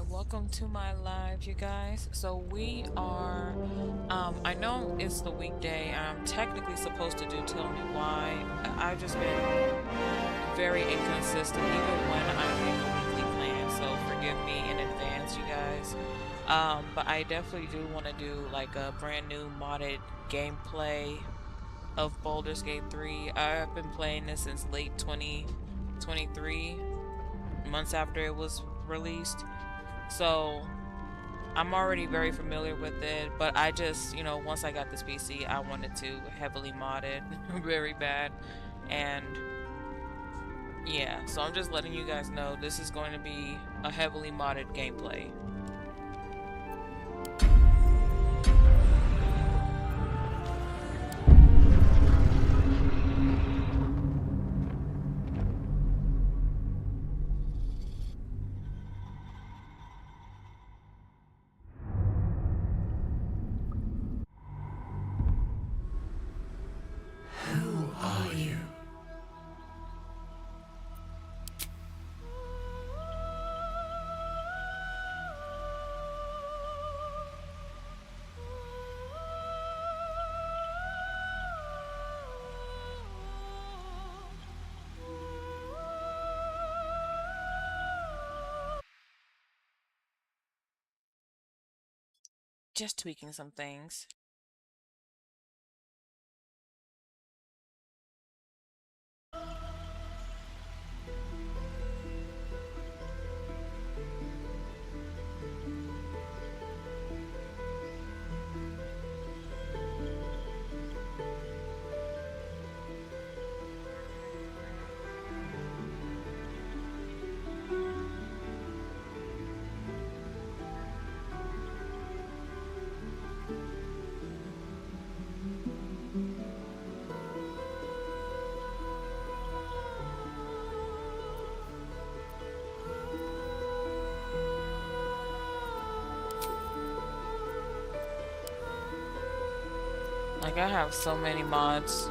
Welcome to my live, you guys. So we are, I know it's the weekday. I'm technically supposed to do Tell Me Why. I've just been very inconsistent, even when I make a weekly plan. So forgive me in advance, you guys. But I definitely do want to do like a brand new modded gameplay of Baldur's Gate 3. I've been playing this since late 2023, months after it was released. So I'm already very familiar with it, but I just, once I got this PC, I wanted to heavily mod it very bad. And yeah, so I'm just letting you guys know this is going to be a heavily modded gameplay. Who are you? Just tweaking some things. Like, I have so many mods,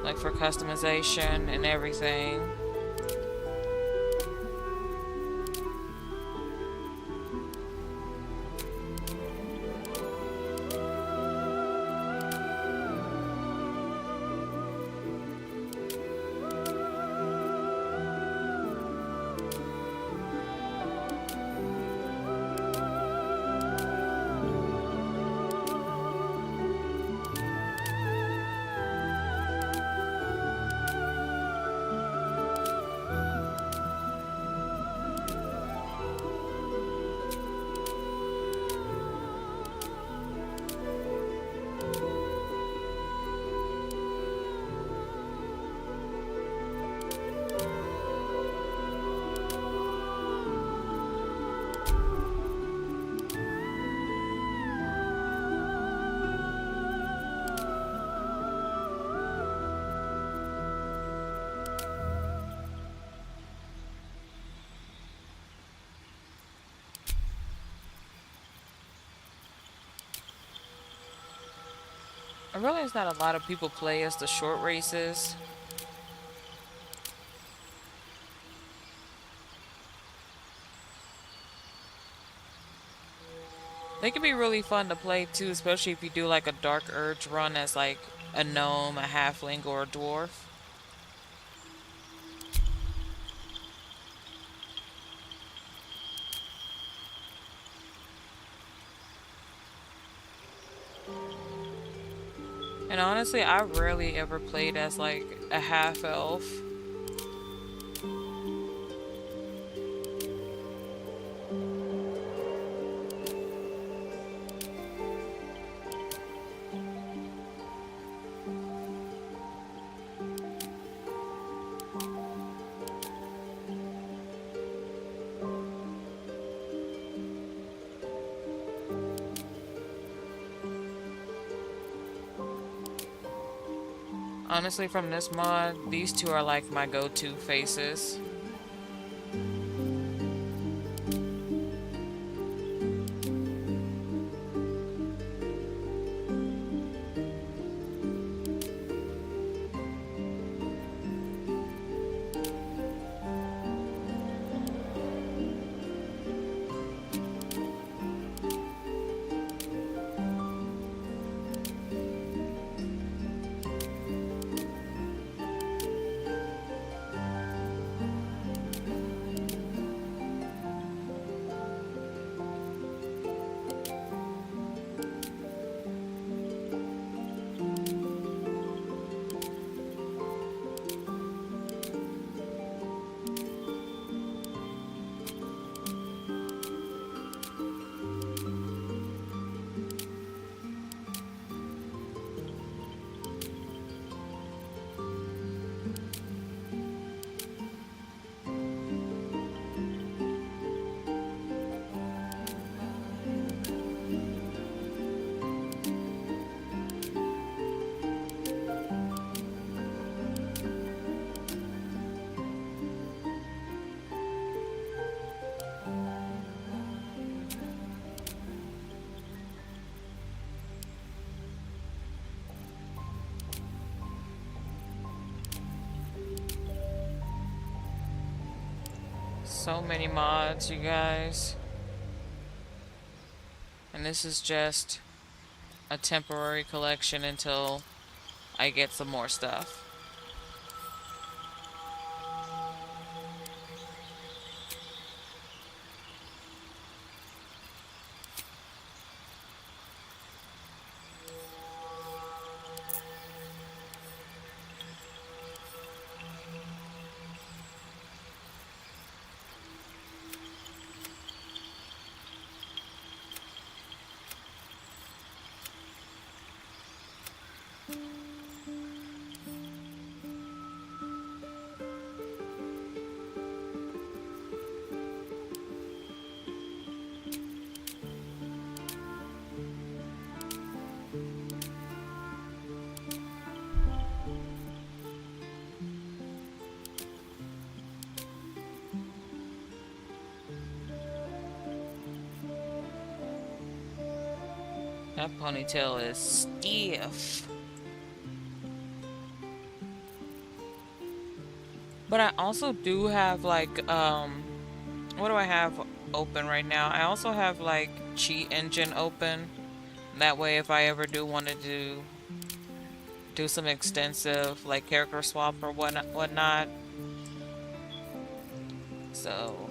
like for customization and everything. I realize not a lot of people play as the short races. They can be really fun to play too, especially if you do like a Dark Urge run as like a gnome, a halfling, or a dwarf. And honestly, I rarely ever played as like a half elf. Honestly, from this mod, these two are like my go-to faces. So many mods, you guys. And this is just a temporary collection until I get some more stuff. That ponytail is stiff. But I also do have like what do I have open right now? I also have like cheat engine open. That way if I ever do want to do some extensive like character swap or whatnot. So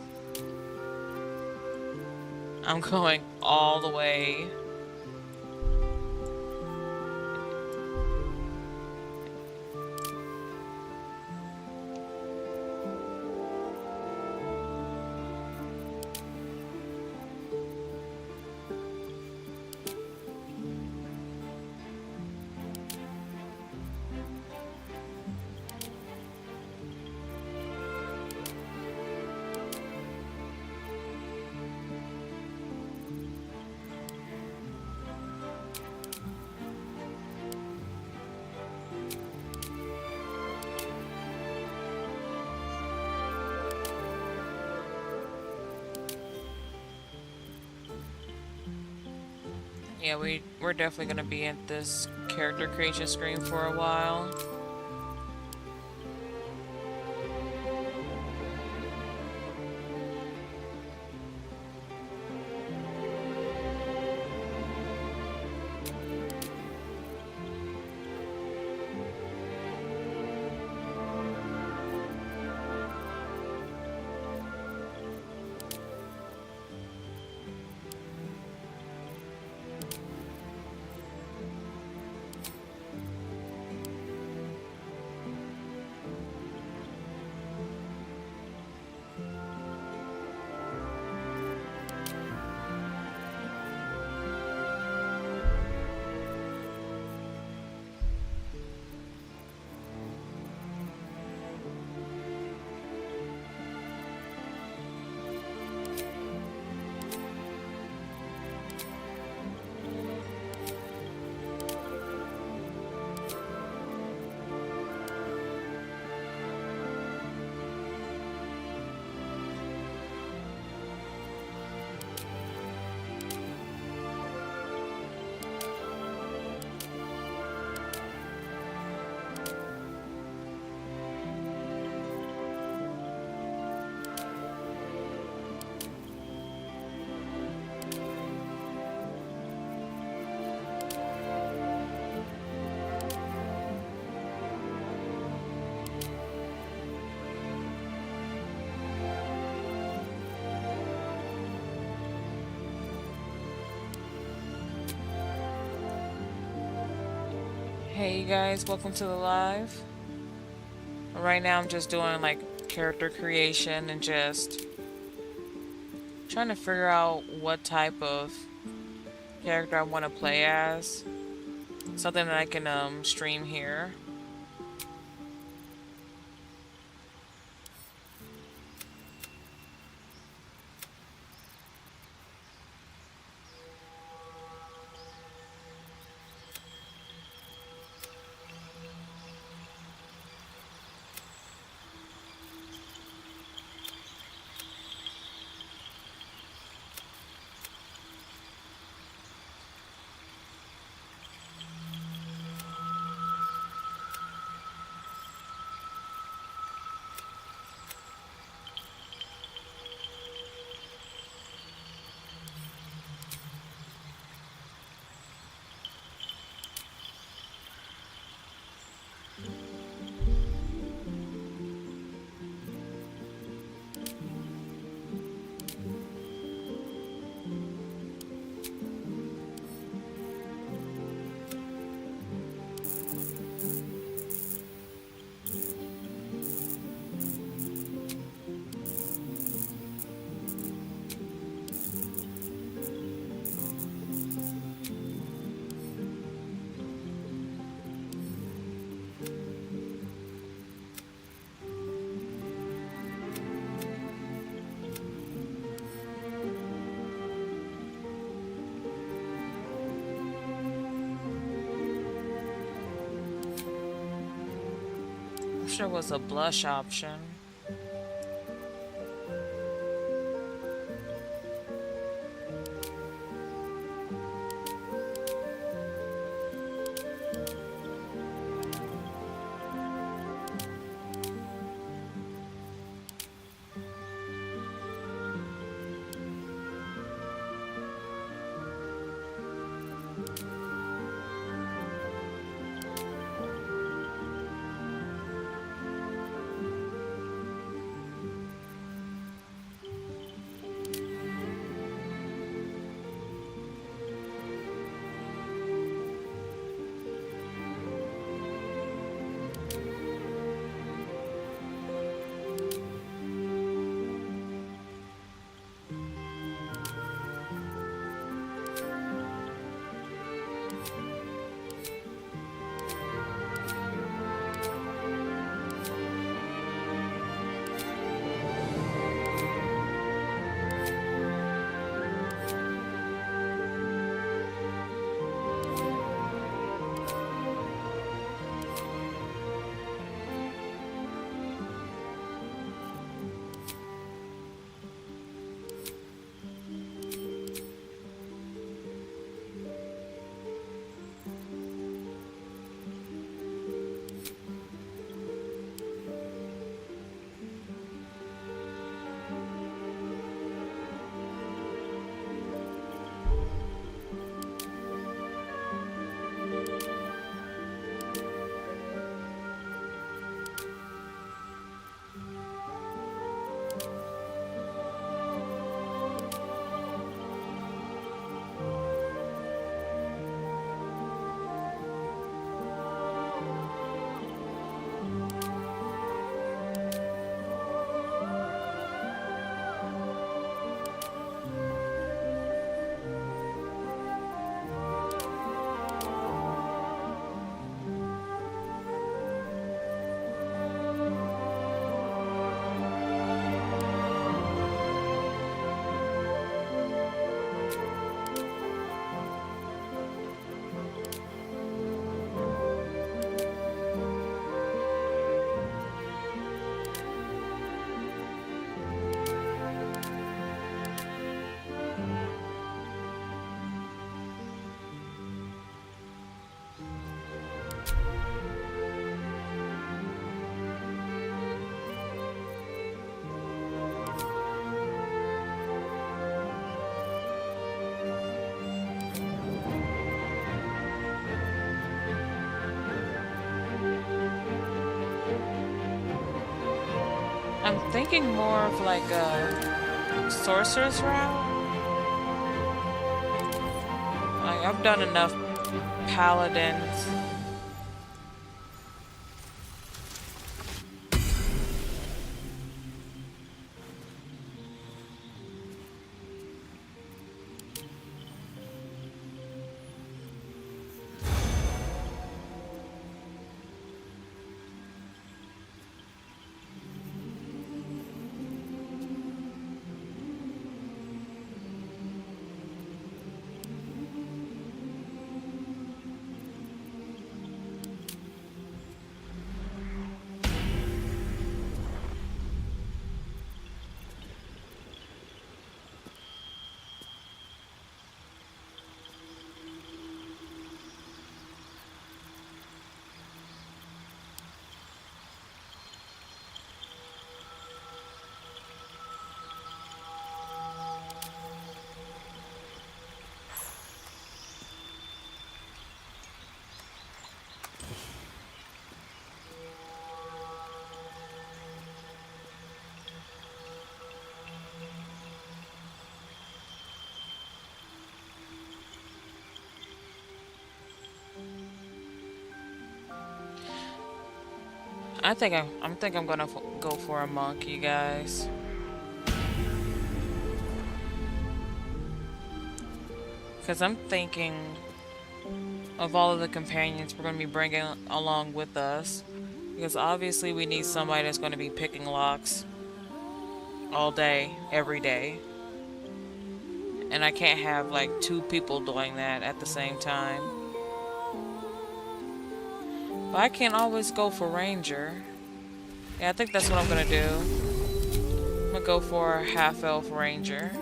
I'm going all the way. Yeah, we're definitely gonna be at this character creation screen for a while. Hey you guys, welcome to the live. Right now I'm just doing like character creation and just trying to figure out what type of character I want to play as. Something that I can stream here. wish there was a blush option. I'm thinking more of like a sorcerer's route. Like I've done enough paladins. I think I'm gonna go for a monk, you guys. Because I'm thinking of all of the companions we're going to be bringing along with us. Because obviously, we need somebody that's going to be picking locks all day, every day. And I can't have like two people doing that at the same time. But I can always go for Ranger. Yeah, I think that's what I'm gonna do. I'm gonna go for a half elf ranger.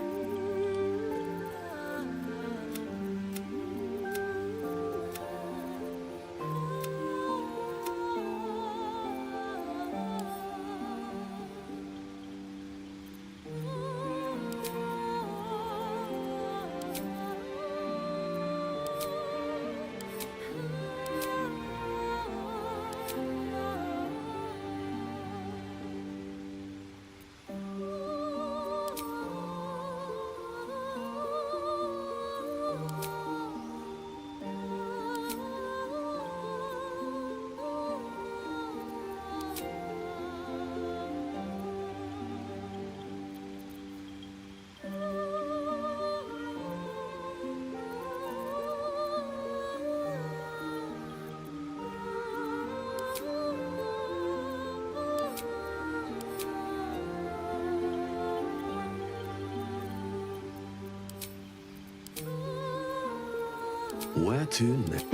Where to next?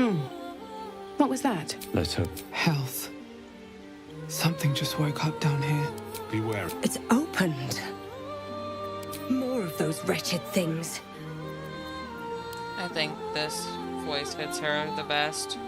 What was that? Let's hope. Health. Something just woke up down here. Beware. It's opened. More of those wretched things. I think this voice fits her the best.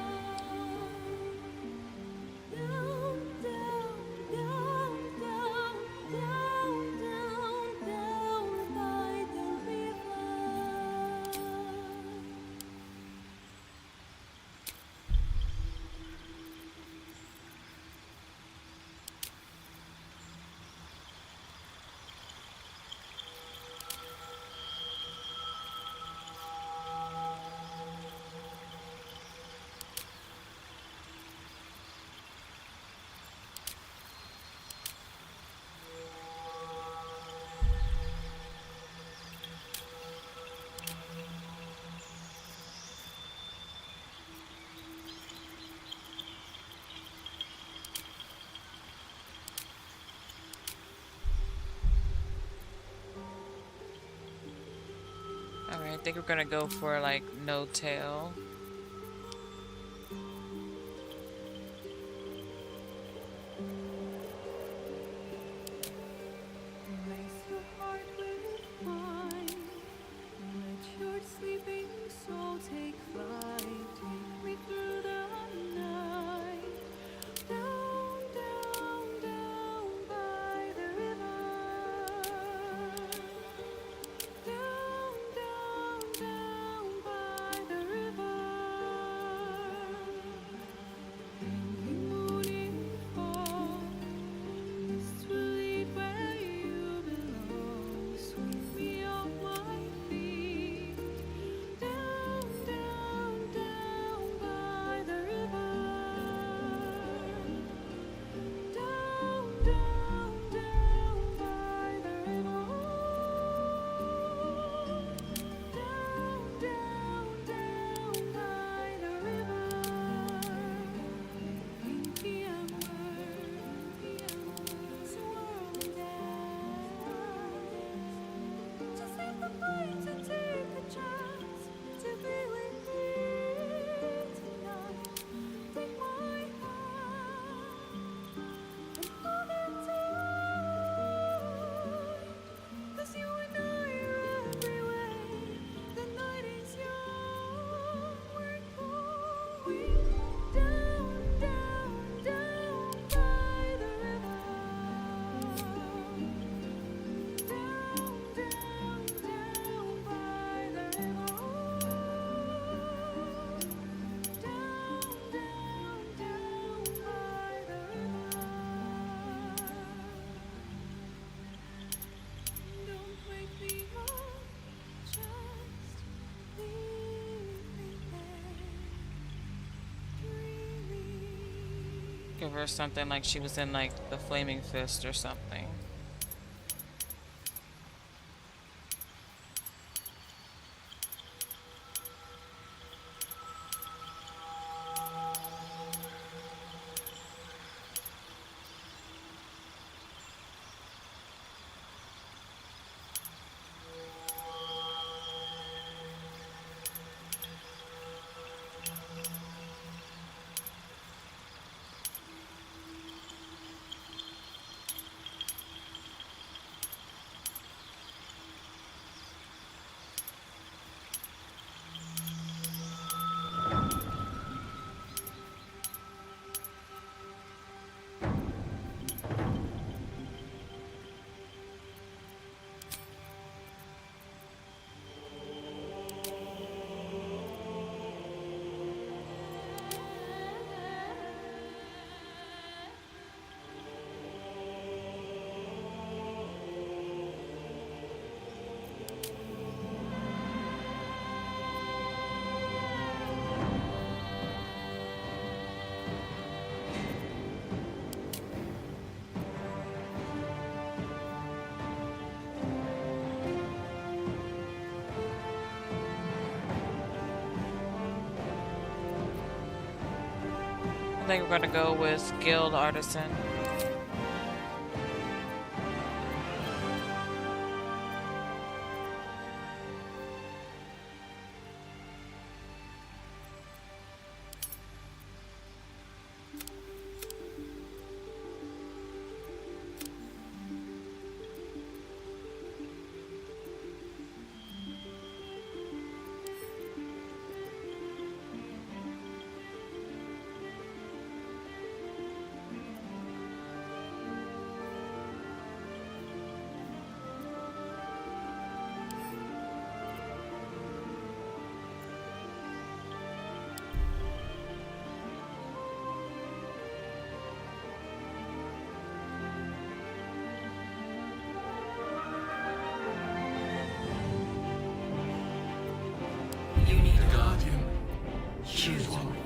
Alright, I think we're gonna go for like no tail. Give her something like she was in like the Flaming Fist or something. think we're gonna go with Guild Artisan. You need a guardian. Choose one.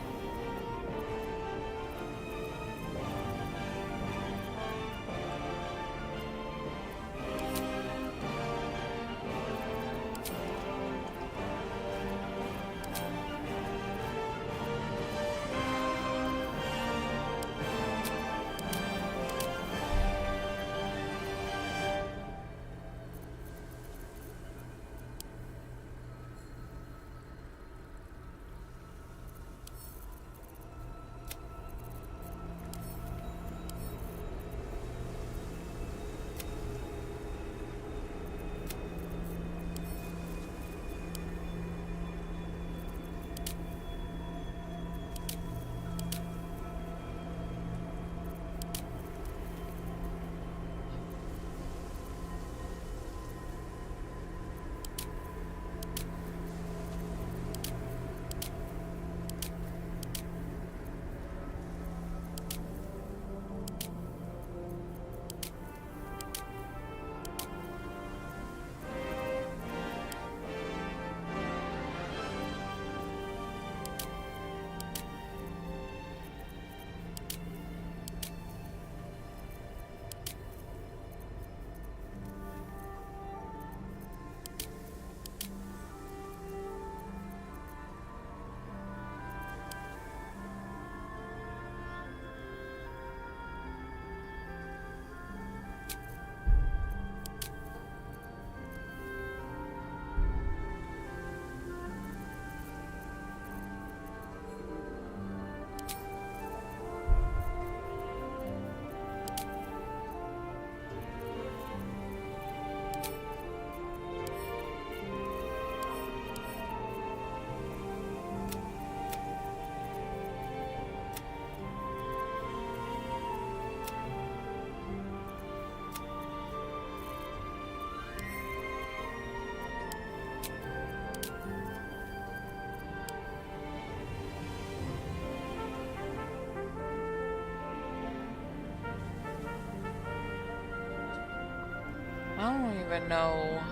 I don't even know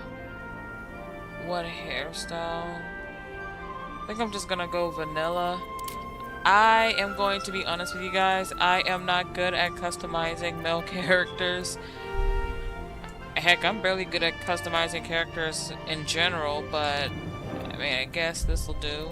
what hairstyle. I think I'm just gonna go vanilla. I am going to be honest with you guys. I am not good at customizing male characters. Heck, I'm barely good at customizing characters in general, but I mean, I guess this will do.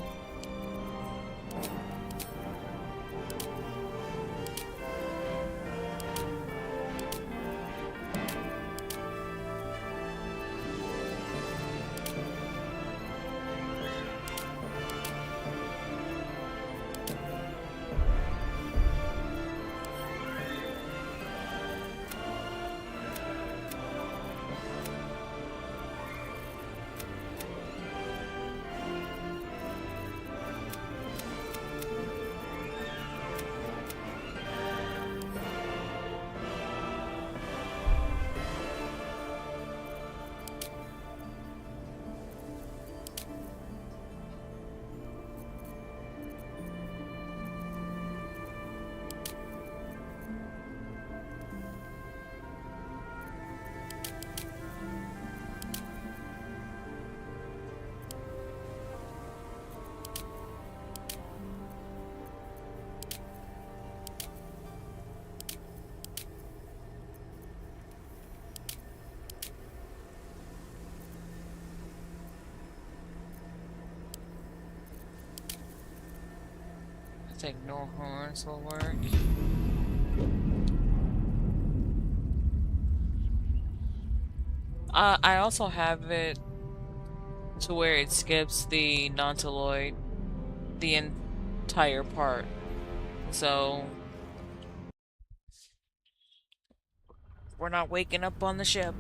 think no horns will work. I also have it to where it skips the non-toloid the entire part. So we're not waking up on the ship.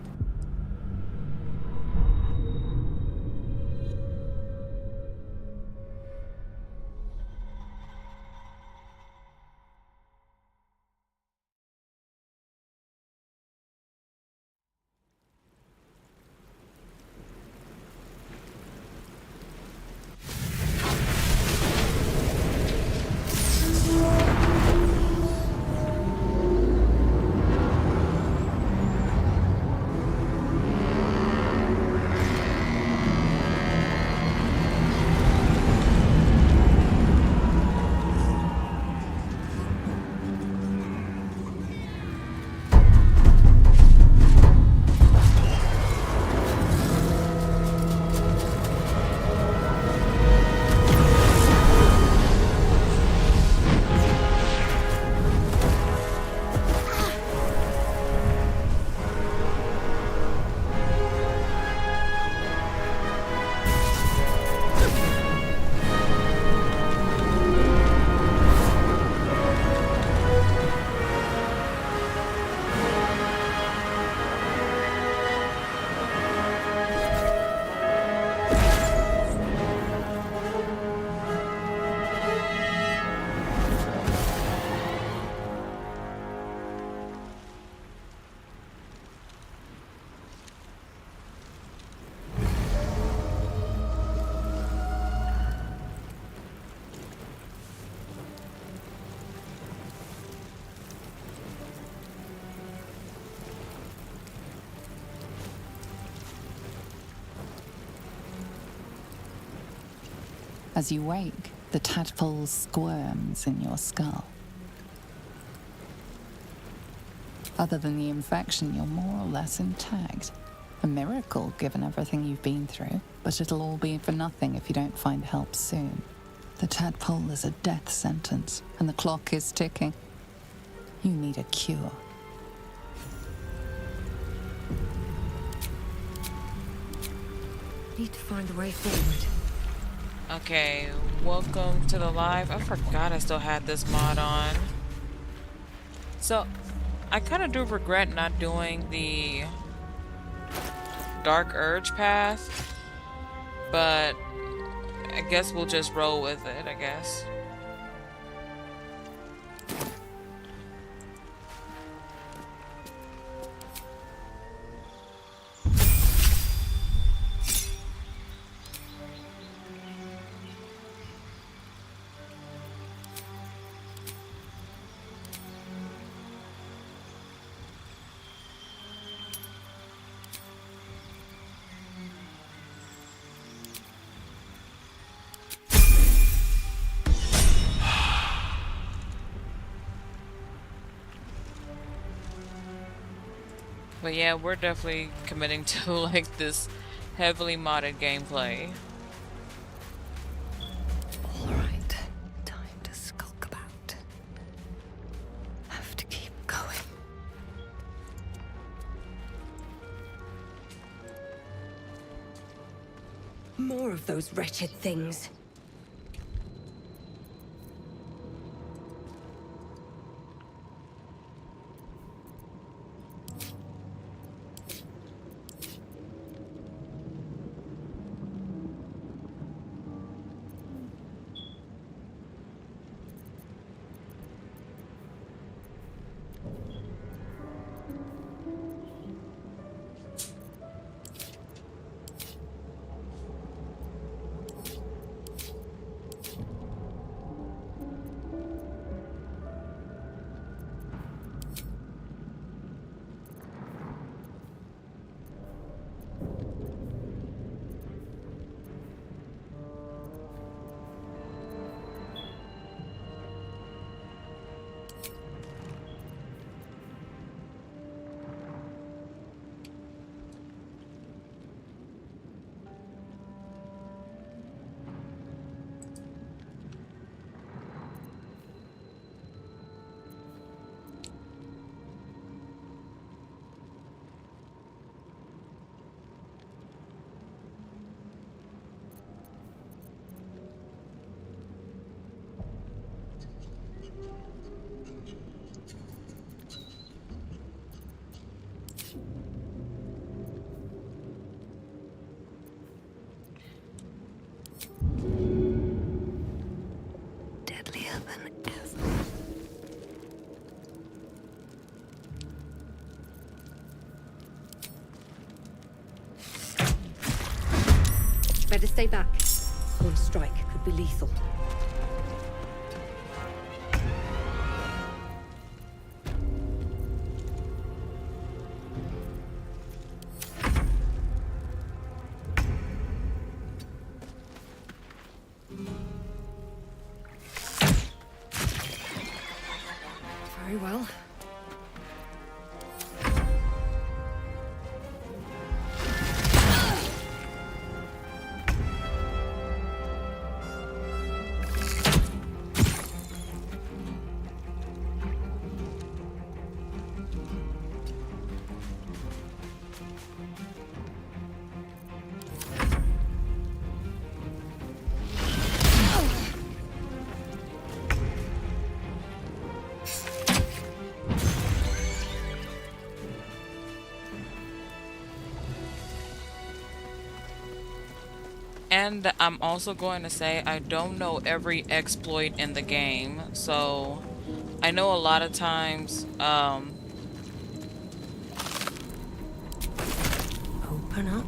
As you wake, the tadpole squirms in your skull. Other than the infection, you're more or less intact. A miracle, given everything you've been through, but it'll all be for nothing if you don't find help soon. The tadpole is a death sentence, and the clock is ticking. You need a cure. Need to find a way forward. Okay, welcome to the live. I forgot I still had this mod on. So, I kind of do regret not doing the Dark Urge path, but I guess we'll just roll with it, I guess. But yeah, we're definitely committing to like this heavily modded gameplay. All right, time to skulk about. Have to keep going. More of those wretched things. Stay back. One strike could be lethal. Very well. And I'm also going to say I don't know every exploit in the game, so I know a lot of times Open up.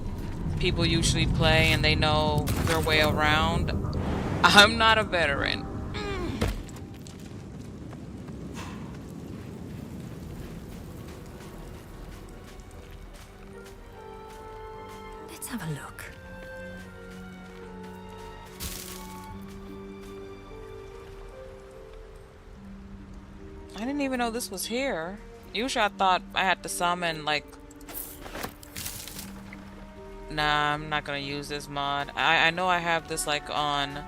people usually play and they know their way around. I'm not a veteran. Let's have a look. I didn't even know this was here. Usually I thought I had to summon, like... Nah, I'm not gonna use this mod. I know I have this, like, on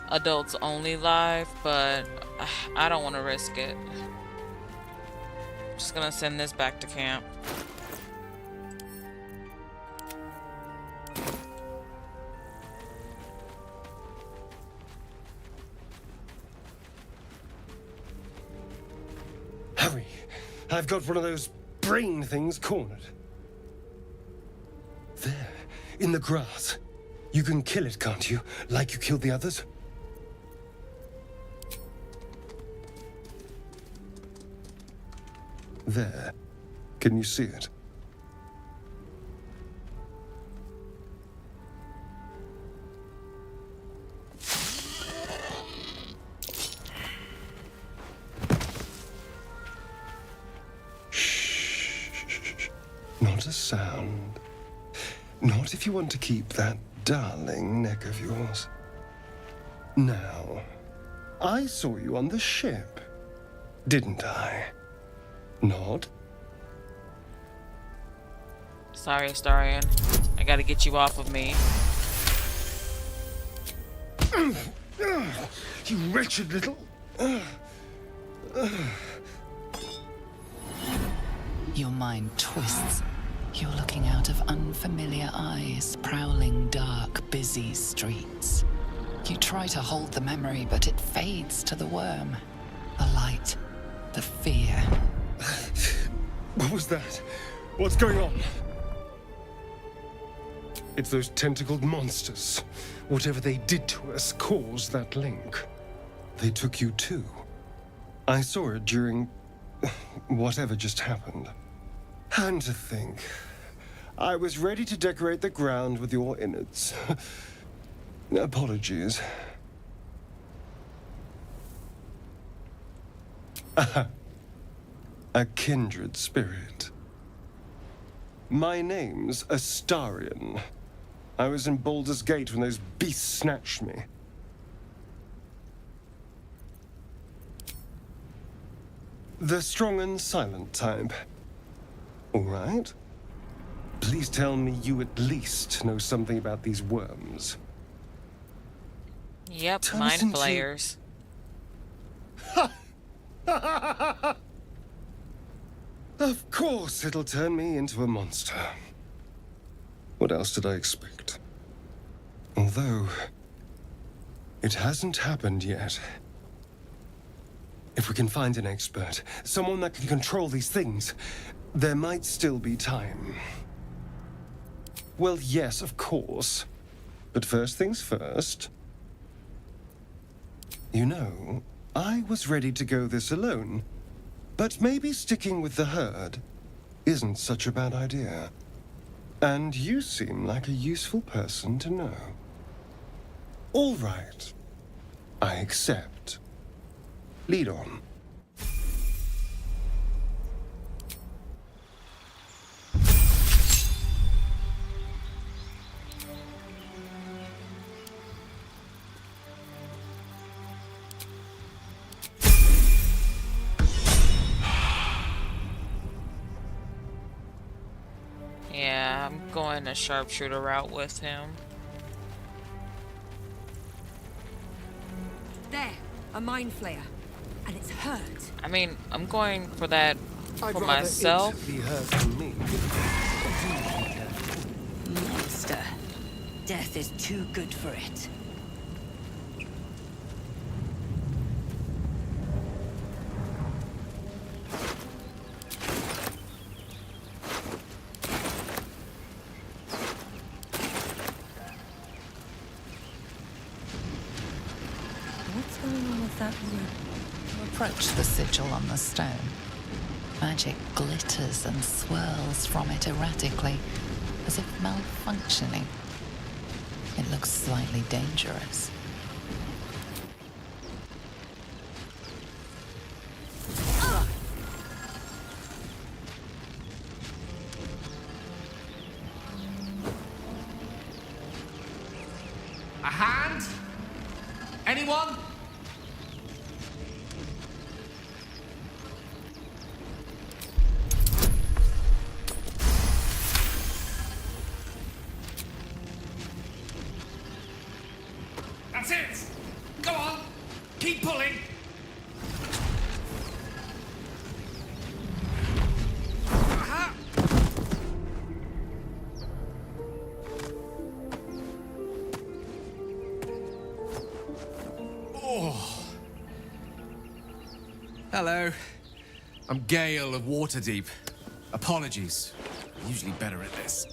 Adults Only Live, but I don't want to risk it. Just gonna send this back to camp. Hurry! I've got one of those brain things cornered. There, in the grass. You can kill it, can't you? Like you killed the others? There. Can you see it? Shh. Not a sound. Not if you want to keep that darling neck of yours. Now, I saw you on the ship, didn't I? Nod? Sorry, Astarion. I gotta get you off of me. You wretched little... Your mind twists. You're looking out of unfamiliar eyes, prowling dark, busy streets. You try to hold the memory, but it fades to the worm. The light, the fear. What was that? What's going on? It's those tentacled monsters. Whatever they did to us caused that link. They took you too. I saw it during... whatever just happened. And to think... I was ready to decorate the ground with your innards. Apologies. A kindred spirit. My name's Astarion. I was in Baldur's Gate when those beasts snatched me. The strong and silent type. All right. Please tell me you at least know something about these worms. Yep, Turn us mind into- flayers. Of course it'll turn me into a monster. What else did I expect? Although, it hasn't happened yet. If we can find an expert, someone that can control these things, there might still be time. Well, yes, of course. But first things first. You know, I was ready to go this alone. But maybe sticking with the herd isn't such a bad idea. And you seem like a useful person to know. All right. I accept. Lead on. Yeah, I'm going the sharpshooter route with him. There, a mind flayer. And it's hurt. I mean, I'm going for that I'd for rather myself. it be heard from me. Monster. Death is too good for it. What's going on with that room? Approach the sigil on the stone. Magic glitters and swirls from it erratically, as if malfunctioning. It looks slightly dangerous. A hand? Anyone? That's it! Go on! Keep pulling! Aha! Oh. Hello. I'm Gale of Waterdeep. Apologies. I'm usually better at this.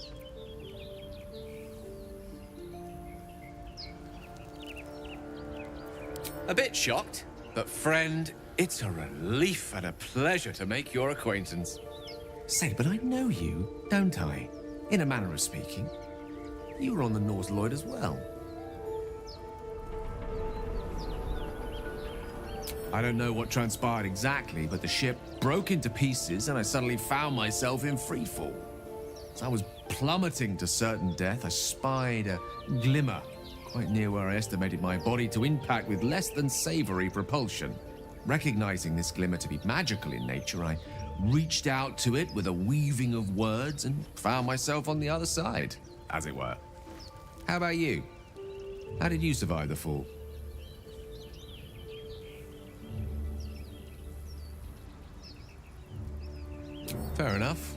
A bit shocked, but friend, it's a relief and a pleasure to make your acquaintance. Say, but I know you, don't I? In a manner of speaking. You were on the North Lloyd as well. I don't know what transpired exactly, but the ship broke into pieces and I suddenly found myself in freefall. As I was plummeting to certain death, I spied a glimmer quite near where I estimated my body to impact with less than savory propulsion. Recognizing this glimmer to be magical in nature, I reached out to it with a weaving of words and found myself on the other side, as it were. How about you? How did you survive the fall? Fair enough.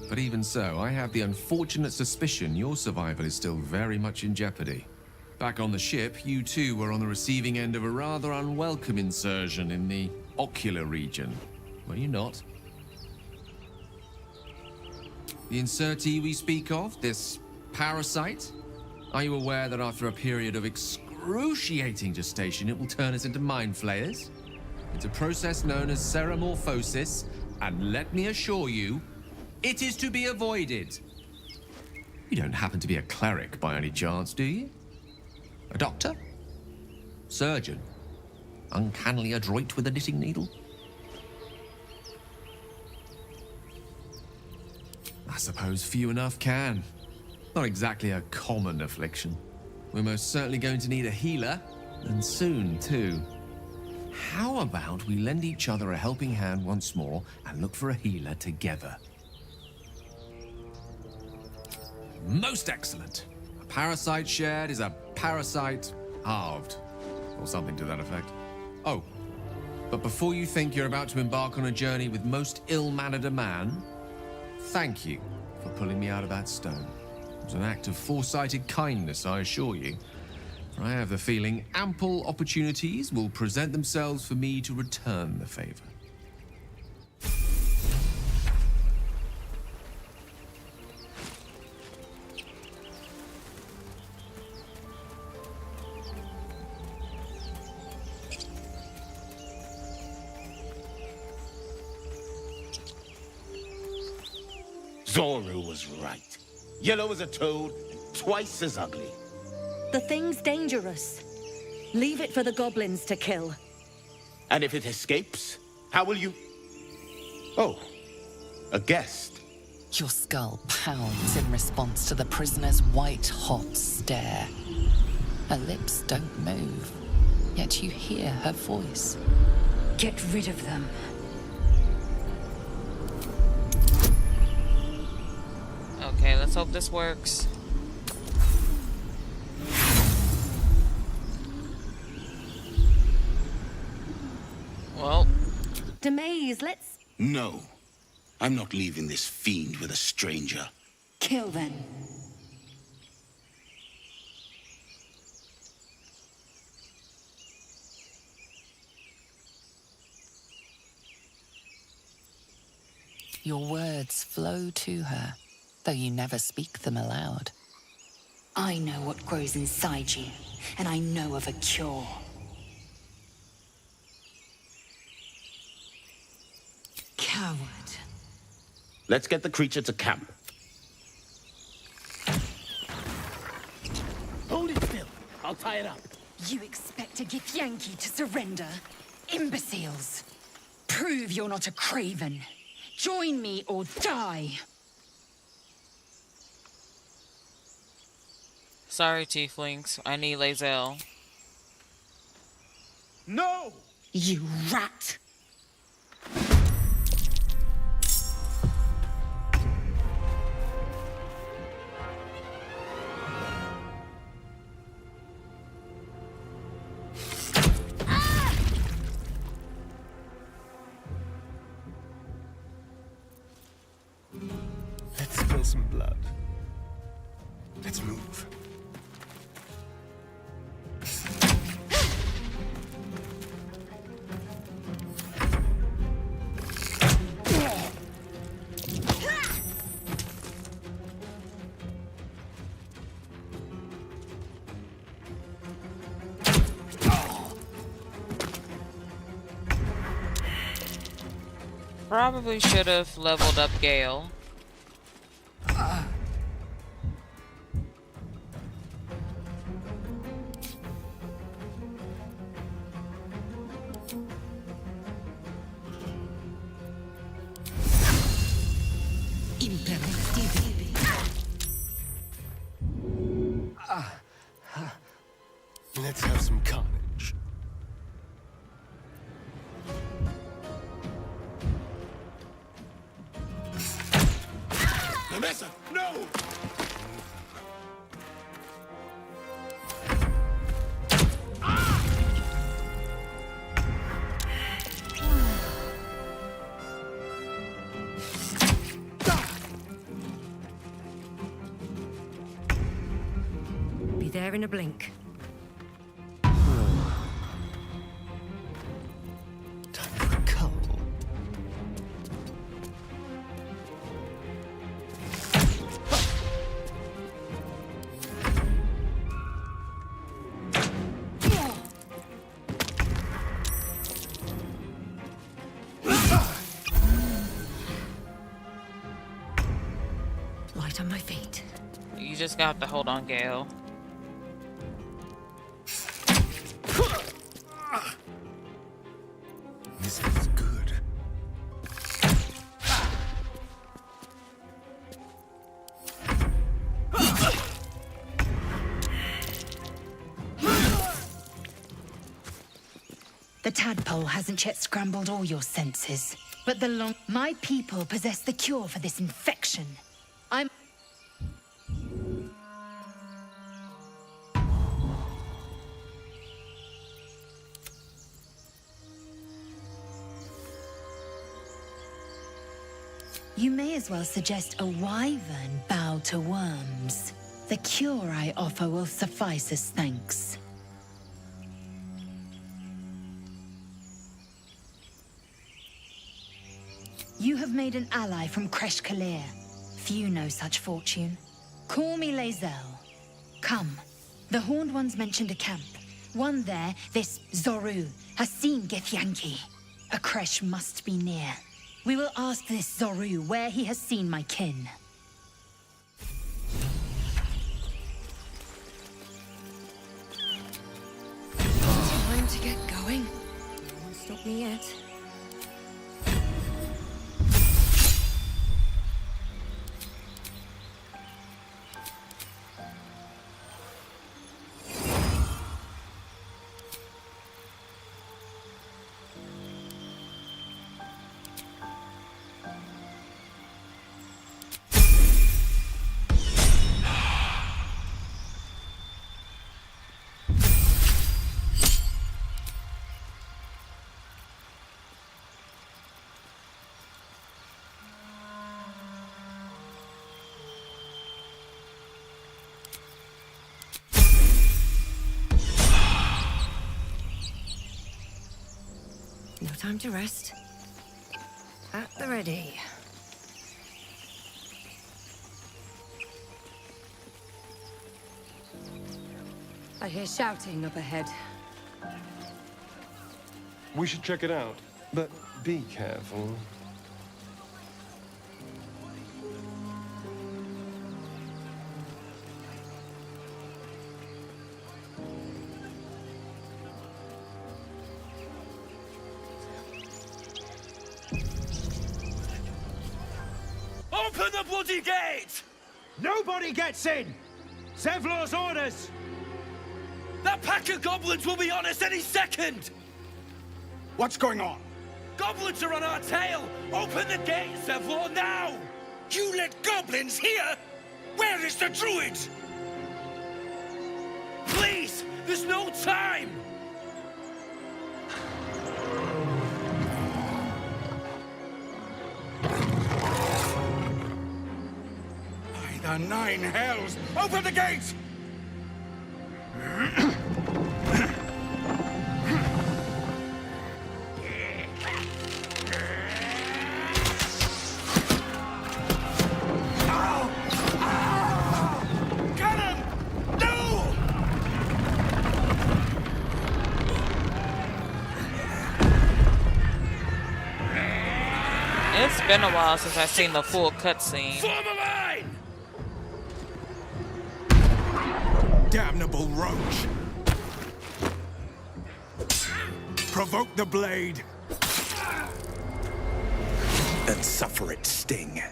But even so, I have the unfortunate suspicion your survival is still very much in jeopardy. Back on the ship, you too were on the receiving end of a rather unwelcome insertion in the ocular region, were you not? The insertee we speak of, this parasite? Are you aware that after a period of excruciating gestation, it will turn us into mind flayers? It's a process known as ceremorphosis, and let me assure you, it is to be avoided. You don't happen to be a cleric by any chance, do you? A doctor? Surgeon? Uncannily adroit with a knitting needle? I suppose few enough can. Not exactly a common affliction. We're most certainly going to need a healer, and soon, too. How about we lend each other a helping hand once more and look for a healer together? Most excellent. A parasite shared is a parasite halved, or something to that effect. Oh, but before you think you're about to embark on a journey with most ill-mannered a man, thank you for pulling me out of that stone. It was an act of foresighted kindness, I assure you. For I have the feeling ample opportunities will present themselves for me to return the favor. Zoru was right. Yellow as a toad, and twice as ugly. The thing's dangerous. Leave it for the goblins to kill. And if it escapes, how will you... Oh, a guest. Your skull pounds in response to the prisoner's white-hot stare. Her lips don't move, yet you hear her voice. Get rid of them. Okay, let's hope this works. Well. Demaze, let's... No. I'm not leaving this fiend with a stranger. kill them. Your words flow to her, though you never speak them aloud. I know what grows inside you, and I know of a cure. Coward. Let's get the creature to camp. Hold it still. I'll tie it up. You expect a Githyanki to surrender? Imbeciles! Prove you're not a craven. Join me or die! Sorry, tieflings. I need Lae'zel. No! You rat! Let's spill some blood. Let's move. Probably should have leveled up Gale. Let's have some carnage. Nemessa, no! Be there in a blink. Time for a cull. Light on my feet. You just got to hold on, Gale. This feels good. The tadpole hasn't yet scrambled all your senses. But the long... My people possess the cure for this infection. I'm... You may as well suggest a wyvern bow to worms. The cure I offer will suffice as thanks. You have made an ally from Kresh Kalir. Few know such fortune. Call me Lae'zel. Come. The Horned Ones mentioned a camp. One there, this Zoru, has seen Githyanki. A Kresh must be near. We will ask this Zoru where he has seen my kin. me yet. No time to rest. At the ready. I hear shouting up ahead. We should check it out, but be careful. Open the bloody gate! Nobody gets in! Zevlor's orders! That pack of goblins will be on us any second! What's going on? Goblins are on our tail! Open the gate, Zevlor, now! You let goblins here? Where is the druid? Please! There's no time! By the nine hells! Open the gates! Get him! No! It's been a while since I've seen the full cutscene. Form a line! Damnable roach! Provoke the blade! And suffer its sting.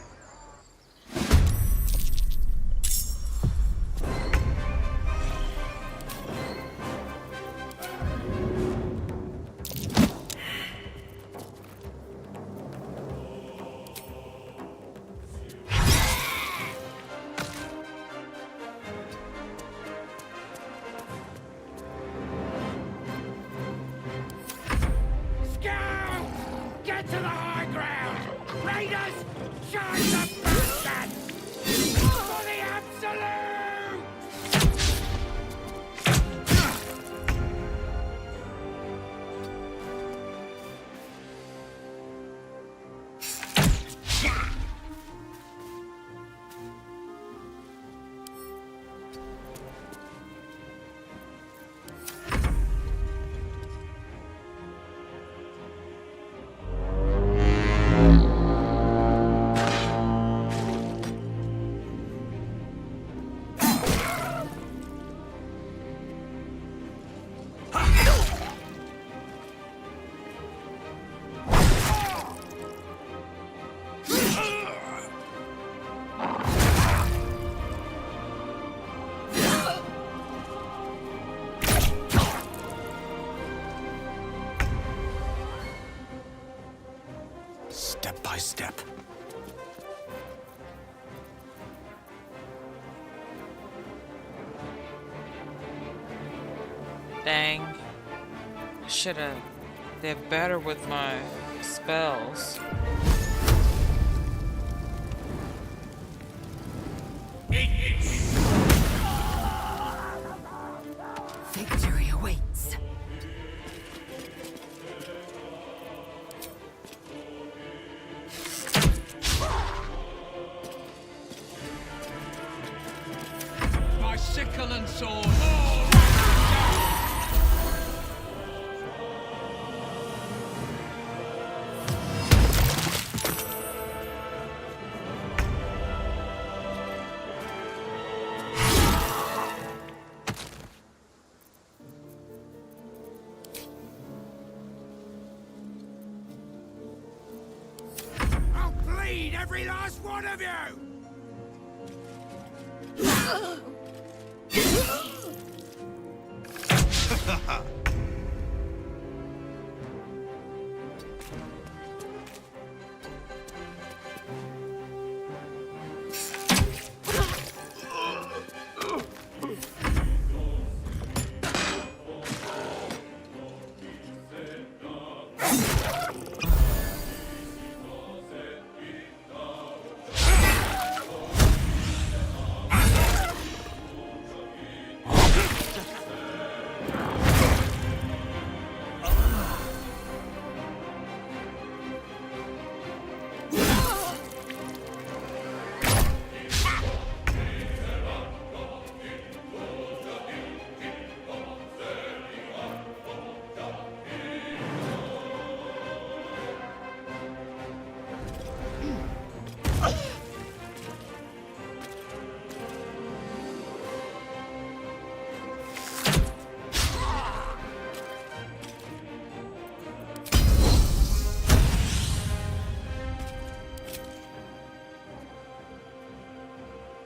Scout! Get to the high ground! Raiders! Charge the bastards! For the absolute! Step by step. Dang. Shoulda did better with my spells. Victory awaits. My sickle and sword! every last one of you!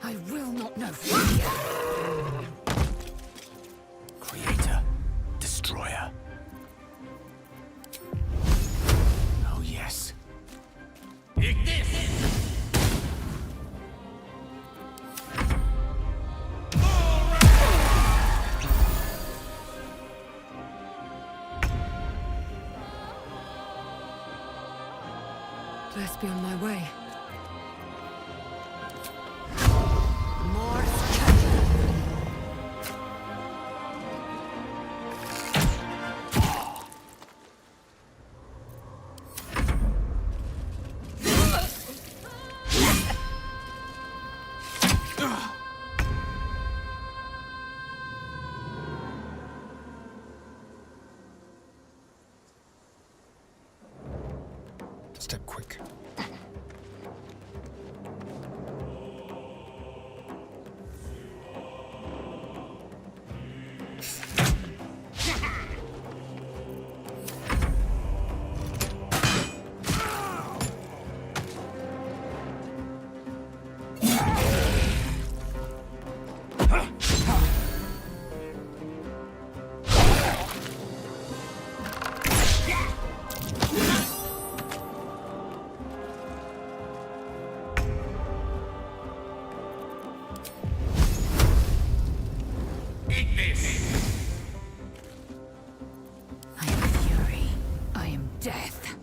I will not know fear. Creator, destroyer. Oh, yes. Blessed be on my way. Step quick. I am fury. I am death.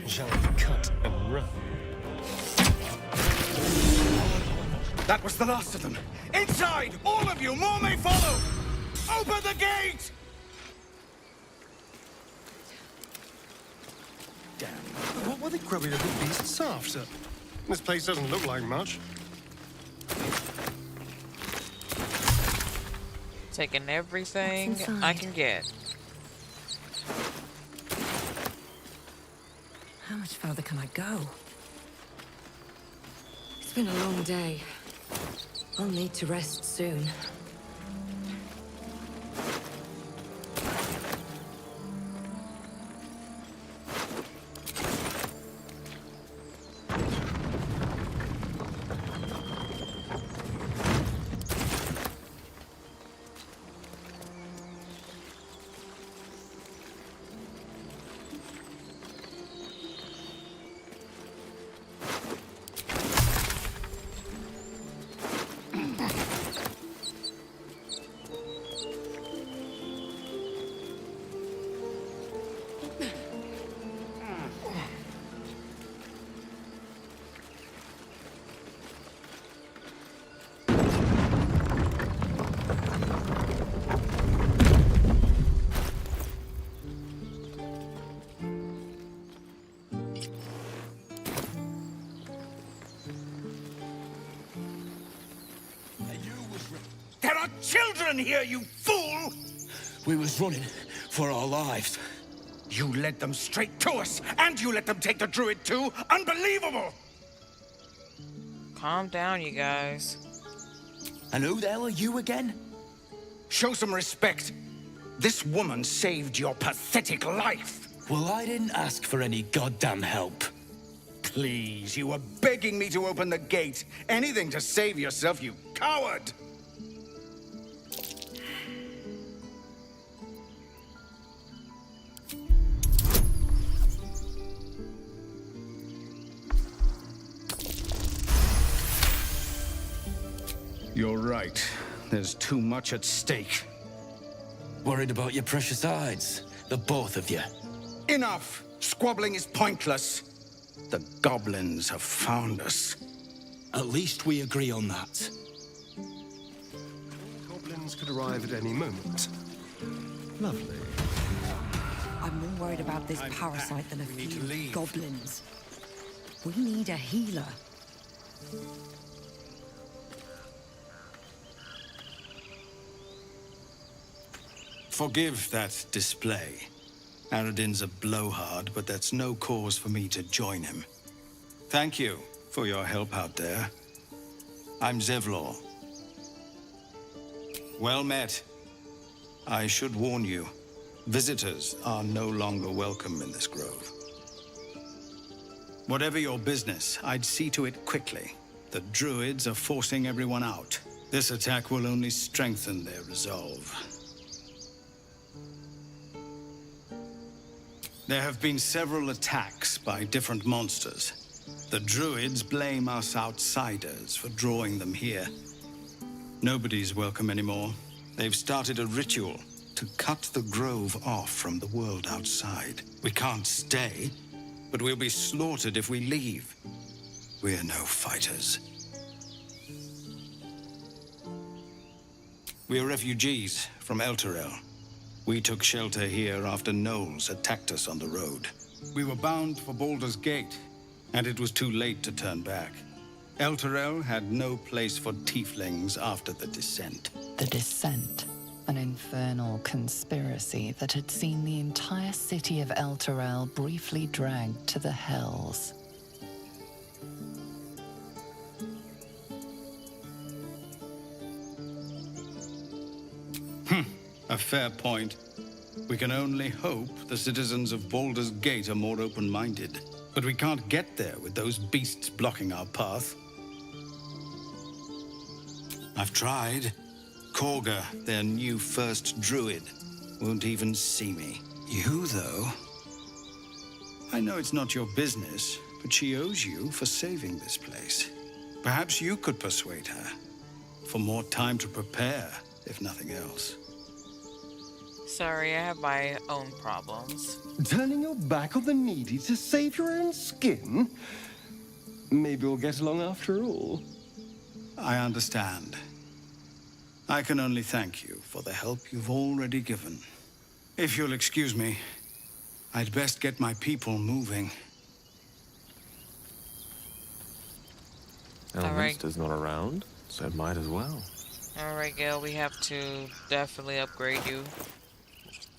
Shall we cut and run? That was the last of them. Inside! All of you! More may follow! Open the gate! Damn. What were the grubby little beasts after? This place doesn't look like much. Taking everything What's inside? I can get. How much further can I go? It's been a long day. I'll need to rest soon. children here, you fool! We was running for our lives. You led them straight to us, and you let them take the druid too? Unbelievable! Calm down, you guys. And who the hell are you again? Show some respect. This woman saved your pathetic life. Well, I didn't ask for any goddamn help. Please, you were begging me to open the gate. Anything to save yourself, you coward! You're right. There's too much at stake. Worried about your precious hides, the both of you. Enough! Squabbling is pointless. The goblins have found us. At least we agree on that. Goblins could arrive at any moment. Lovely. I'm more worried about this parasite than a few goblins. We need a healer. Forgive that display. Aradin's a blowhard, but that's no cause for me to join him. Thank you for your help out there. I'm Zevlor. Well met. I should warn you, visitors are no longer welcome in this grove. Whatever your business, I'd see to it quickly. The druids are forcing everyone out. This attack will only strengthen their resolve. There have been several attacks by different monsters. The druids blame us outsiders for drawing them here. Nobody's welcome anymore. They've started a ritual to cut the grove off from the world outside. We can't stay, but we'll be slaughtered if we leave. We're no fighters. We're refugees from Elturel. We took shelter here after gnolls attacked us on the road. We were bound for Baldur's Gate, and it was too late to turn back. Elturel had no place for tieflings after the Descent. The Descent, an infernal conspiracy that had seen the entire city of Elturel briefly dragged to the Hells. A fair point. We can only hope the citizens of Baldur's Gate are more open-minded. But we can't get there with those beasts blocking our path. I've tried. Korga, their new first druid, won't even see me. You, though? I know it's not your business, but she owes you for saving this place. Perhaps you could persuade her. For more time to prepare, if nothing else. Sorry, I have my own problems. Turning your back on the needy to save your own skin? Maybe we'll get along after all. I understand. I can only thank you for the help you've already given. If you'll excuse me, I'd best get my people moving. Elminster's not around, so it might as well. Alright, Gale, we have to definitely upgrade you.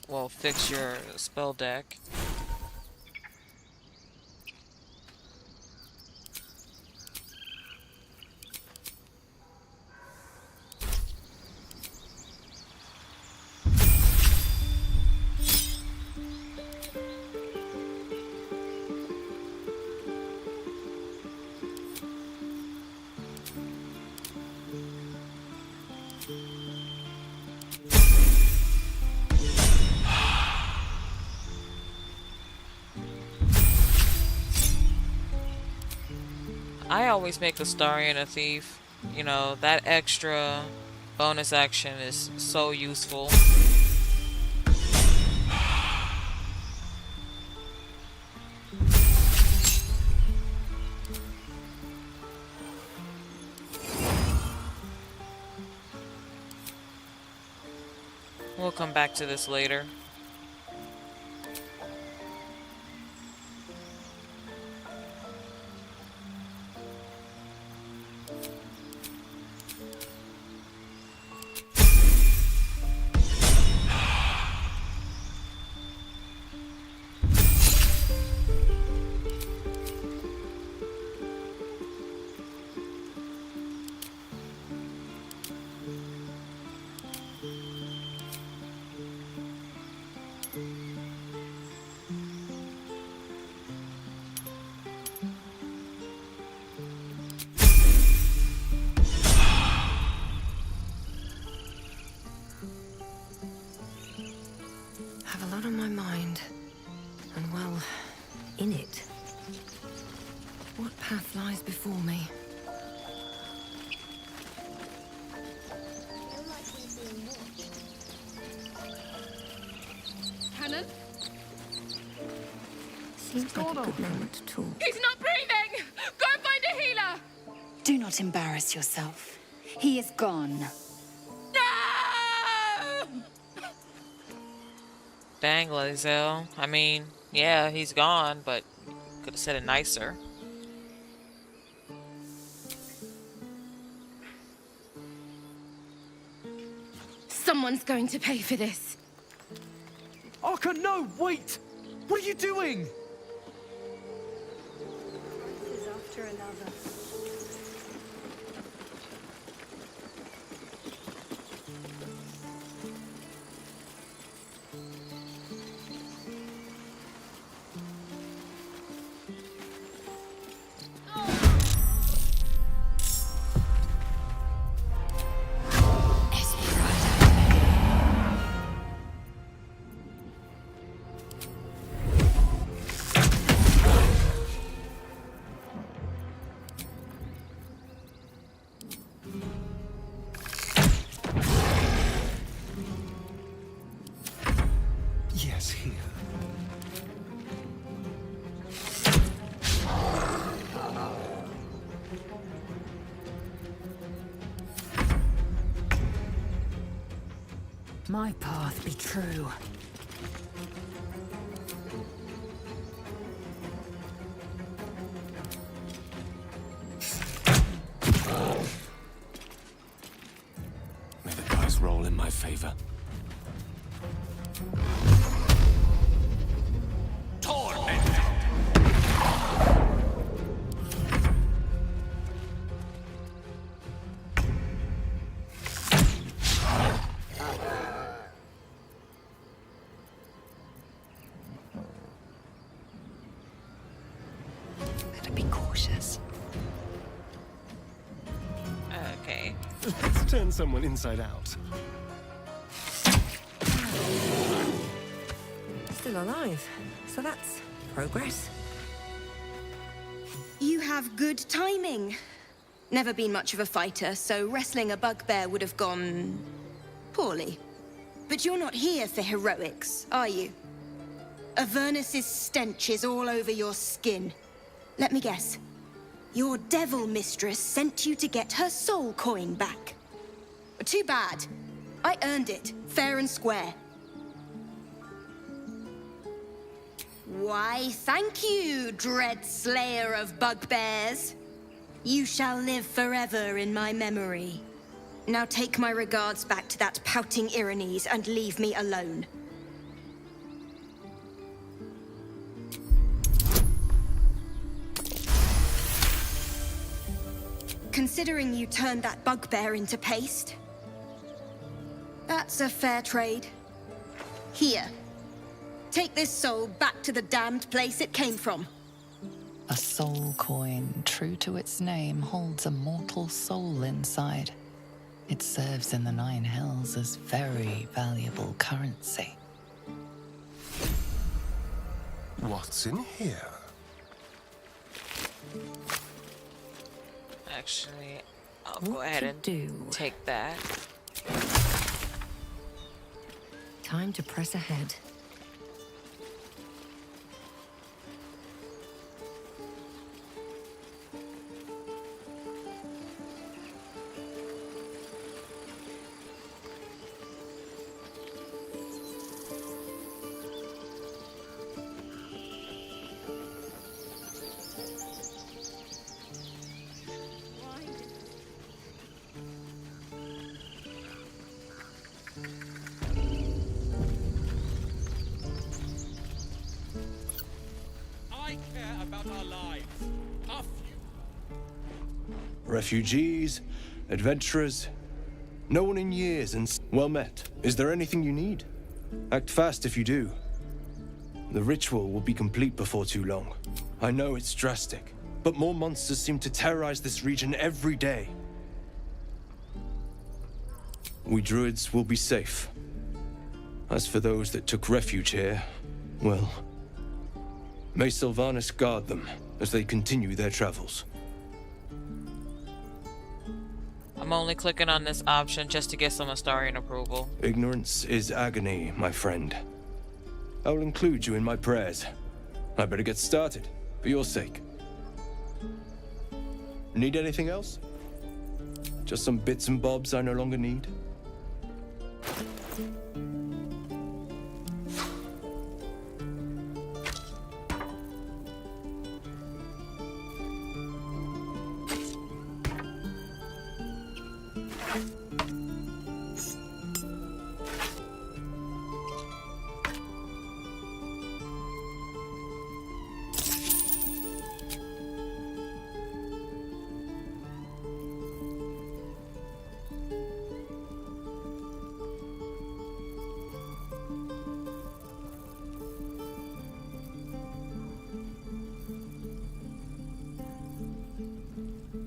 Well, fix your spell deck. I always make a Starian a thief. You know, that extra bonus action is so useful. We'll come back to this later. have a lot on my mind. And well, in it. What path lies before me? Cannon? Seems like a good moment to talk. He's not breathing! Go and find a healer! Do not embarrass yourself. He is gone. No! Dang, Lae'zel. I mean, yeah, he's gone, but could have said it nicer. Someone's going to pay for this. Arka, no, wait! What are you doing? After another. Yes, here. My path be true. May the dice roll in my favor. Better be cautious. Okay. Let's turn someone inside out. Still alive. So that's progress. You have good timing. Never been much of a fighter, so wrestling a bugbear would have gone poorly. But you're not here for heroics, are you? Avernus's stench is all over your skin. Let me guess. Your devil mistress sent you to get her soul coin back. Too bad. I earned it, fair and square. Why, thank you, dread slayer of bugbears. You shall live forever in my memory. Now take my regards back to that pouting Irenes and leave me alone. Considering you turned that bugbear into paste, that's a fair trade. Here. Take this soul back to the damned place it came from. A soul coin, true to its name, holds a mortal soul inside. It serves in the Nine Hells as very valuable currency. What's in here? Actually, I'll go ahead and take that. Time to press ahead. Refugees, adventurers, no one in years and well met. Is there anything you need? Act fast if you do. The ritual will be complete before too long. I know it's drastic, but more monsters seem to terrorize this region every day. We druids will be safe. As for those that took refuge here, well, may Sylvanas guard them as they continue their travels. I'm only clicking on this option just to get some Astarian approval. Ignorance is agony, my friend. I will include you in my prayers. I better get started, for your sake. Need anything else? Just some bits and bobs I no longer need?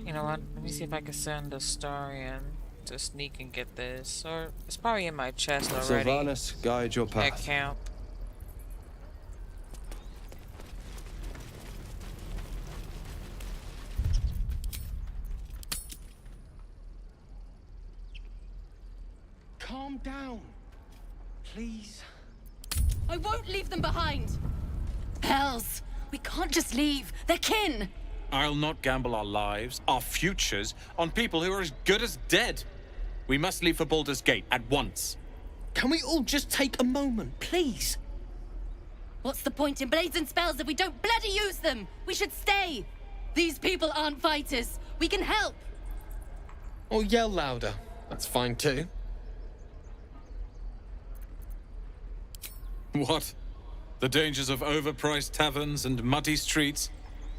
You know what? Let me see if I can send Astarian to sneak and get this. Or it's probably in my chest already. Sylvanas, guide your path. At camp. Calm down, please. I won't leave them behind! Hells! We can't just leave. They're kin! I'll not gamble our lives, our futures, on people who are as good as dead. We must leave for Baldur's Gate at once. Can we all just take a moment, please? What's the point in blades and spells if we don't bloody use them? We should stay! These people aren't fighters. We can help! Or yell louder. That's fine too. What? The dangers of overpriced taverns and muddy streets?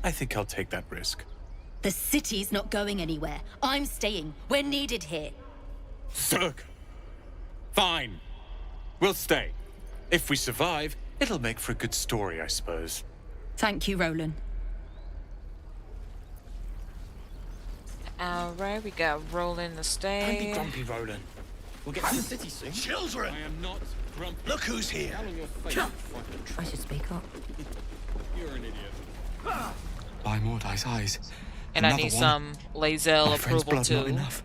I think I'll take that risk. The city's not going anywhere. I'm staying. We're needed here. Zerg! Fine. We'll stay. If we survive, it'll make for a good story, I suppose. Thank you, Roland. Alright, we got Roland to stay. Don't be grumpy, Roland. We'll get to the city soon. Children! I am not grumpy. Look who's here! I should speak up. You're an idiot. By Mordai's eyes. And I need some Lae'zel approval too. Not enough.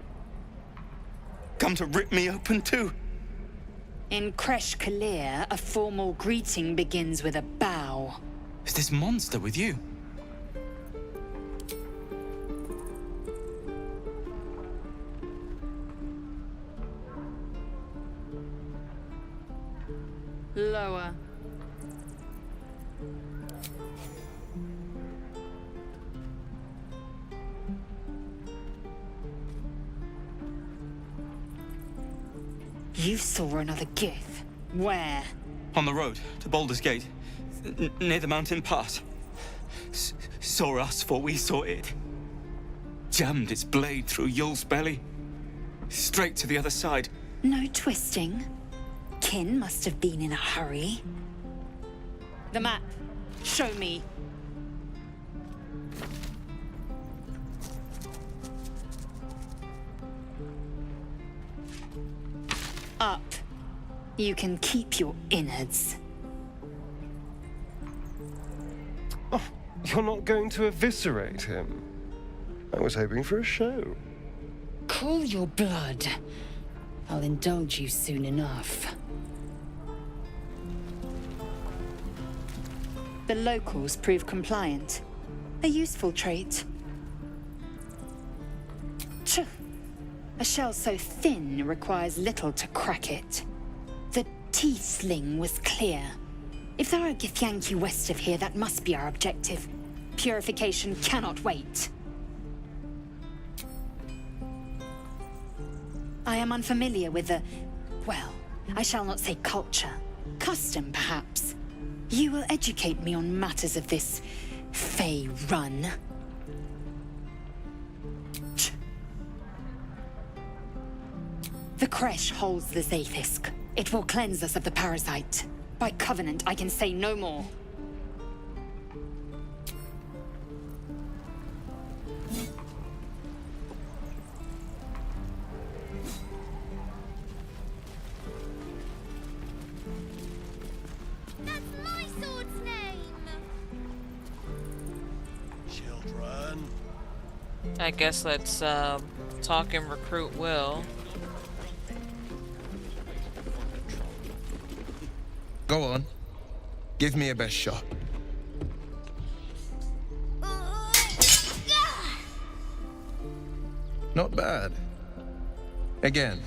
Come to rip me open too. In Kresh Kalir, a formal greeting begins with a bow. Is this monster with you? Lower. You saw another gith. Where? On the road to Baldur's Gate, near the mountain pass. Saw us for we saw it. Jammed its blade through Yul's belly. Straight to the other side. No twisting. Kin must have been in a hurry. The map. Show me. Up. You can keep your innards. Oh, you're not going to eviscerate him? I was hoping for a show. Cool your blood. I'll indulge you soon enough. The locals prove compliant. A useful trait. Tch. A shell so thin requires little to crack it. The teeth sling was clear. If there are Githyanki west of here, that must be our objective. Purification cannot wait. I am unfamiliar with the... well, I shall not say culture. Custom, perhaps. You will educate me on matters of this... Fey run. The Kresh holds the Zaithisk. It will cleanse us of the parasite. By covenant, I can say no more. I guess let's talk and recruit Will. Go on. Give me a best shot. Not bad. Again.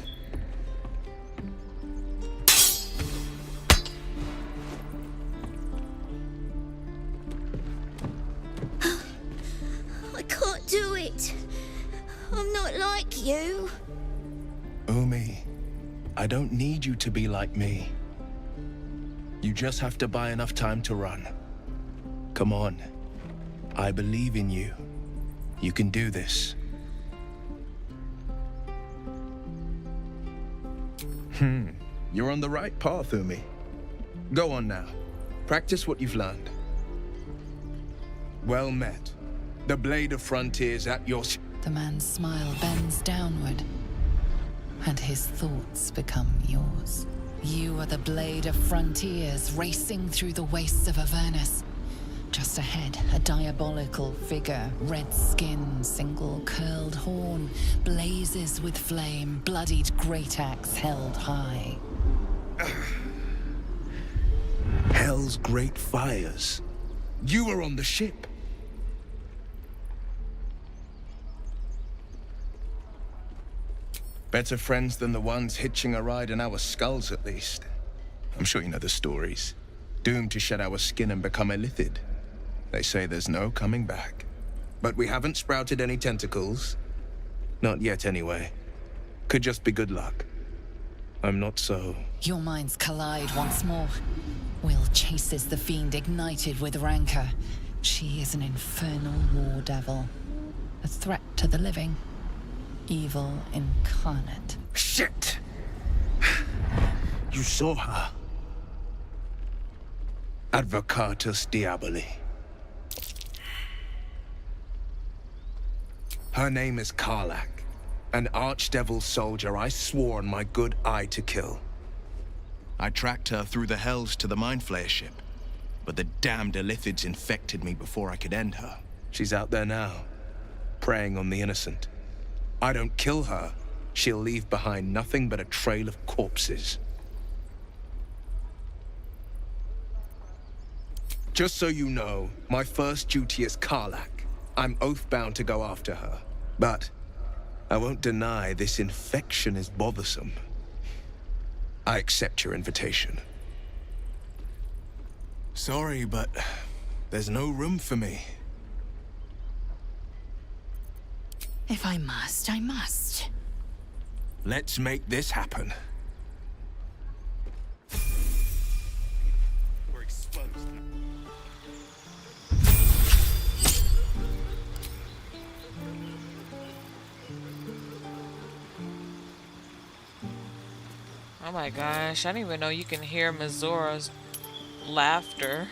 I can't do it. I'm not like you. Umi, I don't need you to be like me. You just have to buy enough time to run. Come on. I believe in you. You can do this. You're on the right path, Umi. Go on now. Practice what you've learned. Well met. The blade of frontiers at your... The man's smile bends downward, and his thoughts become yours. You are the blade of frontiers racing through the wastes of Avernus. Just ahead, a diabolical figure, red skin, single curled horn, blazes with flame, bloodied great axe held high. Hell's great fires. You were on the ship. Better friends than the ones hitching a ride in our skulls, at least. I'm sure you know the stories. Doomed to shed our skin and become illithid. They say there's no coming back. But we haven't sprouted any tentacles. Not yet, anyway. Could just be good luck. I'm not so... Your minds collide once more. Will chases the fiend ignited with rancor. She is an infernal war devil. A threat to the living. Evil incarnate. Shit! You saw her. Advocatus Diaboli. Her name is Karlach, an archdevil soldier I swore on my good eye to kill. I tracked her through the hells to the Mindflayer ship, but the damned Illithids infected me before I could end her. She's out there now, preying on the innocent. I don't kill her, she'll leave behind nothing but a trail of corpses. Just so you know, my first duty is Karlach. I'm oath-bound to go after her. But I won't deny this infection is bothersome. I accept your invitation. Sorry, but there's no room for me. If I must, I must. Let's make this happen. We're exposed. Oh my gosh, I didn't even know you can hear Mizora's laughter.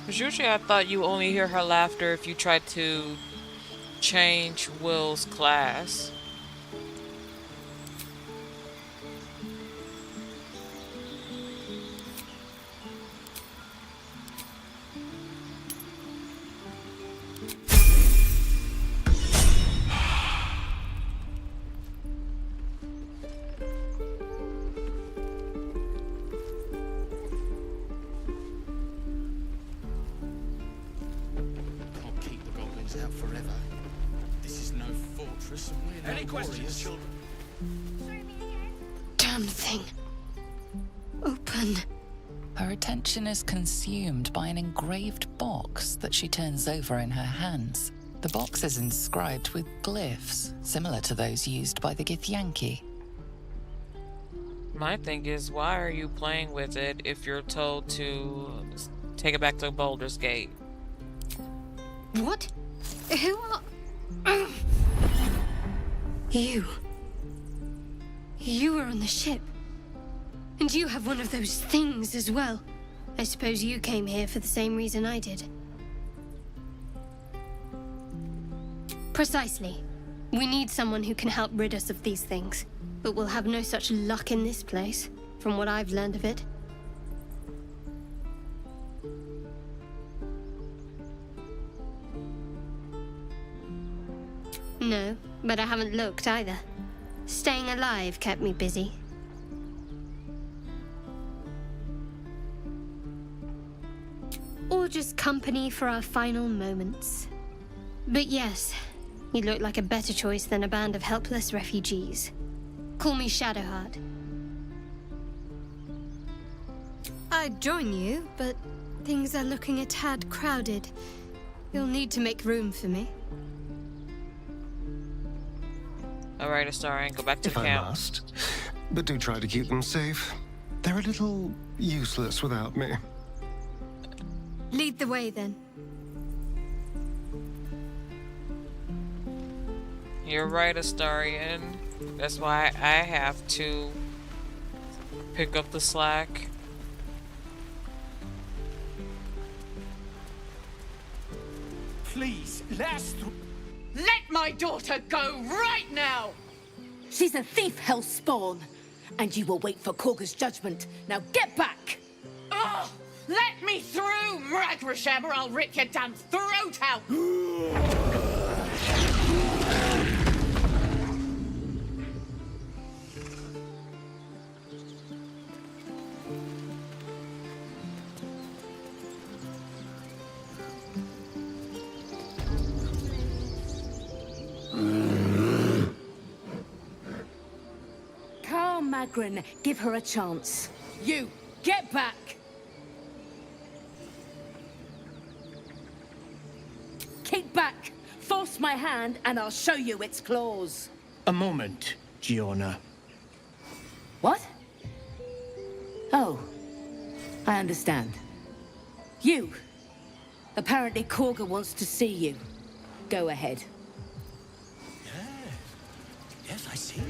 Because usually I thought you only hear her laughter if you tried to change Will's class. Out forever. This is no fortress, and we're no warriors. Children? Damn thing. Open. Her attention is consumed by an engraved box that she turns over in her hands. The box is inscribed with glyphs, similar to those used by the Githyanki. My thing is, why are you playing with it if you're told to take it back to Baldur's Gate? What? Who are... You. You were on the ship. And you have one of those things as well. I suppose you came here for the same reason I did. Precisely. We need someone who can help rid us of these things. But we'll have no such luck in this place, from what I've learned of it. No, but I haven't looked either. Staying alive kept me busy. Or just company for our final moments. But yes, you look like a better choice than a band of helpless refugees. Call me Shadowheart. I'd join you, but things are looking a tad crowded. You'll need to make room for me. Alright, Astarion, go back to If the I camp. must. But do try to keep them safe. They're a little useless without me. Lead the way, then. You're right, Astarion. That's why I have to pick up the slack. Please, let my daughter go right now! She's a thief, Hellspawn. And you will wait for Korga's judgment. Now get back! Oh, let me through, Mragrasham, or I'll rip your damn throat out! Calm, Magrin. Give her a chance. You, get back! Kick back! Force my hand and I'll show you its claws. A moment, Giona. What? Oh, I understand. You. Apparently Korga wants to see you. Go ahead. Yes, I see.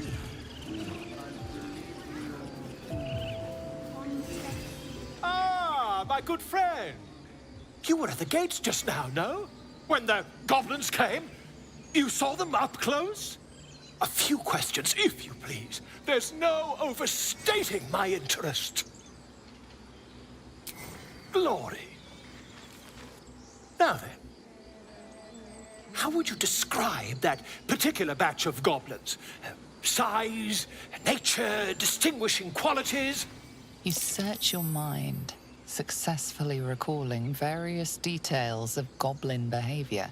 Ah, my good friend. You were at the gates just now, no? When the goblins came? You saw them up close? A few questions, if you please. There's no overstating my interest. Glory. Now then, how would you describe that particular batch of goblins? Size, nature, distinguishing qualities? You search your mind, successfully recalling various details of goblin behavior.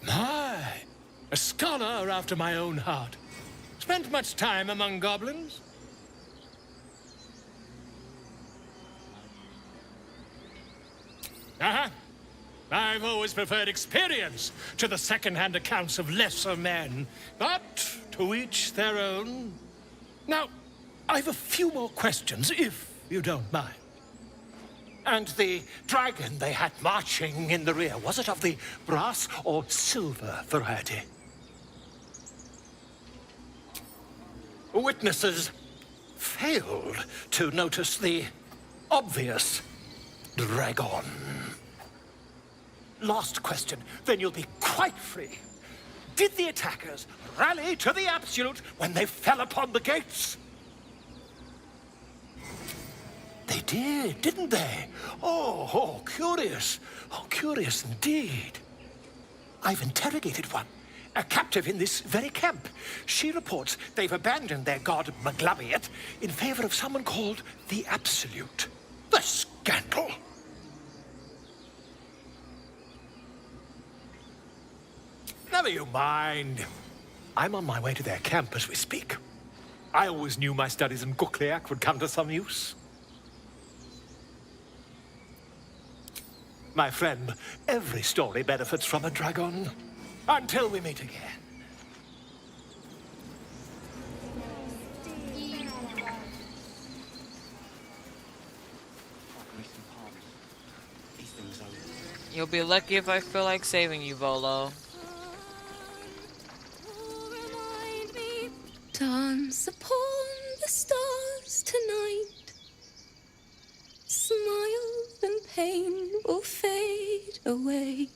My, a scholar after my own heart. Spent much time among goblins? Uh-huh. I've always preferred experience to the second-hand accounts of lesser men. But to each their own. Now, I've a few more questions, if you don't mind. And the dragon they had marching in the rear, was it of the brass or silver variety? Witnesses failed to notice the obvious dragon. Last question, then you'll be quite free. Did the attackers rally to the absolute when they fell upon the gates? They did, didn't they? Oh, curious. Oh, curious indeed. I've interrogated one, a captive in this very camp. She reports they've abandoned their god Maglabiet in favor of someone called the Absolute. The scandal! Never you mind. I'm on my way to their camp as we speak. I always knew my studies in Gukliak would come to some use. My friend, every story benefits from a dragon. Until we meet again. You'll be lucky if I feel like saving you, Volo. Dance upon the stars tonight. Smiles and pain will fade away.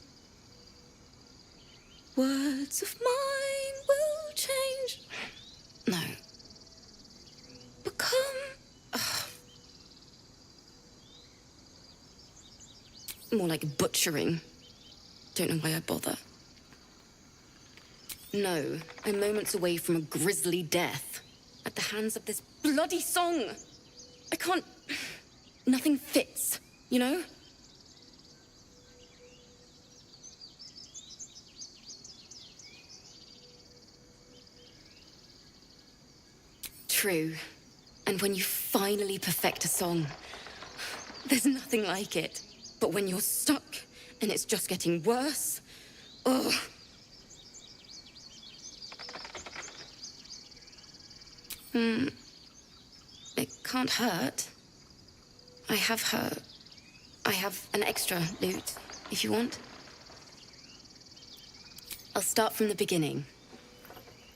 Words of mine will change. No. Become. More like butchering. Don't know why I bother. No, I'm moments away from a grisly death. At the hands of this bloody song. I can't. Nothing fits, you know? True. And when you finally perfect a song, there's nothing like it. But when you're stuck and it's just getting worse, ugh. It can't hurt. I have an extra lute, if you want. I'll start from the beginning.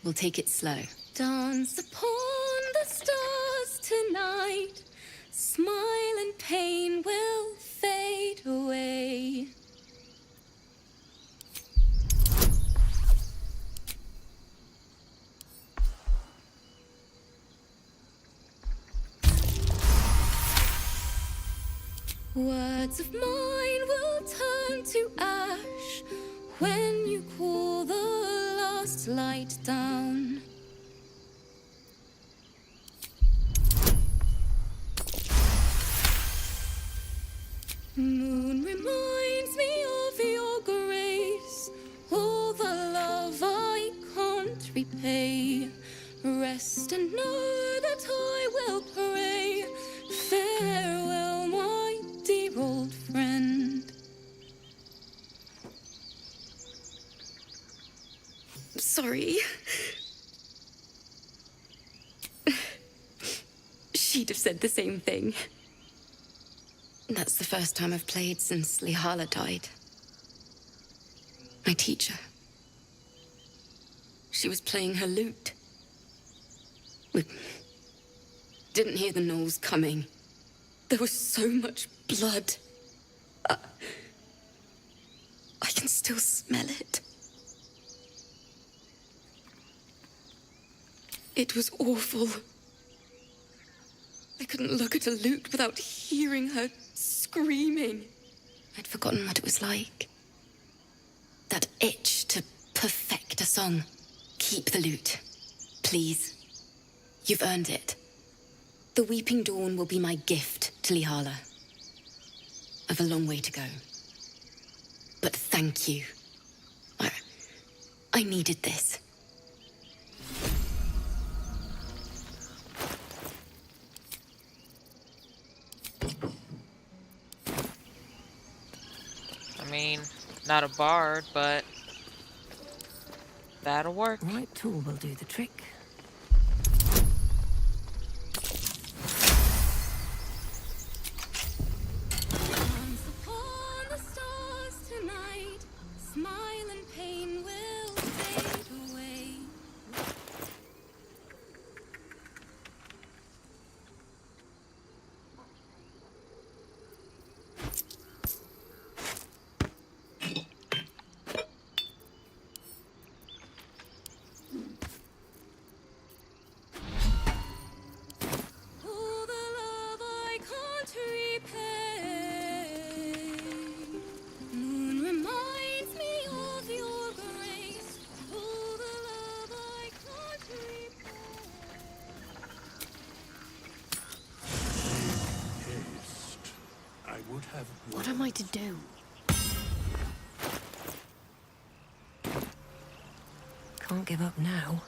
We'll take it slow. Dance upon the stars tonight. Smile and pain will fade away. Words of mine will turn to ash when you call the last light down. Moon reminds me of your grace, all the love I can't repay. Rest and know that I will pray. Farewell, my dear old friend. Sorry. She'd have said the same thing. That's the first time I've played since Lihala died. My teacher. She was playing her lute. We didn't hear the gnolls coming. There was so much blood. I can still smell it. It was awful. I couldn't look at a lute without hearing her screaming. I'd forgotten what it was like. That itch to perfect a song. Keep the lute, please. You've earned it. The Weeping Dawn will be my gift to Lihala. I've a long way to go. But thank you. I needed this. I mean, not a bard, but that'll work. Right tool will do the trick. Dance upon the stars tonight. Smile and pain will fade away. All the love I can't repay. Moon reminds me of your grace. All the love I can't repay. Haste. I would have. What am I to do? Can't give up now.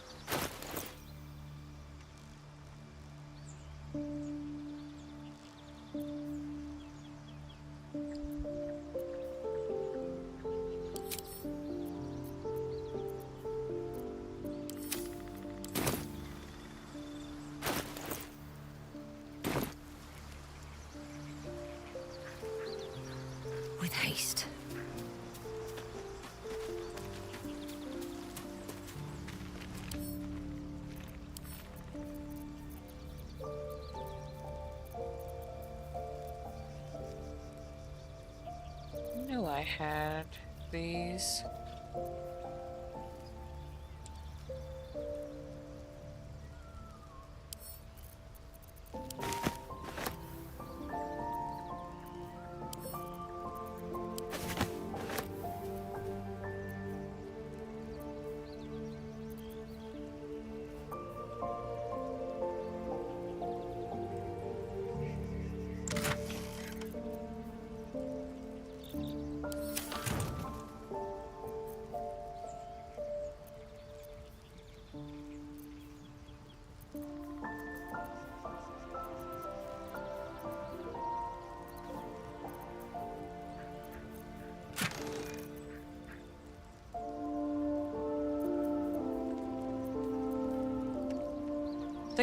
With haste. I knew I had these.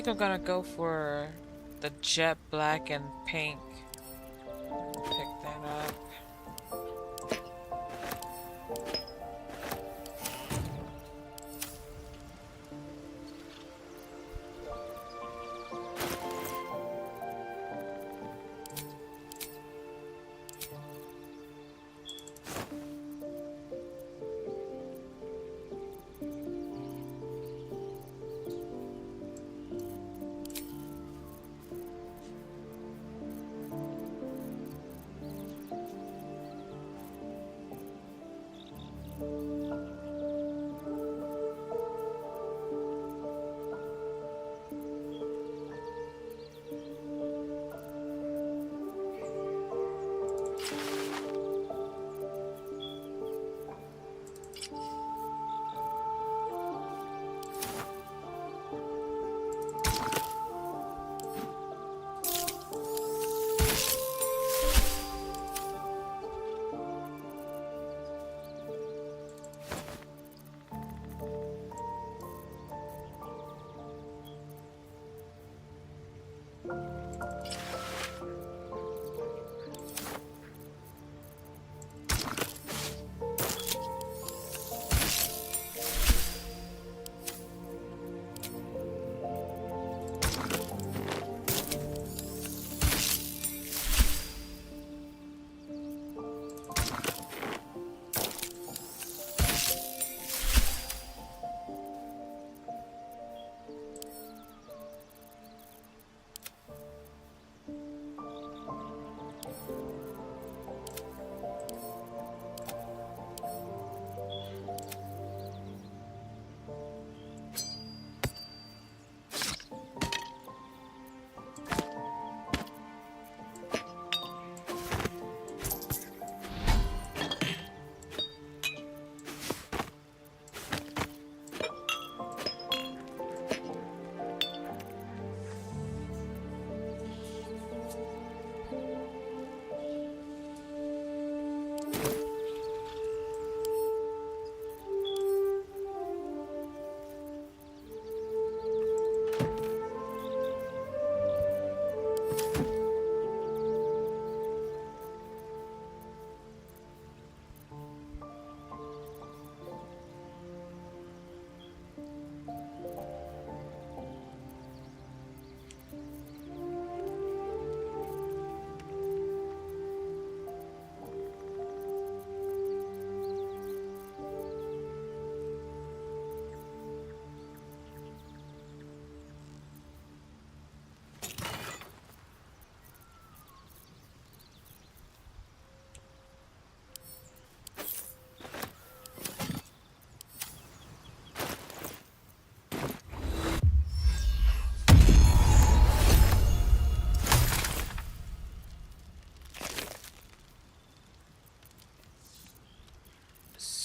think I'm gonna go for the jet black and pink. Pick that up.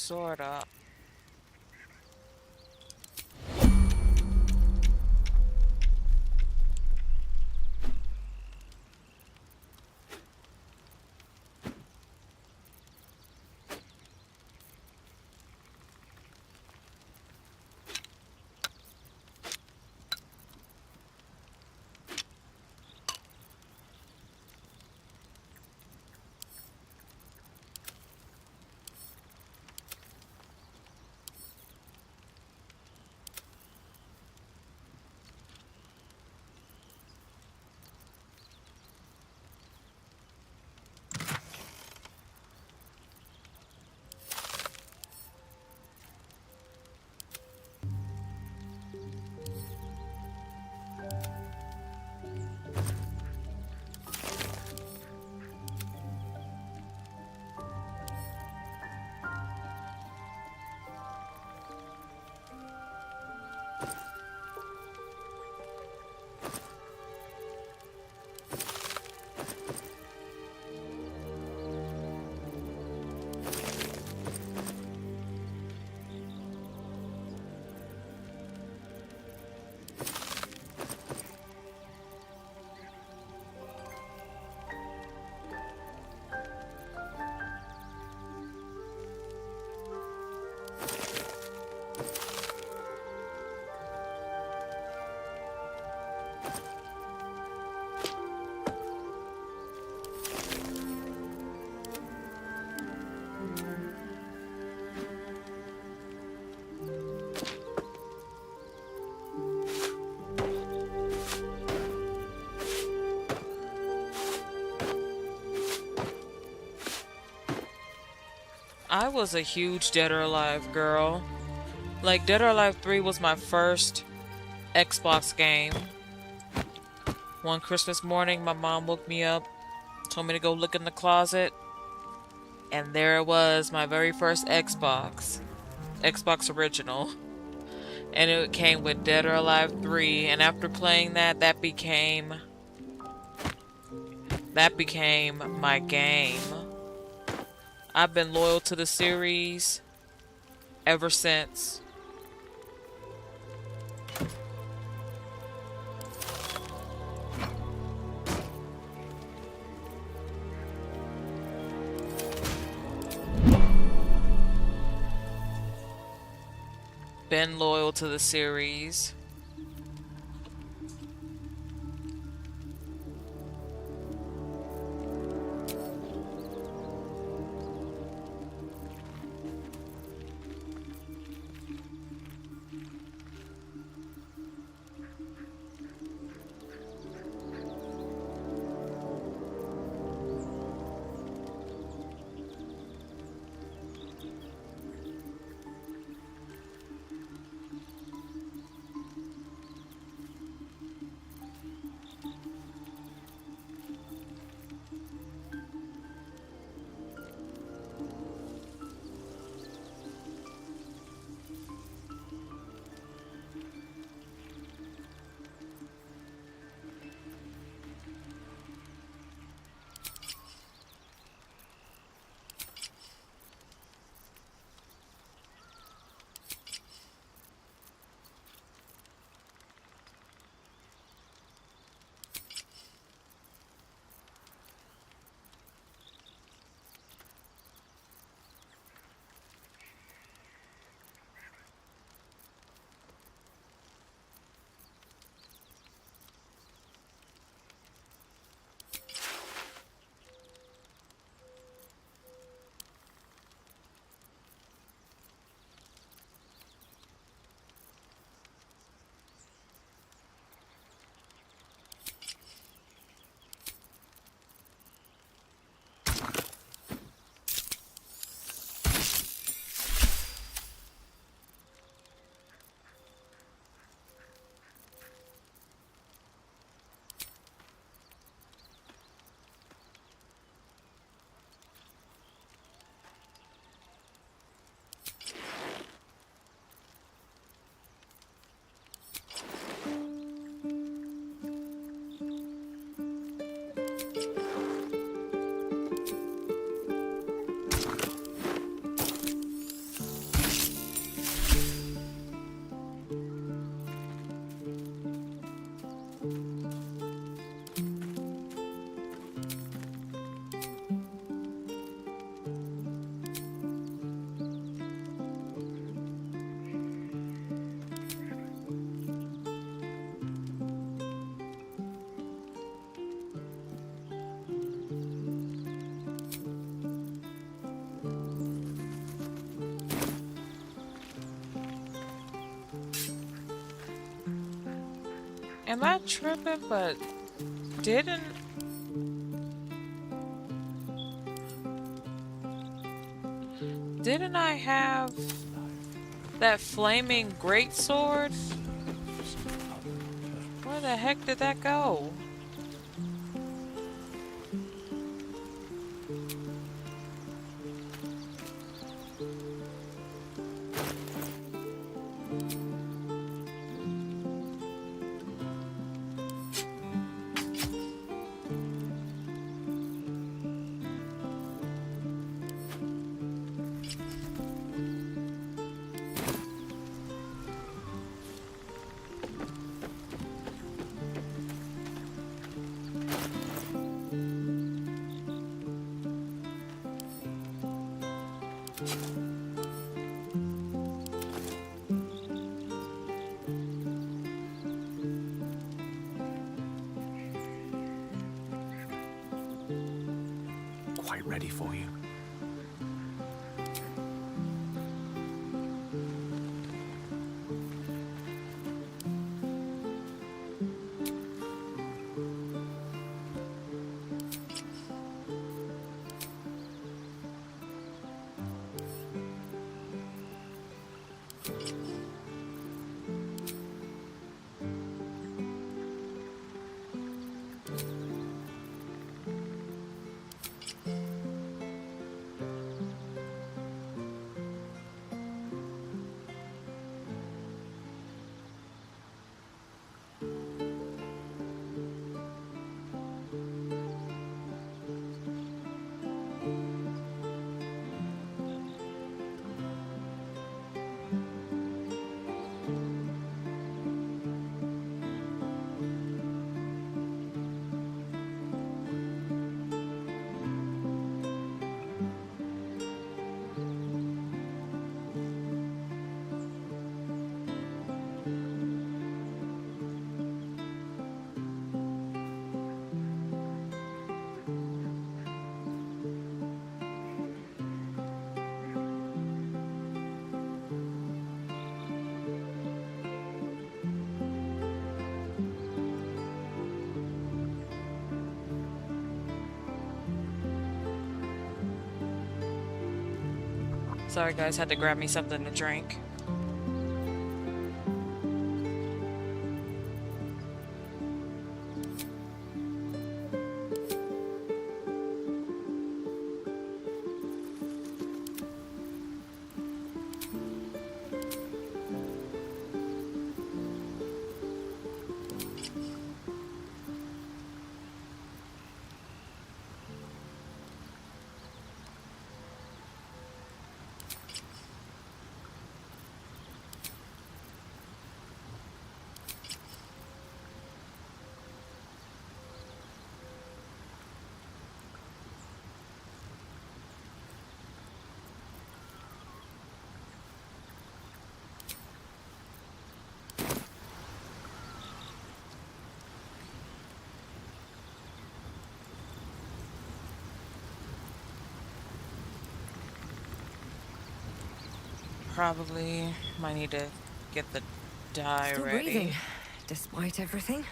Sorta. I was a huge Dead or Alive girl. Like, Dead or Alive 3 was my first Xbox game. One Christmas morning, my mom woke me up, told me to go look in the closet, and there it was, my very first Xbox. Xbox original. And it came with Dead or Alive 3, and after playing that, that became my game. I've been loyal to the series ever since. Been loyal to the series. Am I tripping? But didn't I have that flaming greatsword? Where the heck did that go? Quite ready for you. Sorry guys, had to grab me something to drink. Probably might need to get the dye Still ready. breathing, despite everything.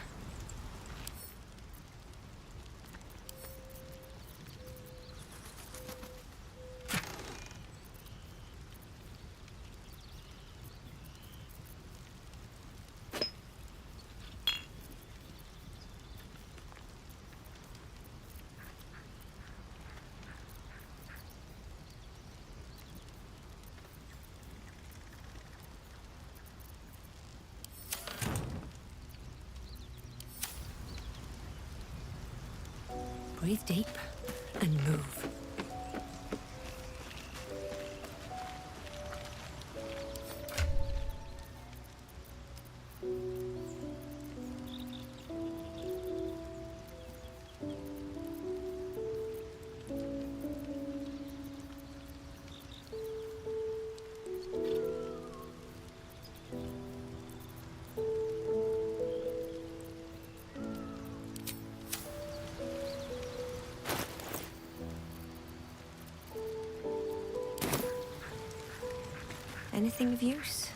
Breathe deep and move. Anything of use?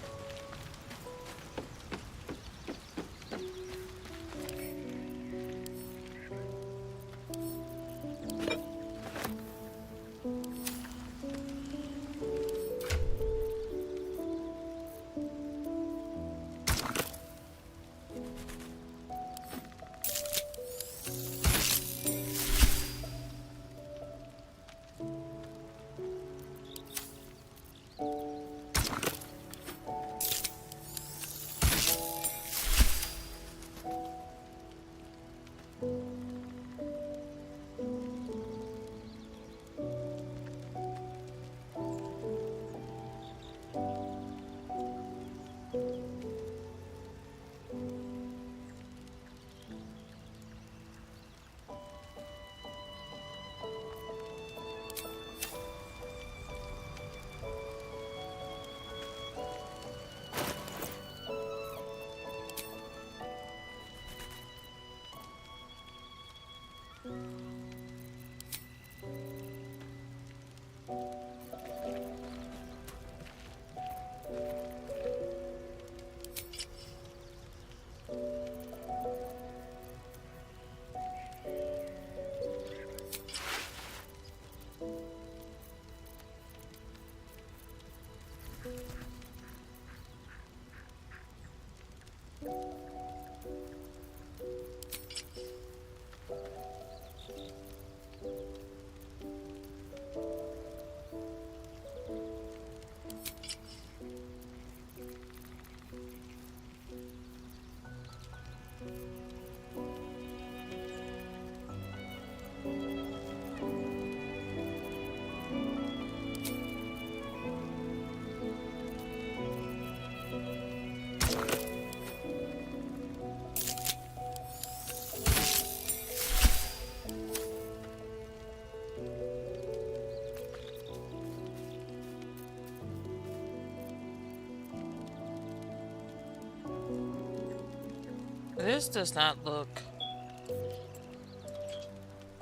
This does not look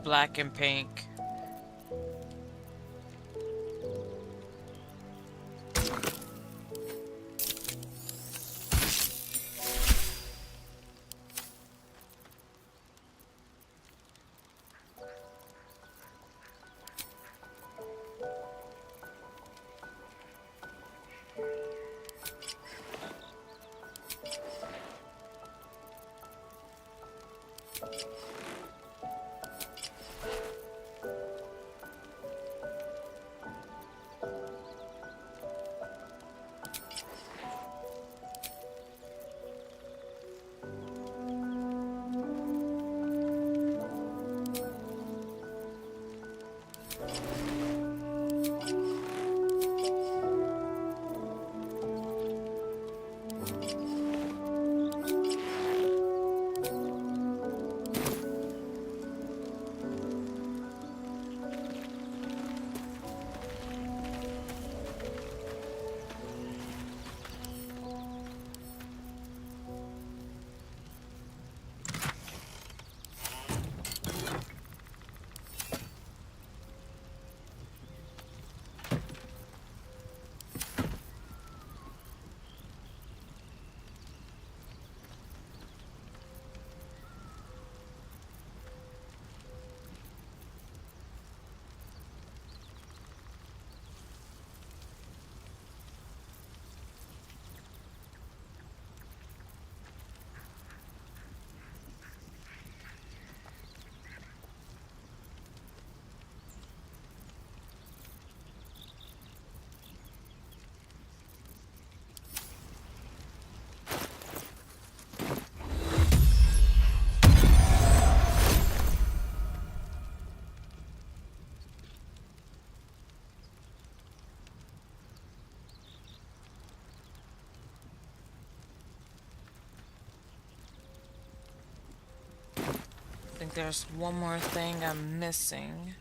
black and pink. think there's one more thing I'm missing.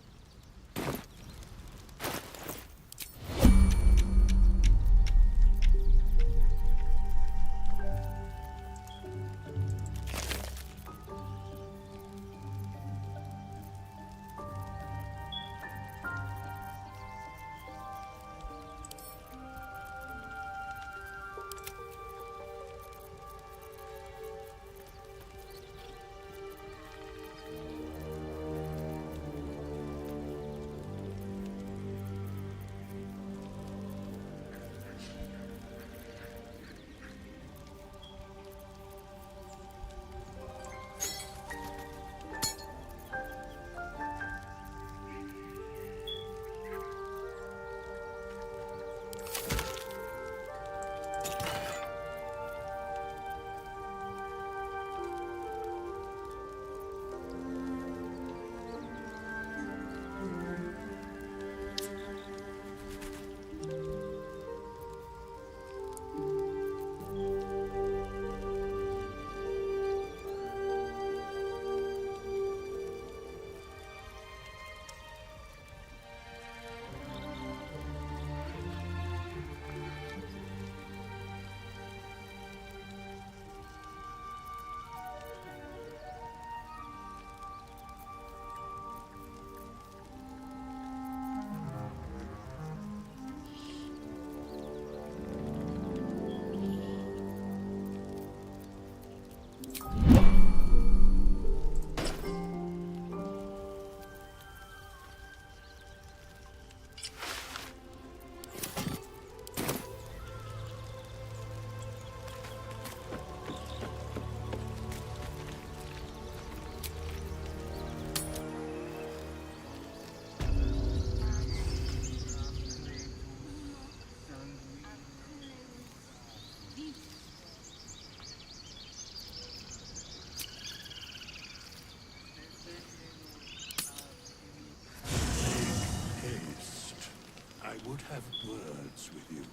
I would have words with you.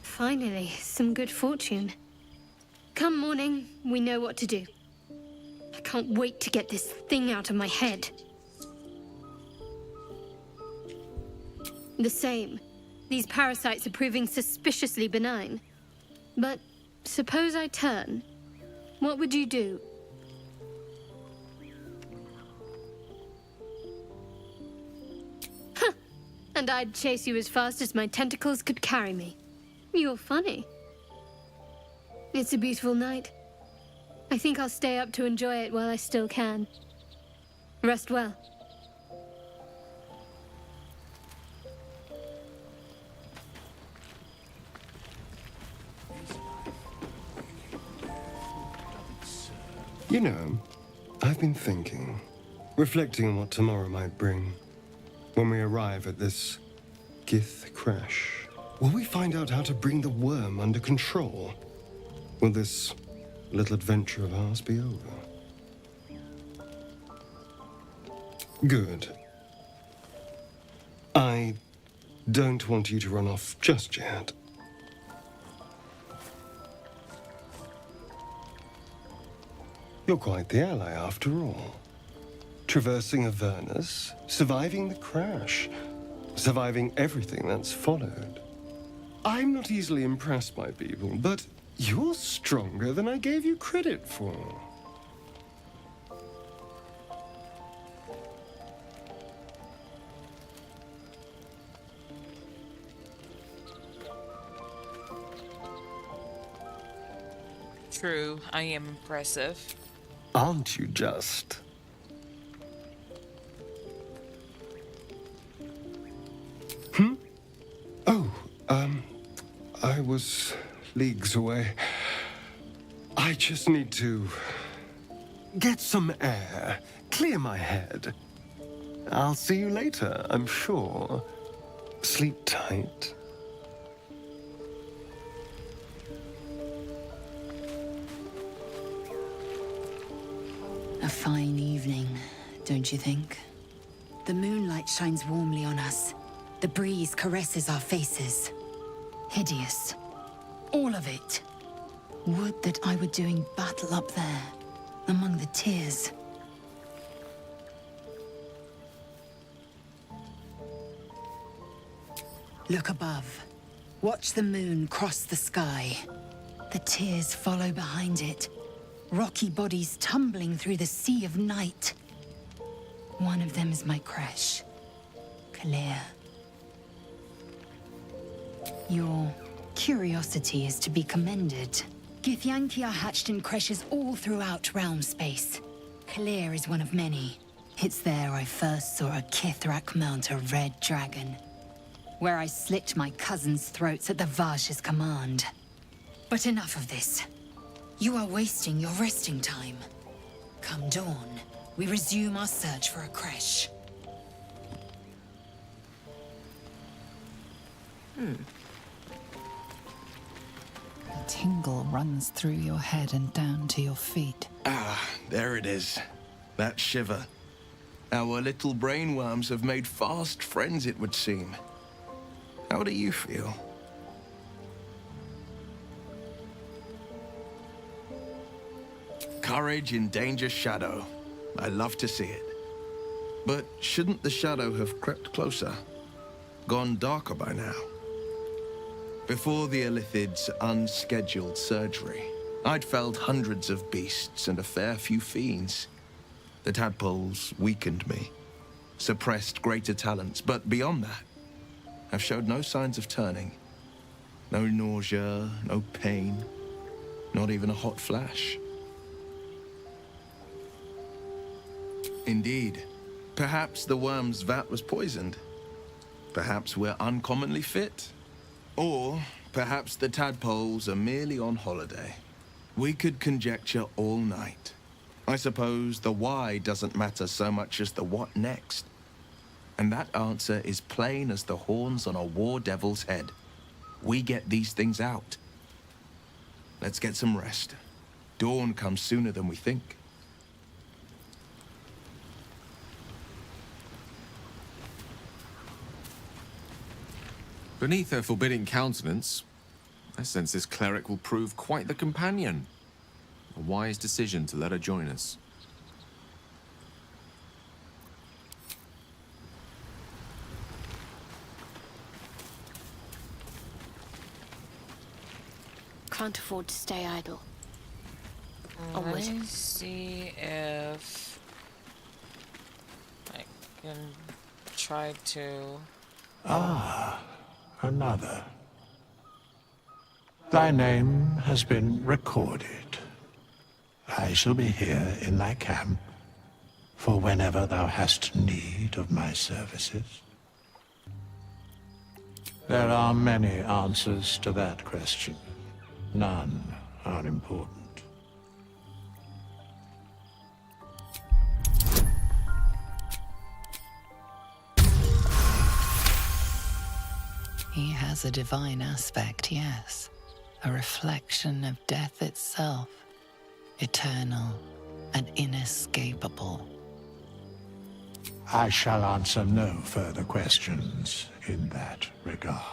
Finally, some good fortune. Come morning, we know what to do. I can't wait to get this thing out of my head. The same. These parasites are proving suspiciously benign. But suppose I turn. What would you do? Huh! And I'd chase you as fast as my tentacles could carry me. You're funny. It's a beautiful night. I think I'll stay up to enjoy it while I still can. Rest well. You know, I've been thinking, reflecting on what tomorrow might bring. When we arrive at this Gith crash, will we find out how to bring the worm under control? Will this little adventure of ours be over? Good. I don't want you to run off just yet. You're quite the ally, after all. Traversing Avernus, surviving the crash, surviving everything that's followed. I'm not easily impressed by people, but you're stronger than I gave you credit for. True, I am impressive. Aren't you just? Oh, I was leagues away. I just need to get some air, clear my head. I'll see you later, I'm sure. Sleep tight. A fine evening, don't you think? The moonlight shines warmly on us. The breeze caresses our faces. Hideous. All of it. Would that I were doing battle up there, among the tears. Look above. Watch the moon cross the sky. The tears follow behind it. Rocky bodies tumbling through the sea of night. One of them is my creche. Kalir. Your curiosity is to be commended. Githyanki are hatched in creches all throughout realm space. Kalir is one of many. It's there I first saw a Kithrak mount a red dragon. Where I slit my cousins' throats at the Vaj's command. But enough of this. You are wasting your resting time. Come dawn, we resume our search for a creche. A tingle runs through your head and down to your feet. Ah, there it is. That shiver. Our little brainworms have made fast friends, it would seem. How do you feel? Courage in danger's shadow. I love to see it. But shouldn't the shadow have crept closer? Gone darker by now? Before the Illithid's unscheduled surgery, I'd felled hundreds of beasts and a fair few fiends. The tadpoles weakened me, suppressed greater talents, but beyond that, I've showed no signs of turning. No nausea, no pain, not even a hot flash. Indeed, perhaps the worm's vat was poisoned. Perhaps we're uncommonly fit. Or perhaps the tadpoles are merely on holiday. We could conjecture all night. I suppose the why doesn't matter so much as the what next. And that answer is plain as the horns on a war devil's head. We get these things out. Let's get some rest. Dawn comes sooner than we think. Beneath her forbidding countenance, I sense this cleric will prove quite the companion. A wise decision to let her join us. Can't afford to stay idle. Let me see if I can try to... Ah, another. Thy name has been recorded. I shall be here in thy camp for whenever thou hast need of my services. There are many answers to that question. None are important. He has a divine aspect, yes. A reflection of death itself. Eternal and inescapable. I shall answer no further questions in that regard.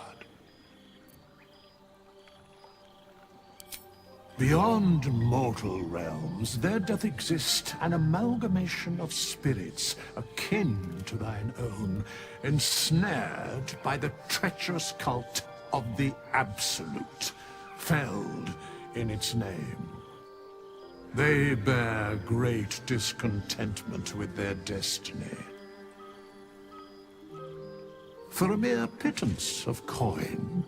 Beyond mortal realms, there doth exist an amalgamation of spirits akin to thine own, ensnared by the treacherous cult of the Absolute, felled in its name. They bear great discontentment with their destiny. For a mere pittance of coin,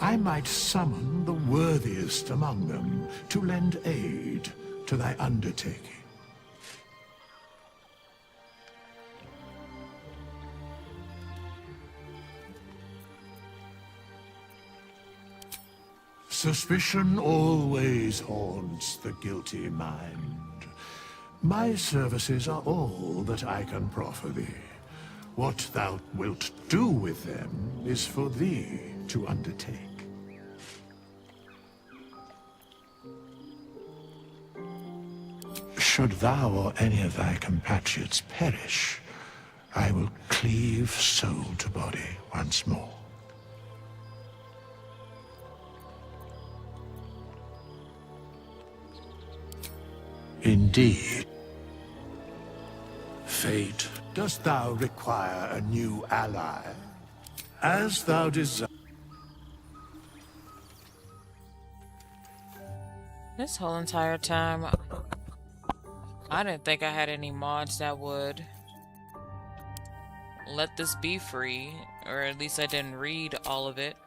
I might summon the worthiest among them to lend aid to thy undertaking. Suspicion always haunts the guilty mind. My services are all that I can proffer thee. What thou wilt do with them is for thee to undertake. Should thou or any of thy compatriots perish, I will cleave soul to body once more. Indeed. Fate, dost thou require a new ally? As thou desire. This whole entire time, I didn't think I had any mods that would let this be free, or at least I didn't read all of it.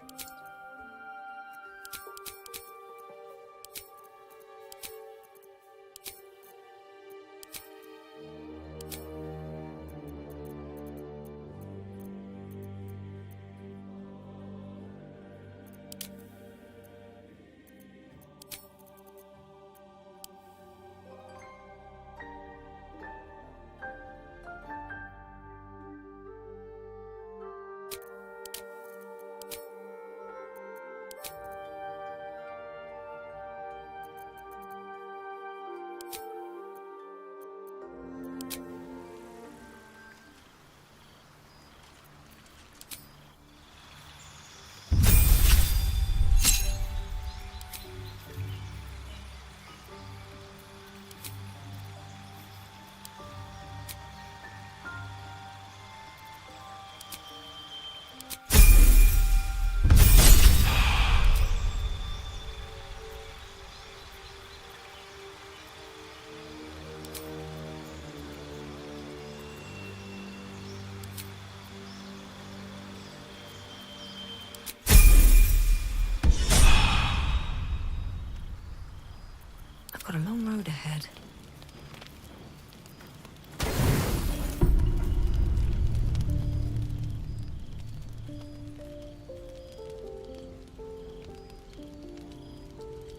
I've got a long road ahead.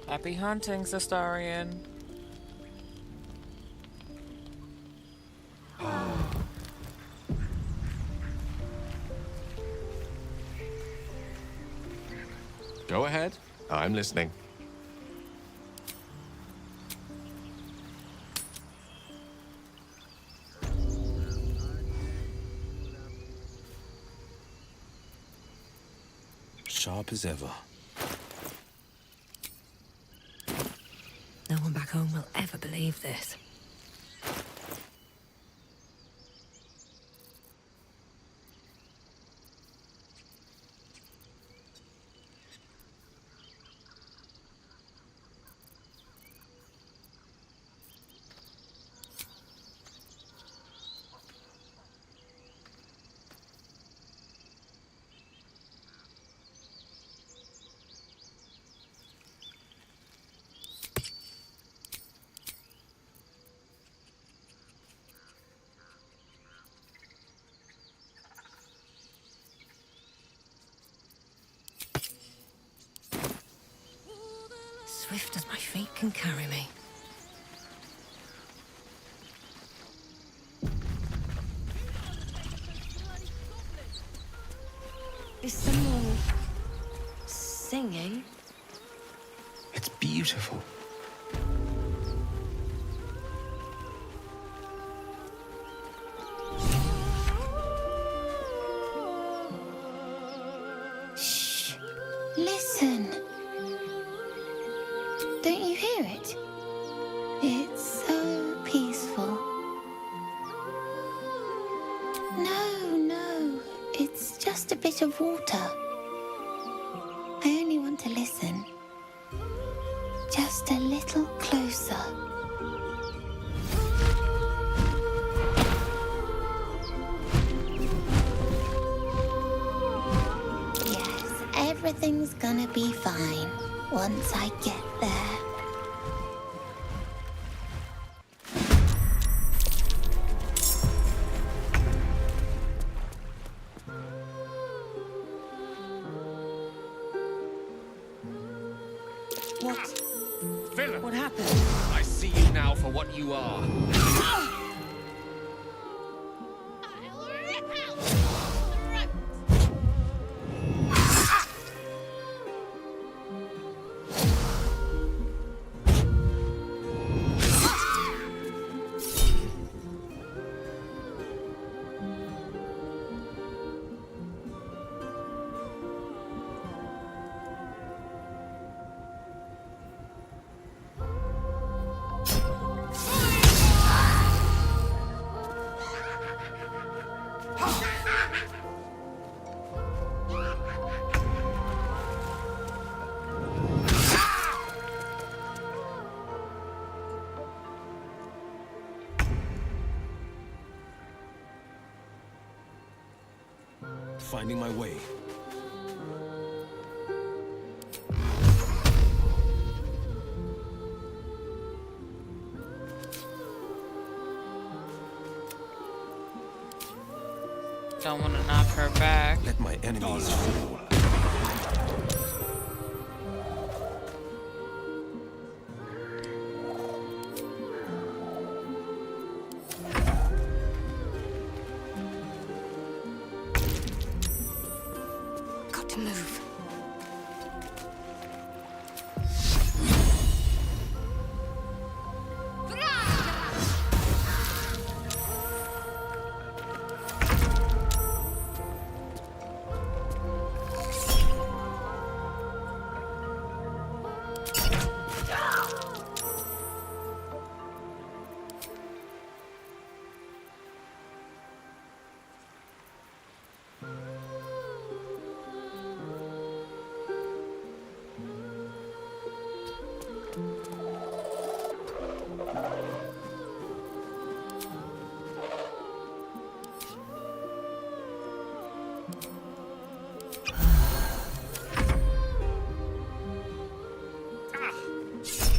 Happy hunting, Sistarian. Go ahead. I'm listening. Sharp as ever. No one back home will ever believe this. Swift as my feet can carry me. Is someone singing? It's beautiful. Shh. Listen. Don't you hear it? It's so peaceful. No, it's just a bit of water. I only want to listen. Just a little closer. Yes, everything's gonna be fine once I get there. What happened? I see you now for what you are. finding my way. Don't want to knock her back. Let my enemies fall. Got to move.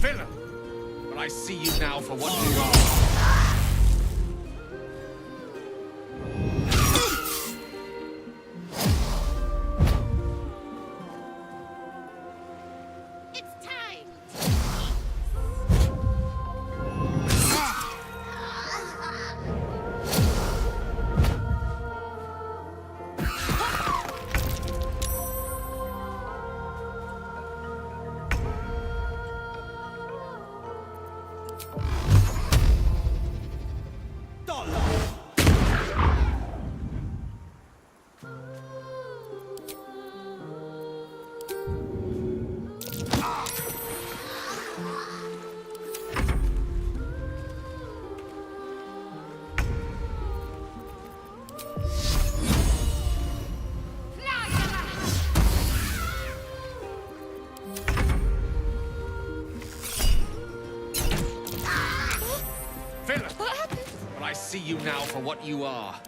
Villain! But I see you now for what you are. Villain! But I see you now for what you are.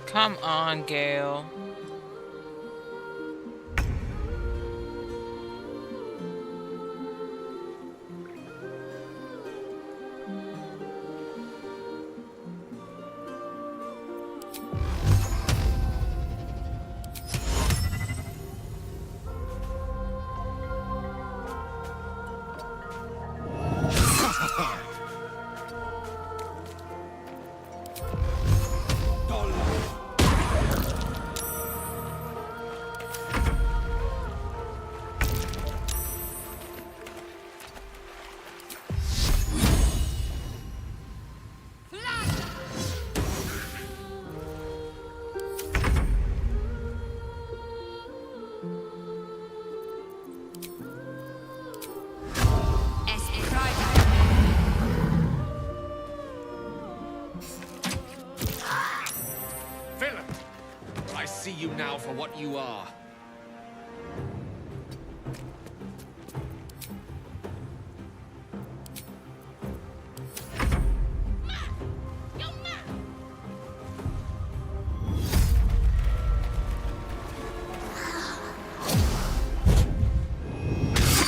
Come on, Gale. Villain! But I see you now for what you are.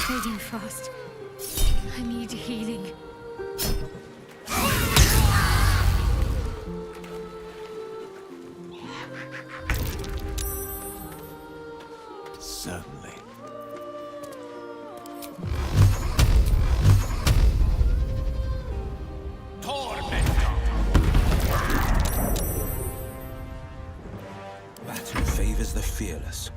Fading fast. I need healing. Certainly. That who favors the fearless.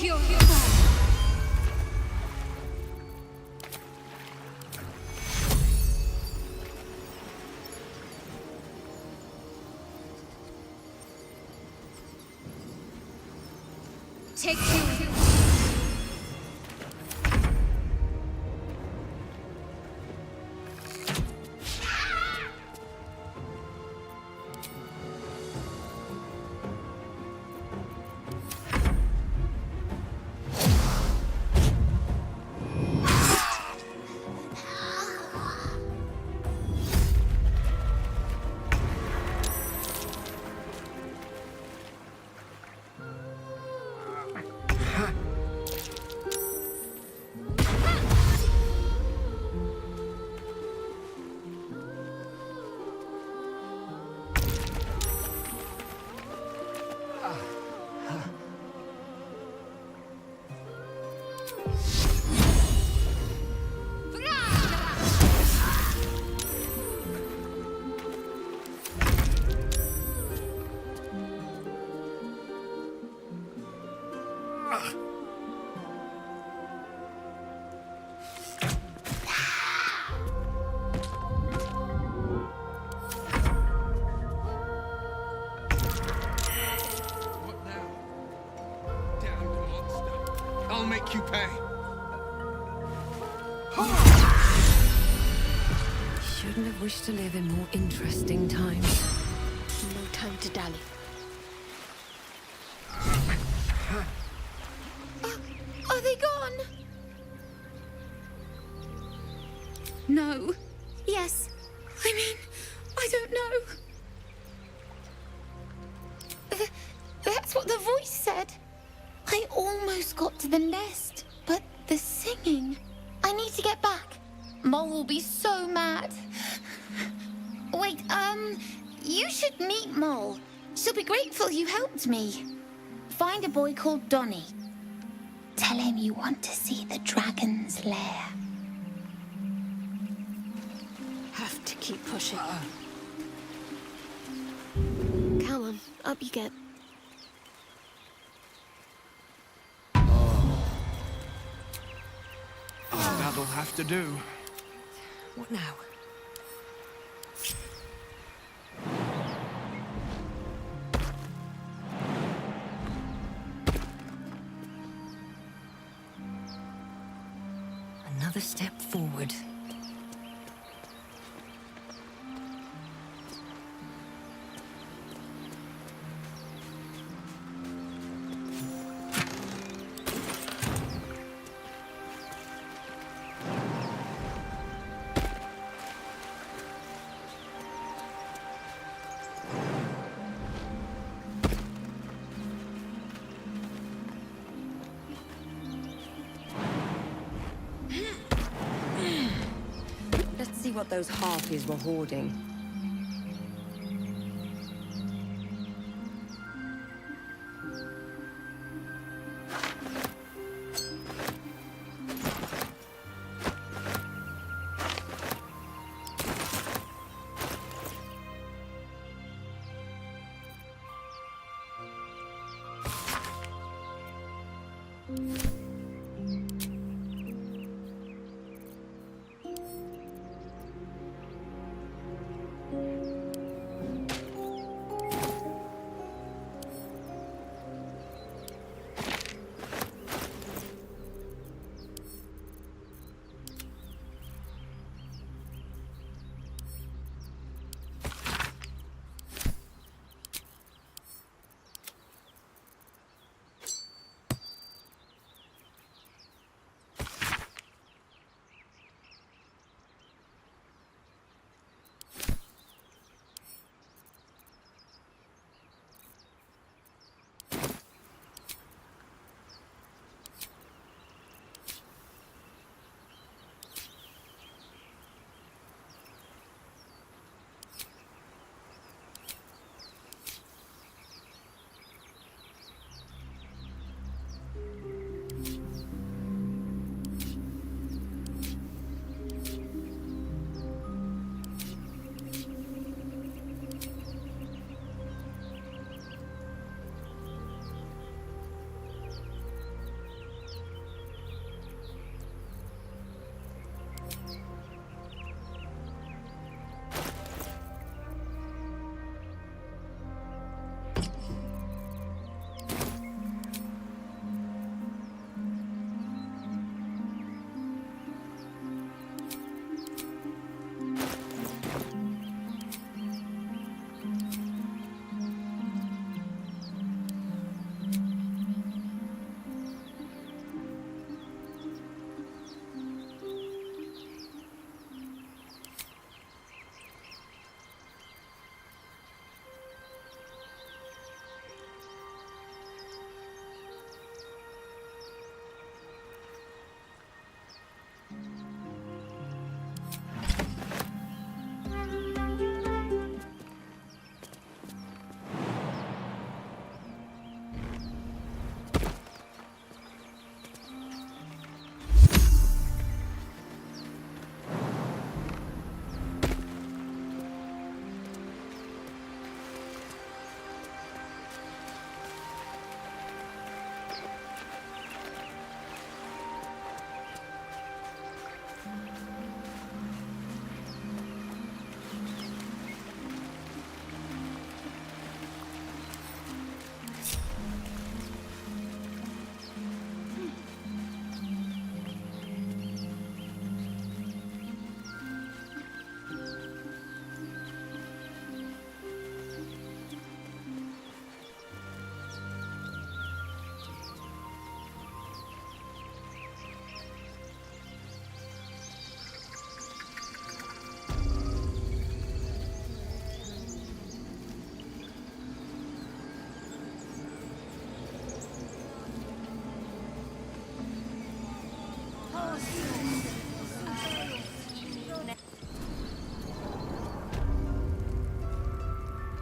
your Take you. I'll make you pay. Shouldn't have wished to live in more interesting times. No time to dally. Are they gone? No. Yes. I mean, I don't know. That's what the voice said. I almost got to the nest, but the singing. I need to get back. Mole will be so mad. Wait, you should meet Mole. She'll be grateful you helped me. Find a boy called Donny. Tell him you want to see the dragon's lair. Have to keep pushing. Come on, up you get. That'll have to do. What now? Another step forward. Let's see what those harpies were hoarding.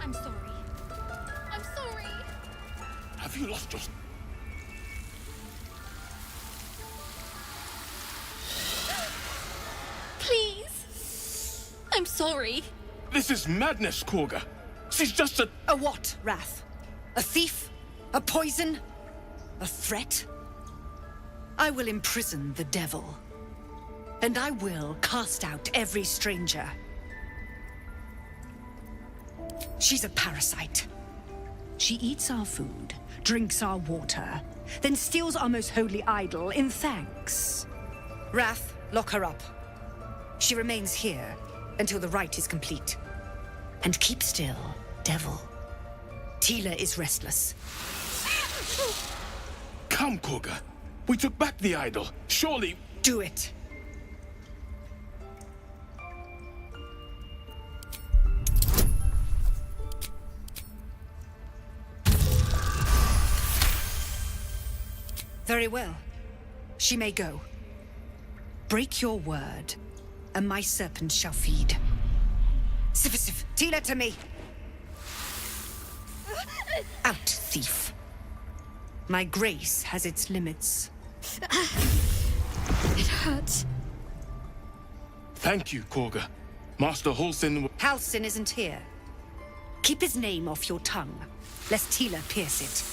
I'm sorry. I'm sorry. Have you lost your... Please. I'm sorry. This is madness, Korga. She's just a... A what, Wrath? A thief? A poison? A threat? I will imprison the devil. And I will cast out every stranger. She's a parasite. She eats our food, drinks our water, then steals our most holy idol in thanks. Wrath, lock her up. She remains here until the rite is complete. And keep still, devil. Tila is restless. Come, Korga. We took back the idol. Surely... Do it. Very well. She may go. Break your word, and my serpent shall feed. Sif, Tila to me! Out, thief. My grace has its limits. It hurts. Thank you, Korga. Master Halsin... Halsin isn't here. Keep his name off your tongue, lest Tila pierce it.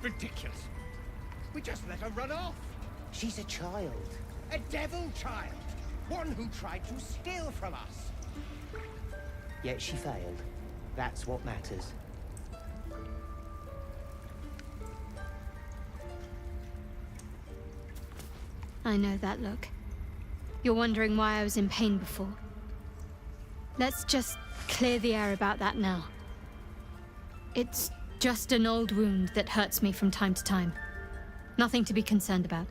Ridiculous. We just let her run off. She's a child. A devil child. One who tried to steal from us. Yet she failed. That's what matters. I know that look. You're wondering why I was in pain before. Let's just clear the air about that now. It's just an old wound that hurts me from time to time. Nothing to be concerned about.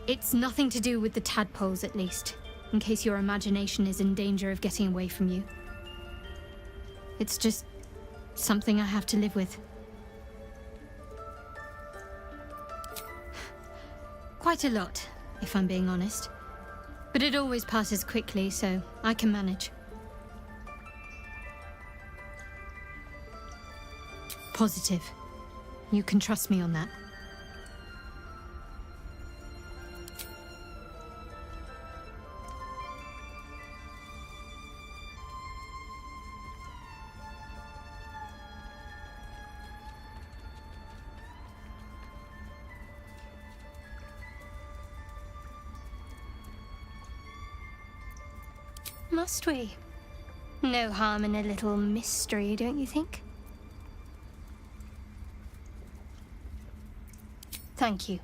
It's nothing to do with the tadpoles, at least, in case your imagination is in danger of getting away from you. It's just something I have to live with. Quite a lot, if I'm being honest. But it always passes quickly, so I can manage. Positive. You can trust me on that. Must we? No harm in a little mystery, don't you think? Thank you.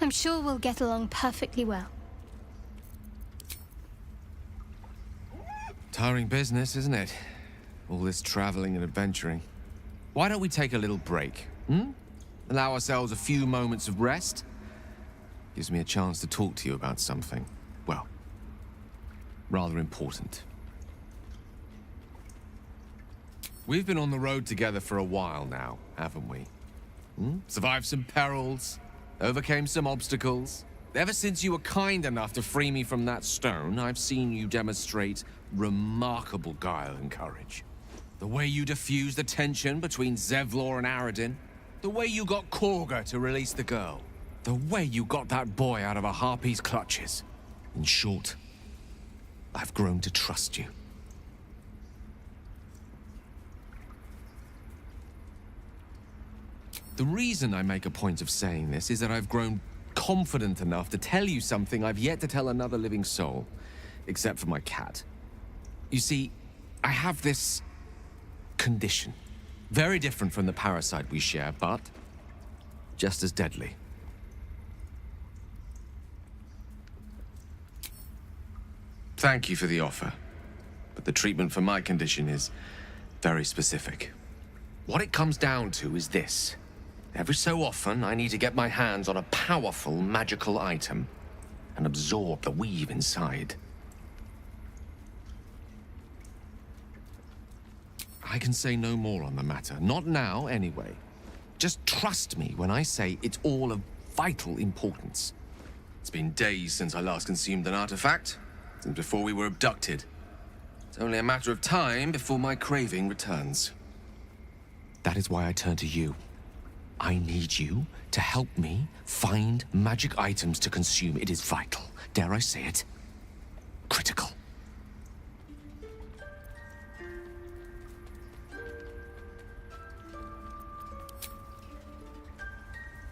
I'm sure we'll get along perfectly well. Tiring business, isn't it? All this traveling and adventuring. Why don't we take a little break, hmm? Allow ourselves a few moments of rest? Gives me a chance to talk to you about something, well, rather important. We've been on the road together for a while now, haven't we? Survived some perils, overcame some obstacles. Ever since you were kind enough to free me from that stone, I've seen you demonstrate remarkable guile and courage. The way you diffused the tension between Zevlor and Aradin. The way you got Korga to release the girl. The way you got that boy out of a harpy's clutches. In short, I've grown to trust you. The reason I make a point of saying this is that I've grown confident enough to tell you something I've yet to tell another living soul, except for my cat. You see, I have this condition. Very different from the parasite we share, but just as deadly. Thank you for the offer, but the treatment for my condition is very specific. What it comes down to is this. Every so often, I need to get my hands on a powerful magical item and absorb the weave inside. I can say no more on the matter. Not now, anyway. Just trust me when I say it's all of vital importance. It's been days since I last consumed an artifact, since before we were abducted. It's only a matter of time before my craving returns. That is why I turn to you. I need you to help me find magic items to consume. It is vital. Dare I say it? Critical.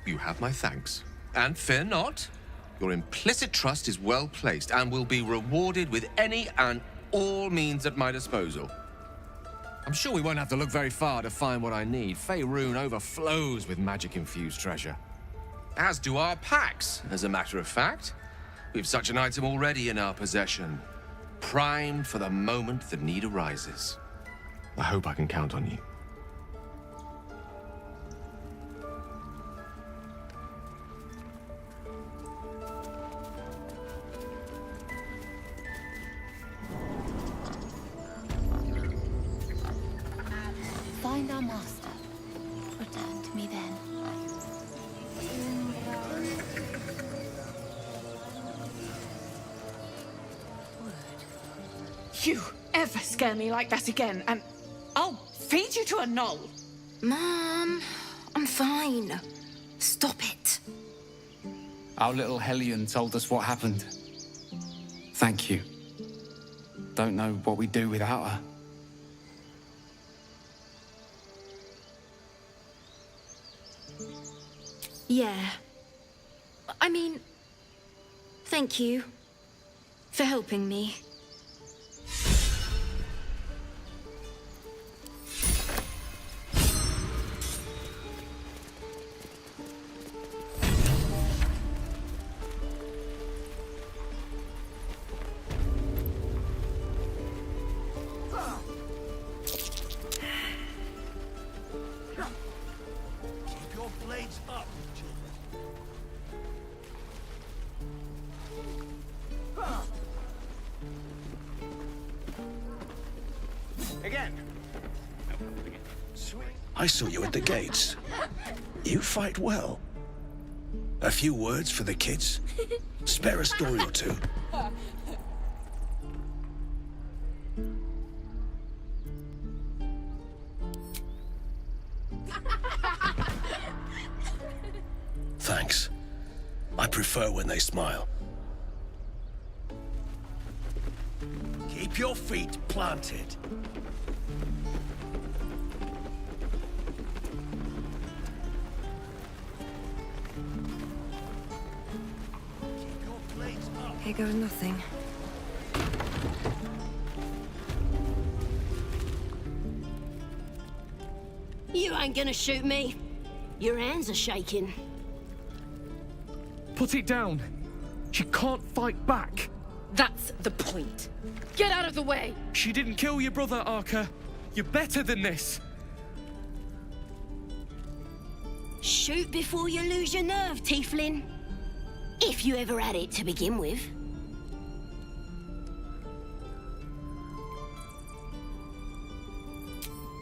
You have my thanks. And fear not. Your implicit trust is well placed and will be rewarded with any and all means at my disposal. I'm sure we won't have to look very far to find what I need. Faerun overflows with magic-infused treasure. As do our packs, as a matter of fact. We've such an item already in our possession. Primed for the moment the need arises. I hope I can count on you. Find our master. Return to me then. You ever scare me like that again, and I'll feed you to a knoll. Mom, I'm fine. Stop it. Our little Hellion told us what happened. Thank you. Don't know what we'd do without her. Yeah. I mean, thank you for helping me. Keep your blades up, children. Again. I saw you at the gates. You fight well. A few words for the kids. Spare a story or two. Thanks. I prefer when they smile. Keep your feet planted. Here goes nothing. You ain't gonna shoot me. Your hands are shaking. Put it down. She can't fight back. That's the point. Get out of the way! She didn't kill your brother, Arca. You're better than this. Shoot before you lose your nerve, Tiefling. If you ever had it to begin with.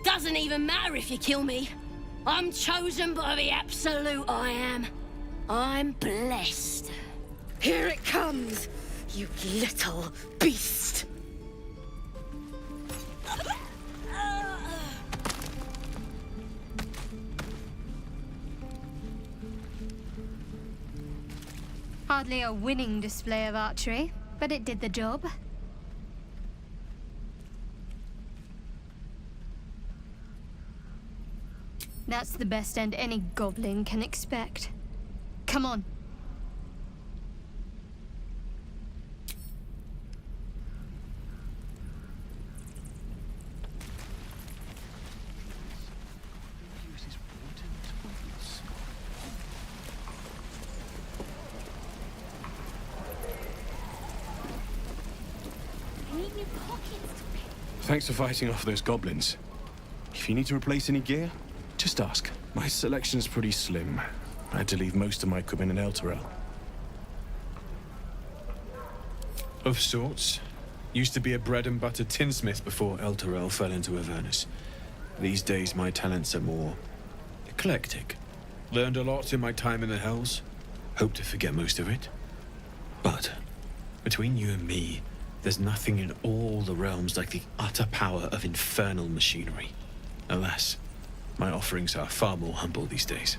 Doesn't even matter if you kill me. I'm chosen by the Absolute I am. I'm blessed. Here it comes, you little beast! Hardly a winning display of archery, but it did the job. That's the best end any goblin can expect. Come on. Thanks for fighting off those goblins. If you need to replace any gear, Just ask. My selection's pretty slim. I had to leave most of my equipment in Elturel. Of sorts. Used to be a bread and butter tinsmith before Elturel fell into Avernus. These days my talents are more eclectic. Learned a lot in my time in the Hells. Hope to forget most of it. But between you and me, there's nothing in all the realms like the utter power of infernal machinery. Alas, my offerings are far more humble these days.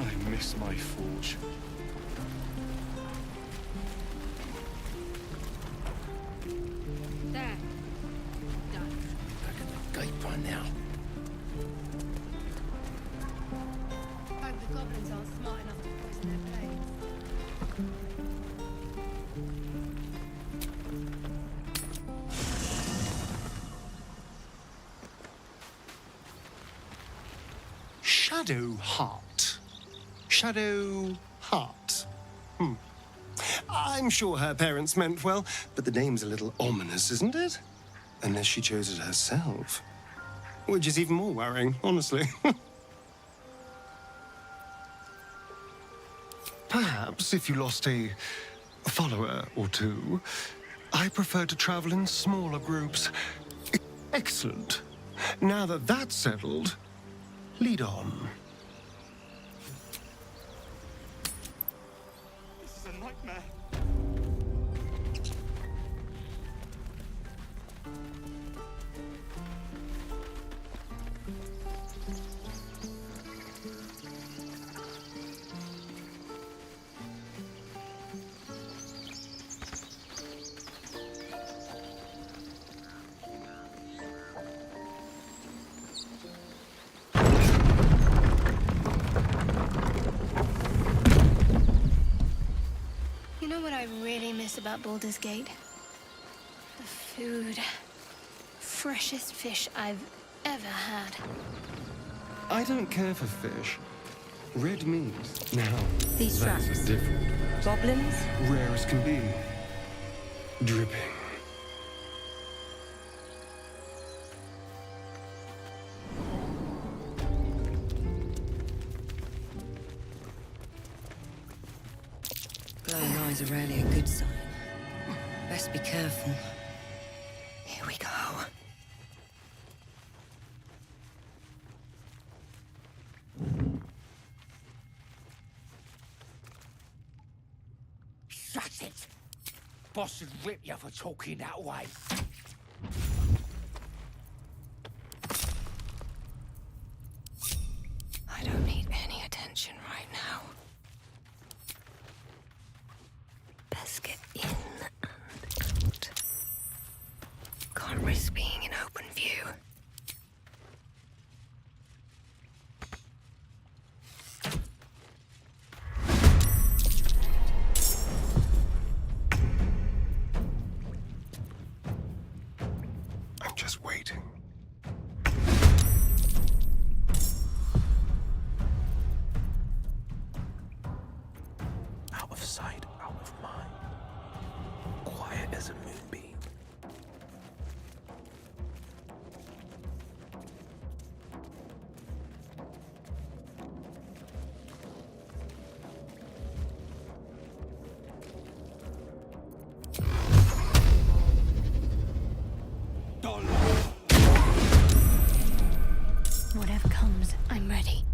I miss my forge. There. Done. Gate by now. Hope the goblins aren't smart enough to poison their blades. Shadow Heart. Shadow Heart. I'm sure her parents meant well, but the name's a little ominous, isn't it? Unless she chose it herself. Which is even more worrying, honestly. Perhaps if you lost a follower or two, I prefer to travel in smaller groups. Excellent. Now that that's settled, lead on. This is a nightmare. You know what I really miss about Baldur's Gate? The food. Freshest fish I've ever had. I don't care for fish. Red meat. Now, These that's traps. different. Goblins? Rare as can be. Dripping. Glowing eyes are rarely a good sign. Best be careful. Here we go. Shut it! Boss would rip you for talking that way. I don't need any attention right now. Best get in and out. Can't risk being in open view. I'm just waiting. Out of sight, out of mind. Quiet as a moonbeam. Whatever comes, I'm ready.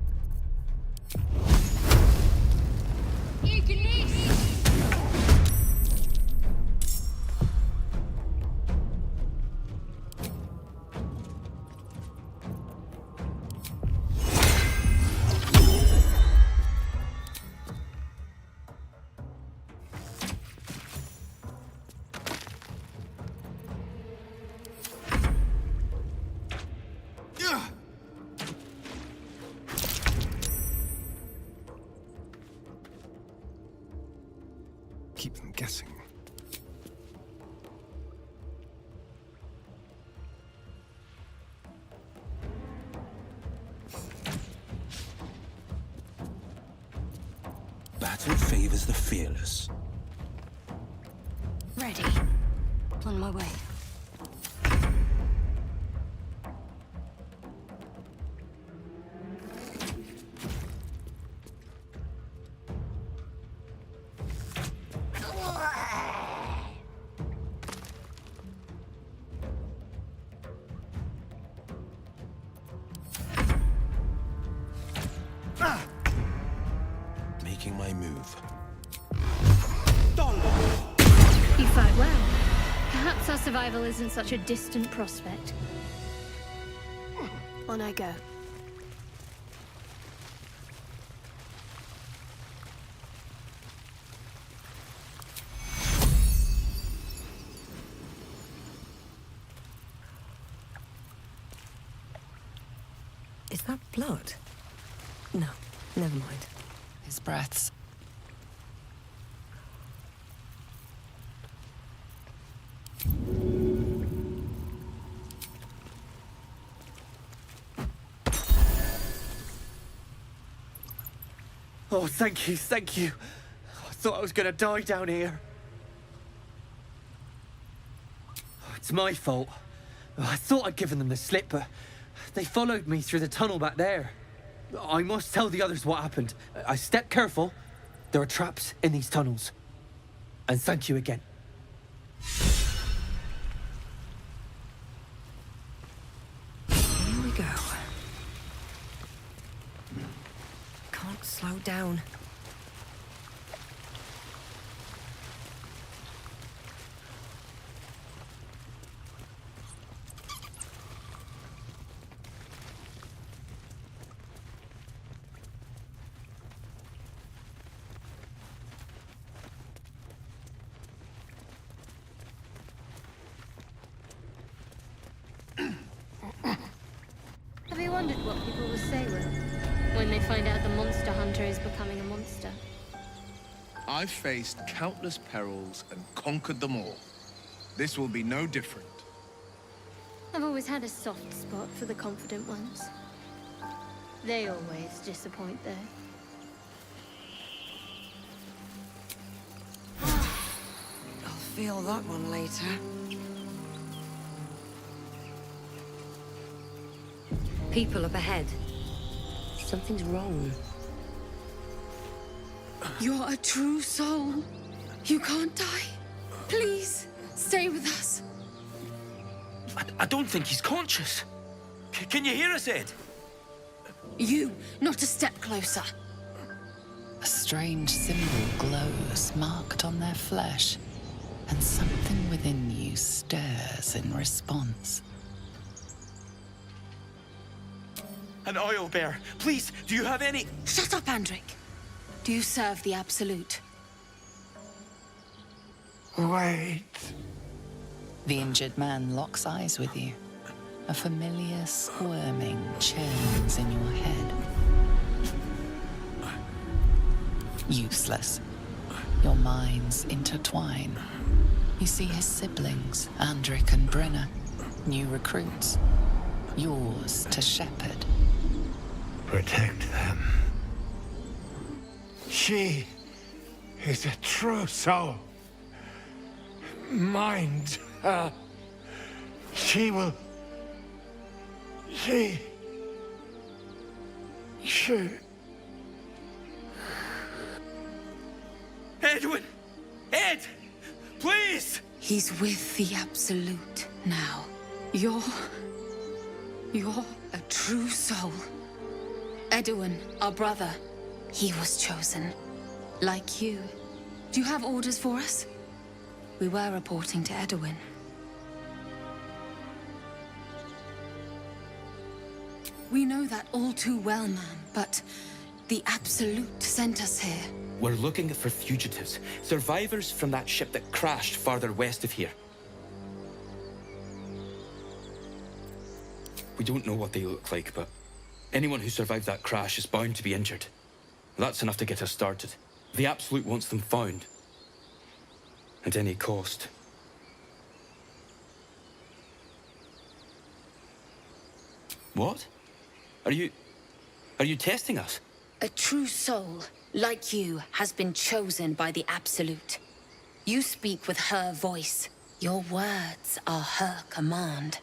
guessing. Battle favors the fearless. Ready. On my way. Making my move. You fight well. Perhaps our survival isn't such a distant prospect. On I go. Is that blood? No, never mind. His breaths. Oh, thank you, thank you. I thought I was gonna die down here. It's my fault. I thought I'd given them the slip, but they followed me through the tunnel back there. I must tell the others what happened. I stepped careful. There are traps in these tunnels. And thank you again. Here we go. Can't slow down. Have you wondered what people will say, Will, when they find out the monster hunter is becoming a monster? I've faced countless perils and conquered them all. This will be no different. I've always had a soft spot for the confident ones. They always disappoint, though. I'll feel that one later. People up ahead. Something's wrong. You're a true soul. You can't die. Please, stay with us. I don't think he's conscious. Can you hear us, Ed? You, not a step closer. A strange symbol glows, marked on their flesh, and something within you stirs in response. An oil bear. Please, do you have any... Shut up, Andric. Do you serve the Absolute? Wait. The injured man locks eyes with you. A familiar squirming churns in your head. Useless. Your minds intertwine. You see his siblings, Andric and Brenna, new recruits. Yours to shepherd. Protect them. She is a true soul. Mind her. She will... She... Edwin! Ed! Please! He's with the Absolute now. You're a true soul. Edwin, our brother, he was chosen. Like you. Do you have orders for us? We were reporting to Edwin. We know that all too well, man, but the Absolute sent us here. We're looking for fugitives, survivors from that ship that crashed farther west of here. We don't know what they look like, but anyone who survived that crash is bound to be injured. That's enough to get us started. The Absolute wants them found. At any cost. What? Are you testing us? A true soul, like you, has been chosen by the Absolute. You speak with her voice. Your words are her command.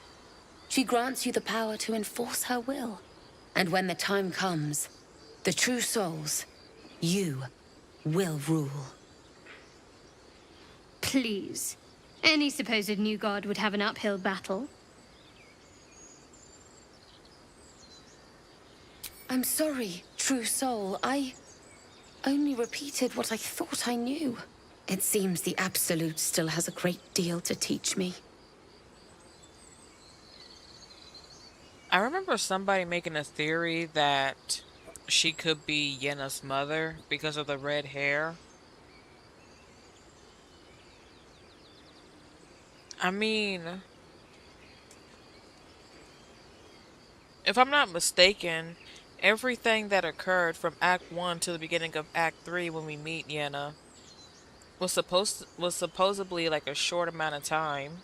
She grants you the power to enforce her will. And when the time comes, the true souls, you, will rule. Please. Any supposed new god would have an uphill battle. I'm sorry, true soul. I only repeated what I thought I knew. It seems the Absolute still has a great deal to teach me. I remember somebody making a theory that she could be Yenna's mother because of the red hair. I mean, if I'm not mistaken, everything that occurred from Act 1 to the beginning of Act 3 when we meet Yenna was supposedly like a short amount of time.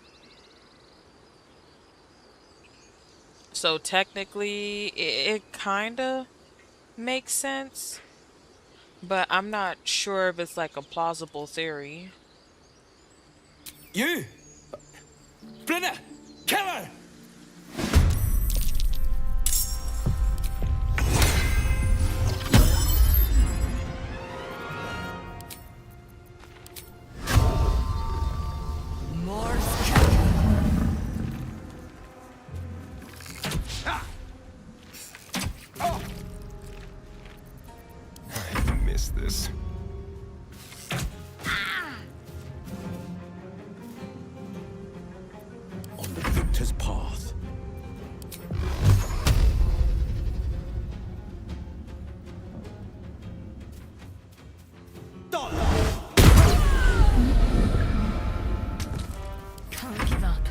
So technically, it kind of makes sense, but I'm not sure if it's like a plausible theory. You! Brynna! Kill her! I miss this. On the victor's path. Can't give up.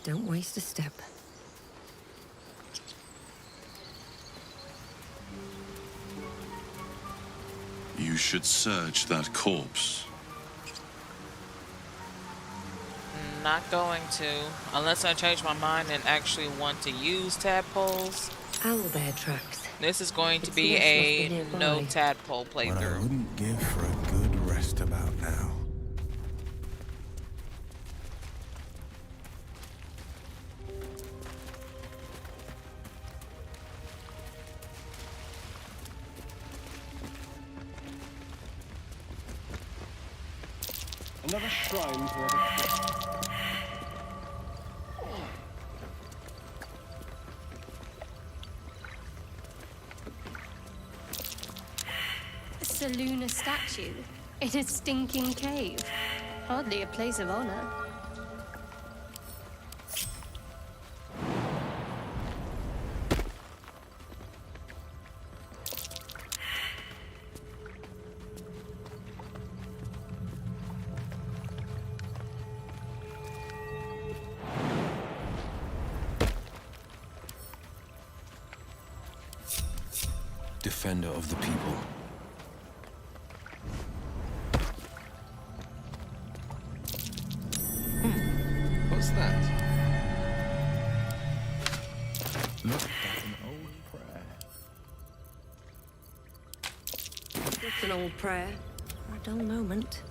Don't waste a step. You should search that corpse. Not going to, unless I change my mind and actually want to use tadpoles. Owlbear tracks. This is going to Its be nest must be a nearby. no tadpole What I playthrough. wouldn't give for a good rest about now. Another shrine to other. A Selûne statue in a stinking cave. Hardly a place of honor. Defender of the people. What's that? Look like an old prayer. It's an old prayer for a dull moment.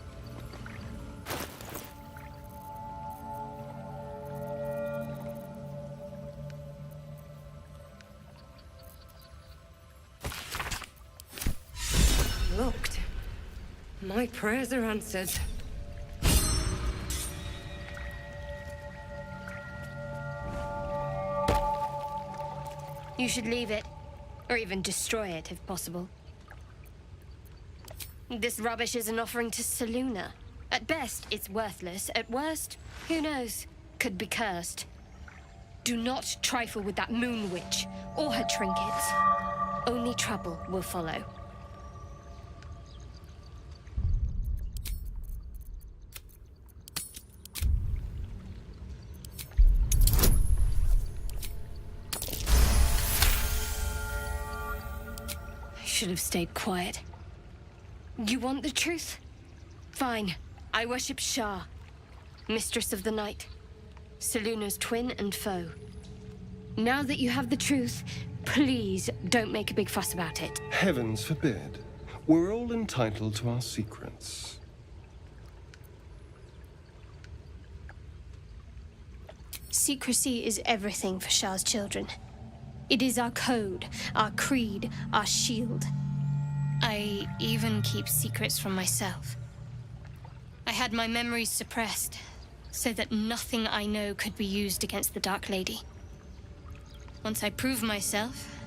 Locked. My prayers are answered. You should leave it, or even destroy it if possible. This rubbish is an offering to Selûne. At best, it's worthless. At worst, who knows? Could be cursed. Do not trifle with that moon witch or her trinkets. Only trouble will follow. should have stayed quiet. You want the truth? Fine. I worship Shah, Mistress of the Night, Seluna's twin and foe. Now that you have the truth, please don't make a big fuss about it. Heavens forbid. We're all entitled to our secrets. Secrecy is everything for Shah's children. It is our code, our creed, our shield. I even keep secrets from myself. I had my memories suppressed, so that nothing I know could be used against the Dark Lady. Once I prove myself,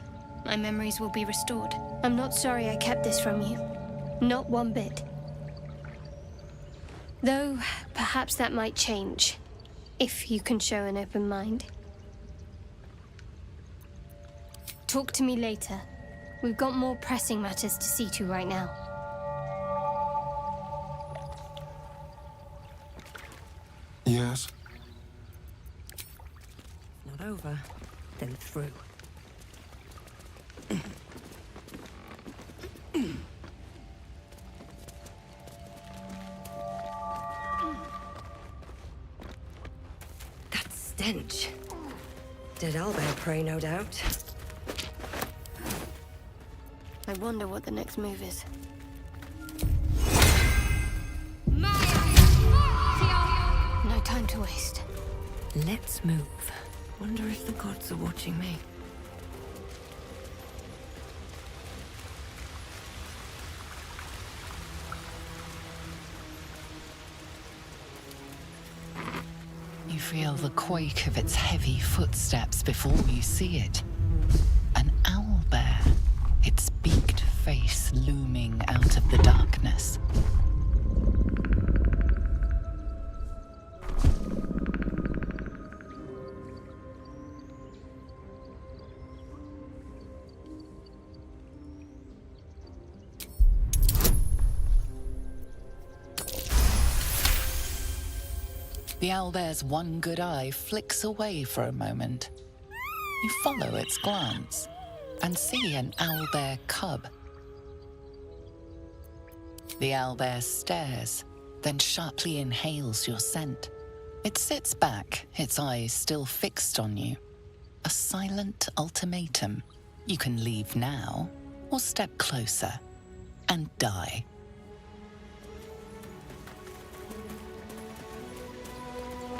my memories will be restored. I'm not sorry I kept this from you. Not one bit. Though, perhaps that might change, if you can show an open mind. Talk to me later. We've got more pressing matters to see to right now. Yes? Not over, then through. That stench. Did Albert pray, no doubt? I wonder what the next move is. No time to waste. Let's move. Wonder if the gods are watching me. You feel the quake of its heavy footsteps before you see it. An owlbear, its beaked face looming out of the darkness. The owlbear's one good eye flicks away for a moment. You follow its glance and see an owlbear cub. The owlbear stares, then sharply inhales your scent. It sits back, its eyes still fixed on you. A silent ultimatum. You can leave now, or step closer and die.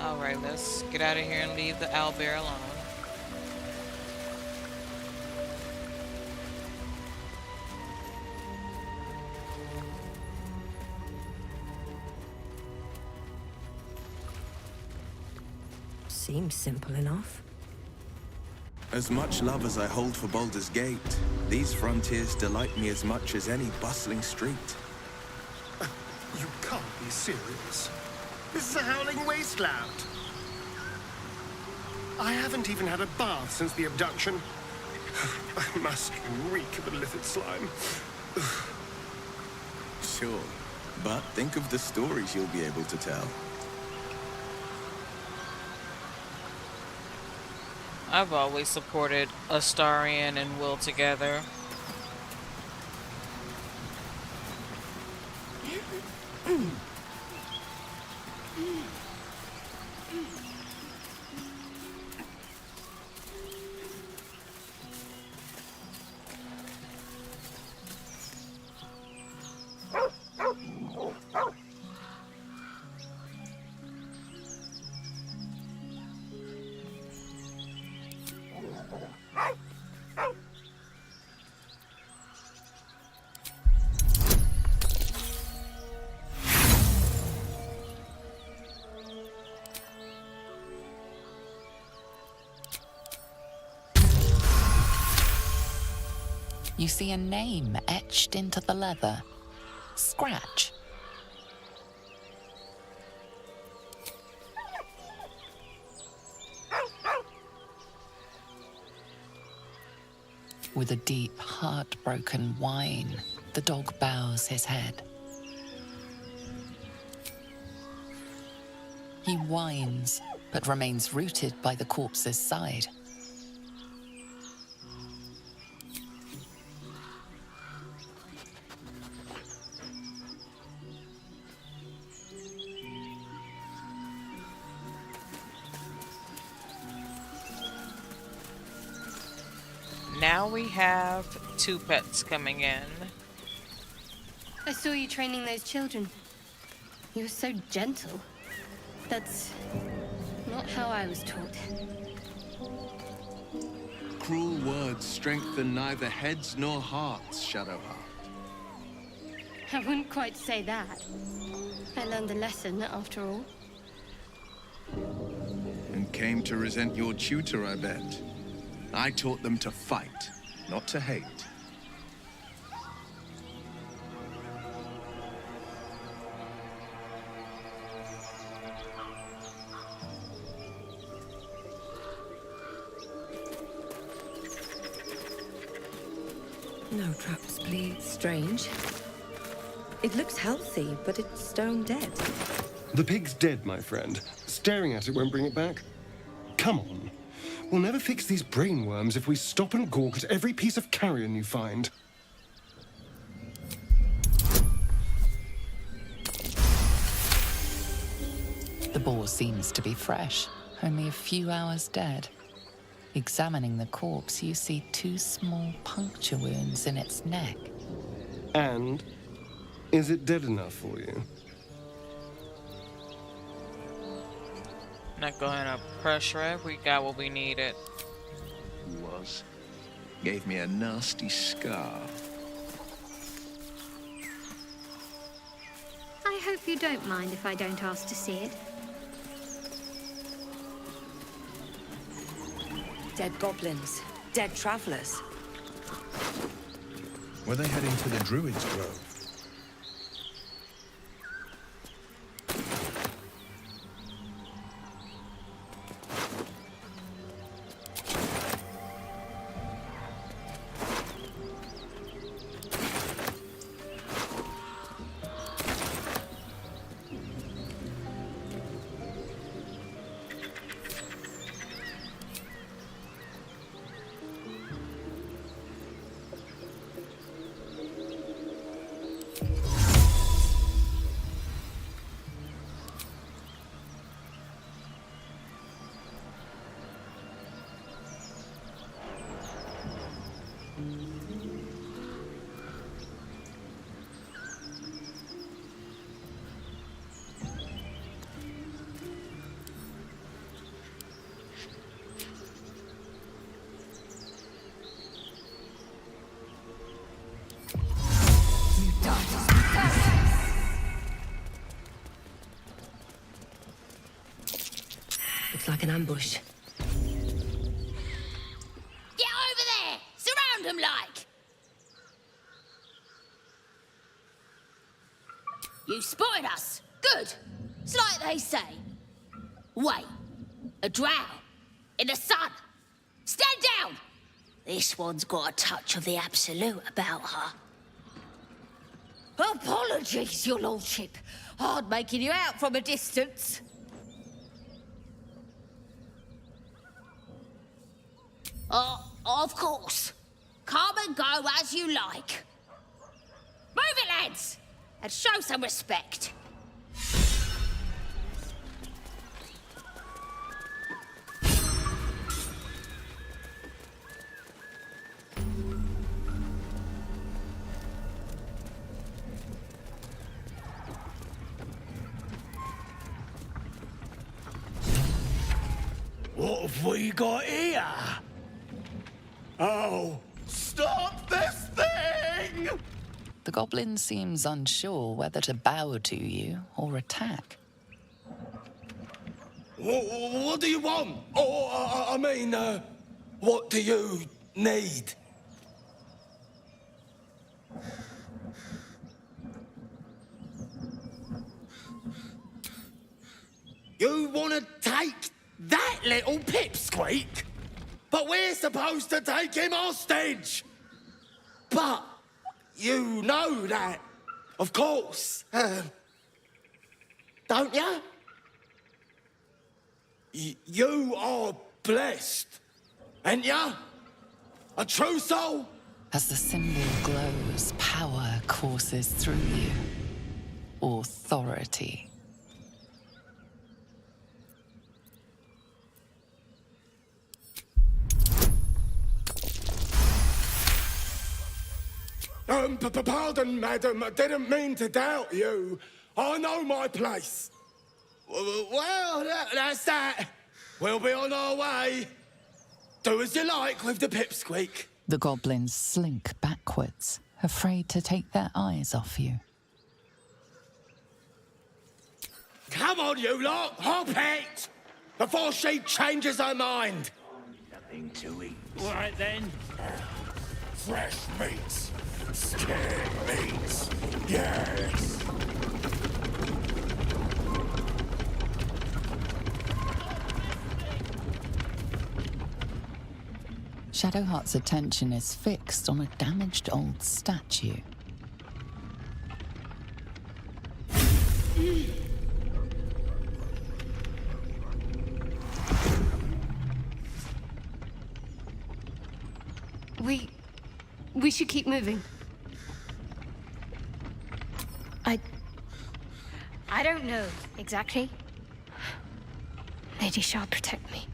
Alright, let's get out of here and leave the owlbear alone. Seems simple enough. As much love as I hold for Baldur's Gate, these frontiers delight me as much as any bustling street. You can't be serious. This is a howling wasteland. I haven't even had a bath since the abduction. I must reek of illithid slime. Sure, but think of the stories you'll be able to tell. I've always supported Astarion and Will together. You see a name etched into the leather. Scratch. With a deep, heartbroken whine, the dog bows his head. He whines, but remains rooted by the corpse's side. now we have 2 pets coming in. I saw you training those children. You were so gentle. That's not how I was taught. Cruel words strengthen neither heads nor hearts, Shadowheart. I wouldn't quite say that. I learned a lesson, after all. And came to resent your tutor, I bet. I taught them to fight, not to hate. No traps, please. Strange. It looks healthy, but it's stone dead. The pig's dead, my friend. Staring at it won't bring it back. Come on. We'll never fix these brainworms if we stop and gawk at every piece of carrion you find. The boar seems to be fresh, only a few hours dead. Examining the corpse, you see 2 small puncture wounds in its neck. And is it dead enough for you? Not going to pressure it. We got what we needed. Was. Gave me a nasty scar. I hope you don't mind if I don't ask to see it. Dead goblins. Dead travelers. Were they heading to the Druid's Grove? Looks like an ambush. Get over there! Surround them like! You spotted us. Good. It's like they say. Wait. A drow. In the sun. Stand down! This one's got a touch of the absolute about her. Apologies, your lordship. Hard making you out from a distance. Of course. Come and go as you like. Move it, lads! And show some respect. What have we got here? Oh, stop this thing! The goblin seems unsure whether to bow to you or attack. What do you want? Oh, I mean, what do you need? You want to take that little pipsqueak? But we're supposed to take him hostage! But you know that, of course, don't you? You are blessed, ain't ya? A true soul? As the symbol glows, power courses through you. Authority. Pardon, madam. I didn't mean to doubt you. I know my place. Well, that's that. We'll be on our way. Do as you like with the pipsqueak. The goblins slink backwards, afraid to take their eyes off you. Come on, you lot. Hop it! Before she changes her mind. Nothing to eat. All right, then. Fresh meats. Scared meats. Yes. Shadowheart's attention is fixed on a damaged old statue. We should keep moving. I don't know exactly. Lady Shah, protect me.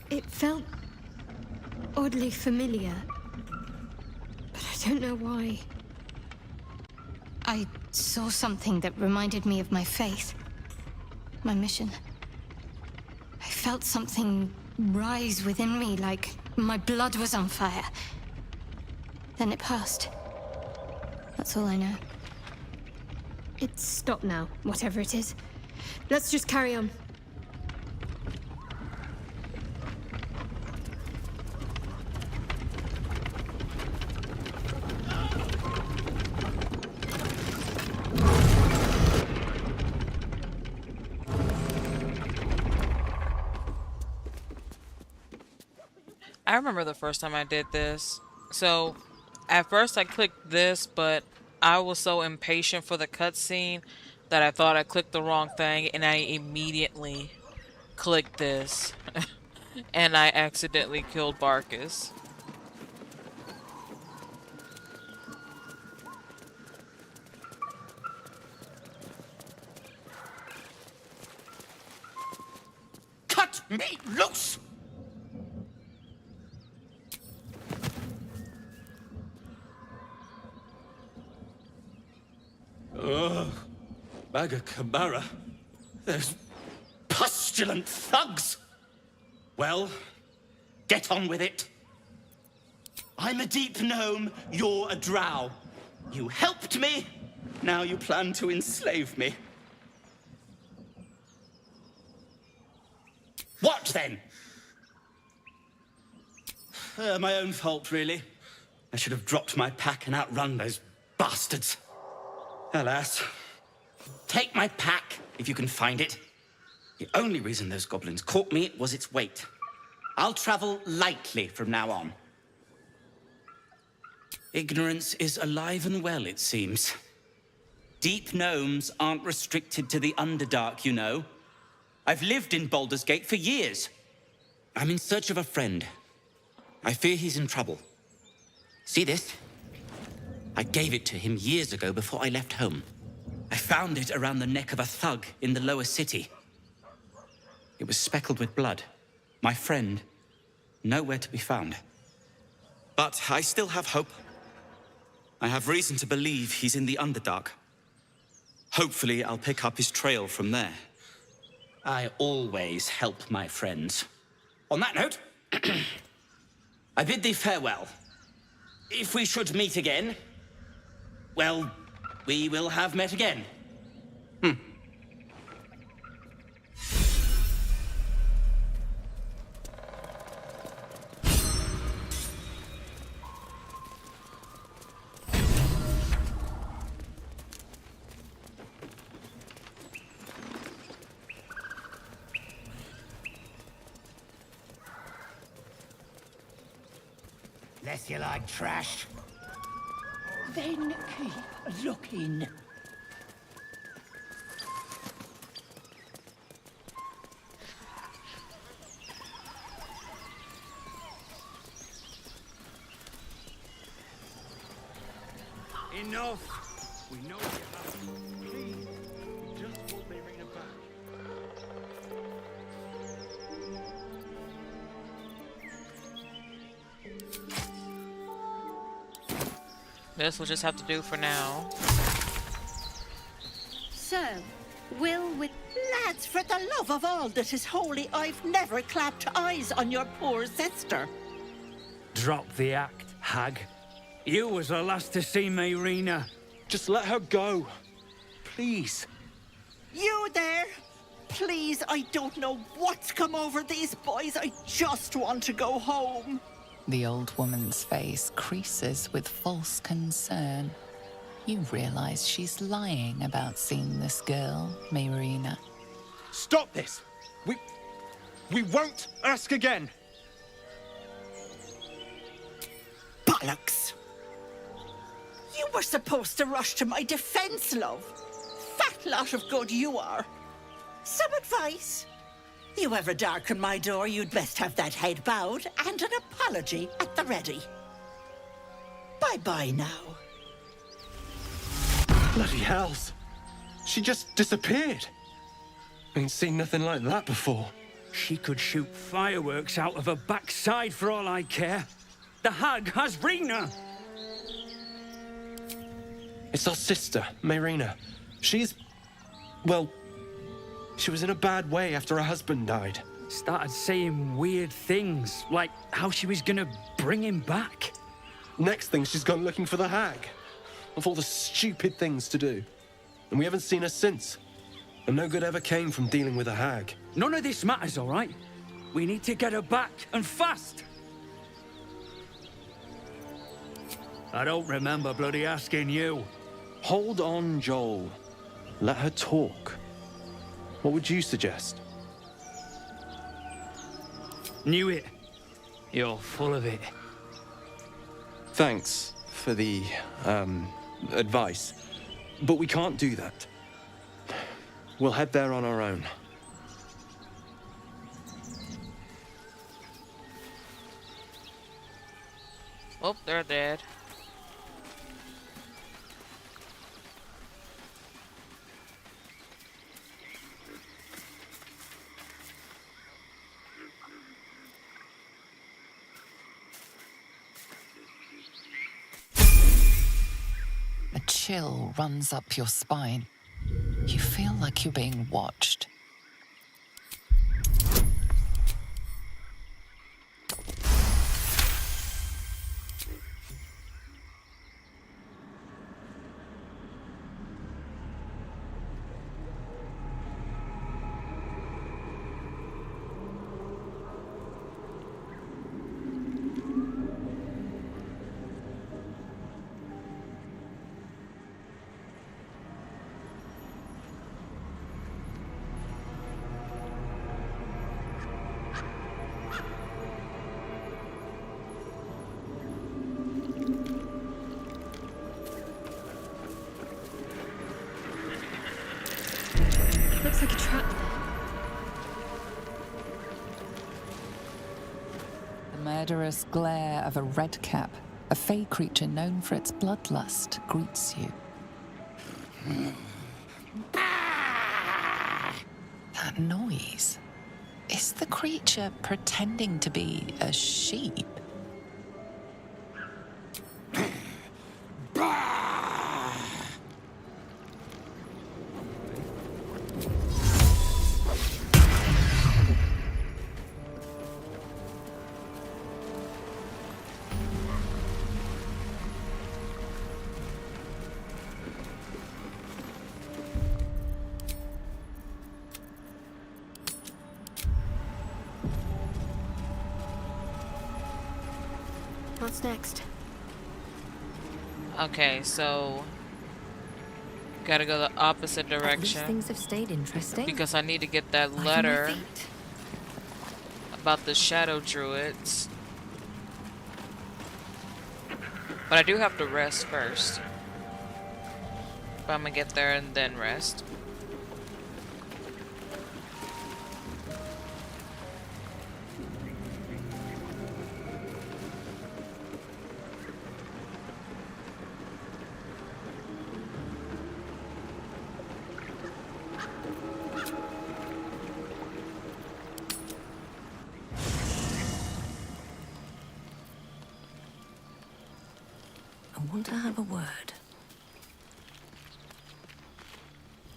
It felt oddly familiar, but I don't know why. I saw something that reminded me of my faith, my mission. I felt something rise within me, like my blood was on fire. Then it passed. That's all I know. It's stopped now, whatever it is. Let's just carry on. I remember the first time I did this. So, at first I clicked this, but I was so impatient for the cutscene that I thought I clicked the wrong thing, and I immediately clicked this. And I accidentally killed Barkus. Cut me loose! Ugh. Magakamara. Those pustulant thugs. Well, get on with it. I'm a deep gnome, you're a drow. You helped me, now you plan to enslave me. What then? My own fault, really. I should have dropped my pack and outrun those bastards. Alas. Take my pack, if you can find it. The only reason those goblins caught me was its weight. I'll travel lightly from now on. Ignorance is alive and well, it seems. Deep gnomes aren't restricted to the Underdark, you know. I've lived in Baldur's Gate for years. I'm in search of a friend. I fear he's in trouble. See this? I gave it to him years ago before I left home. I found it around the neck of a thug in the lower city. It was speckled with blood. My friend, nowhere to be found. But I still have hope. I have reason to believe he's in the Underdark. Hopefully, I'll pick up his trail from there. I always help my friends. On that note, I bid thee farewell. If we should meet again, well, we will have met again. Less you like trash. Then keep looking. Enough! We know you have. Please, we just want the arena back. This will just have to do for now. So, Will with... Lads, for the love of all that is holy, I've never clapped eyes on your poor sister. Drop the act, hag. You was the last to see Mayrina. Just let her go. Please. You there? Please, I don't know what's come over these boys. I just want to go home. The old woman's face creases with false concern. You realize she's lying about seeing this girl, Mayrina. Stop this! We won't ask again! Bollocks! You were supposed to rush to my defense, love. Fat lot of good you are. Some advice? You ever darken my door, you'd best have that head bowed and an apology at the ready. Bye-bye now. Bloody hells. She just disappeared. Ain't seen nothing like that before. She could shoot fireworks out of her backside for all I care. The hag has Rena. It's our sister, Mayrina. She's... well... she was in a bad way after her husband died. Started saying weird things, like how she was gonna bring him back. Next thing, she's gone looking for the hag. Of all the stupid things to do. And we haven't seen her since. And no good ever came from dealing with a hag. None of this matters, all right? We need to get her back, and fast! I don't remember bloody asking you. Hold on, Joel. Let her talk. What would you suggest? Knew it. You're full of it. Thanks for the, advice. But we can't do that. We'll head there on our own. Oh, they're dead. A chill runs up your spine. You feel like you're being watched. Looks like a trap. The murderous glare of a redcap, a fey creature known for its bloodlust, greets you. That noise. Is the creature pretending to be a sheep? What's next? Okay, so gotta go the opposite At least direction things have stayed interesting. because I need to get that Why letter my feet? about the shadow druids. But I do have to rest first. But I'm gonna get there and then rest.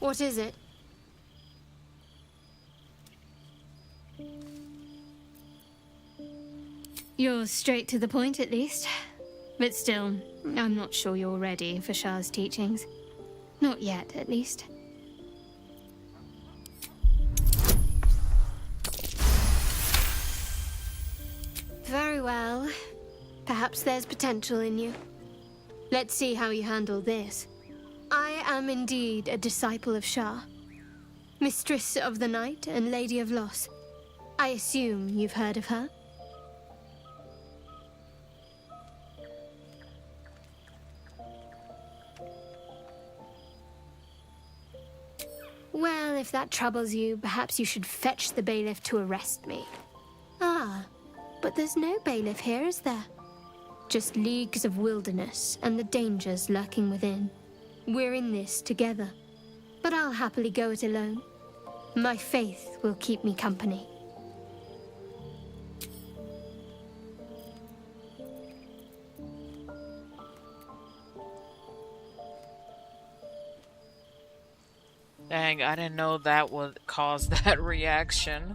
What is it? You're straight to the point, at least. But still, I'm not sure you're ready for Shah's teachings. Not yet, at least. Very well. Perhaps there's potential in you. Let's see how you handle this. I am indeed a disciple of Shah. Mistress of the Night and Lady of Loss. I assume you've heard of her? Well, if that troubles you, perhaps you should fetch the bailiff to arrest me. Ah, but there's no bailiff here, is there? Just leagues of wilderness and the dangers lurking within. We're in this together, but I'll happily go it alone. My faith will keep me company. Dang, I didn't know that would cause that reaction.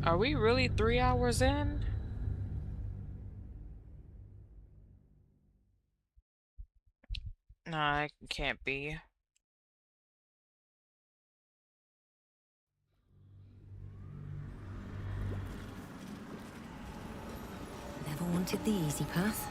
Are we really 3 hours in? Nah, it can't be. Never wanted the easy path.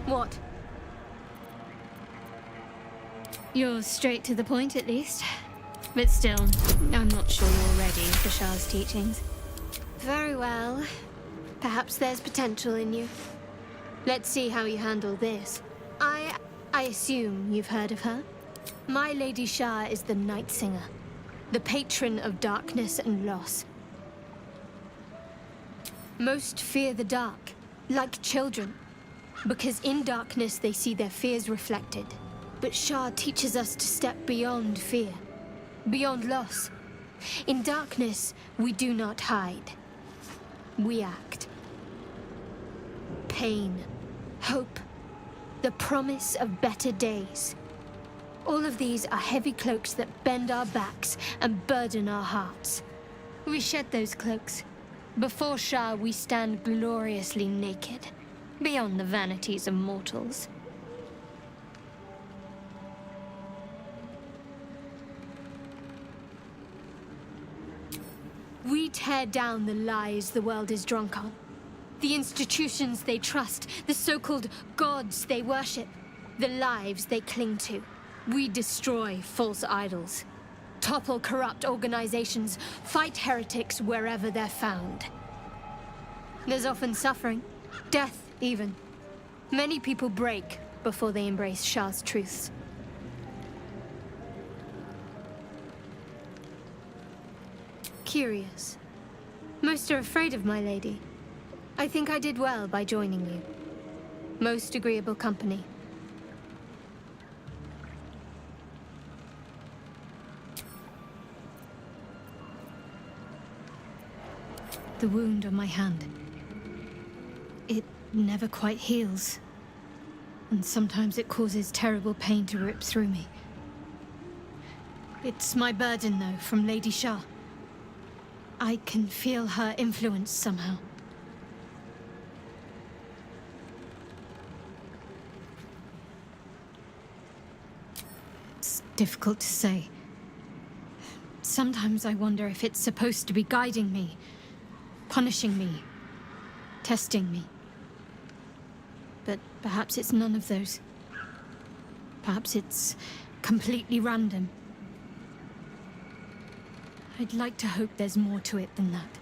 What? You're straight to the point, at least. But still, I'm not sure you're ready for Shah's teachings. Very well. Perhaps there's potential in you. Let's see how you handle this. I assume you've heard of her? My Lady Shah is the Night Singer, the patron of darkness and loss. Most fear the dark, like children, because in darkness they see their fears reflected. But Shah teaches us to step beyond fear, beyond loss. In darkness, we do not hide. We act. Pain, hope, the promise of better days. All of these are heavy cloaks that bend our backs and burden our hearts. We shed those cloaks. Before Shah, we stand gloriously naked, beyond the vanities of mortals. We tear down the lies the world is drunk on. The institutions they trust, the so-called gods they worship, the lives they cling to. We destroy false idols, topple corrupt organizations, fight heretics wherever they're found. There's often suffering, death even. Many people break before they embrace Shah's truths. Curious. Most are afraid of my lady. I think I did well by joining you. Most agreeable company. The wound on my hand. It never quite heals. And sometimes it causes terrible pain to rip through me. It's my burden, though, from Lady Shah. I can feel her influence somehow. It's difficult to say. Sometimes I wonder if it's supposed to be guiding me, punishing me, testing me. But perhaps it's none of those. Perhaps it's completely random. I'd like to hope there's more to it than that.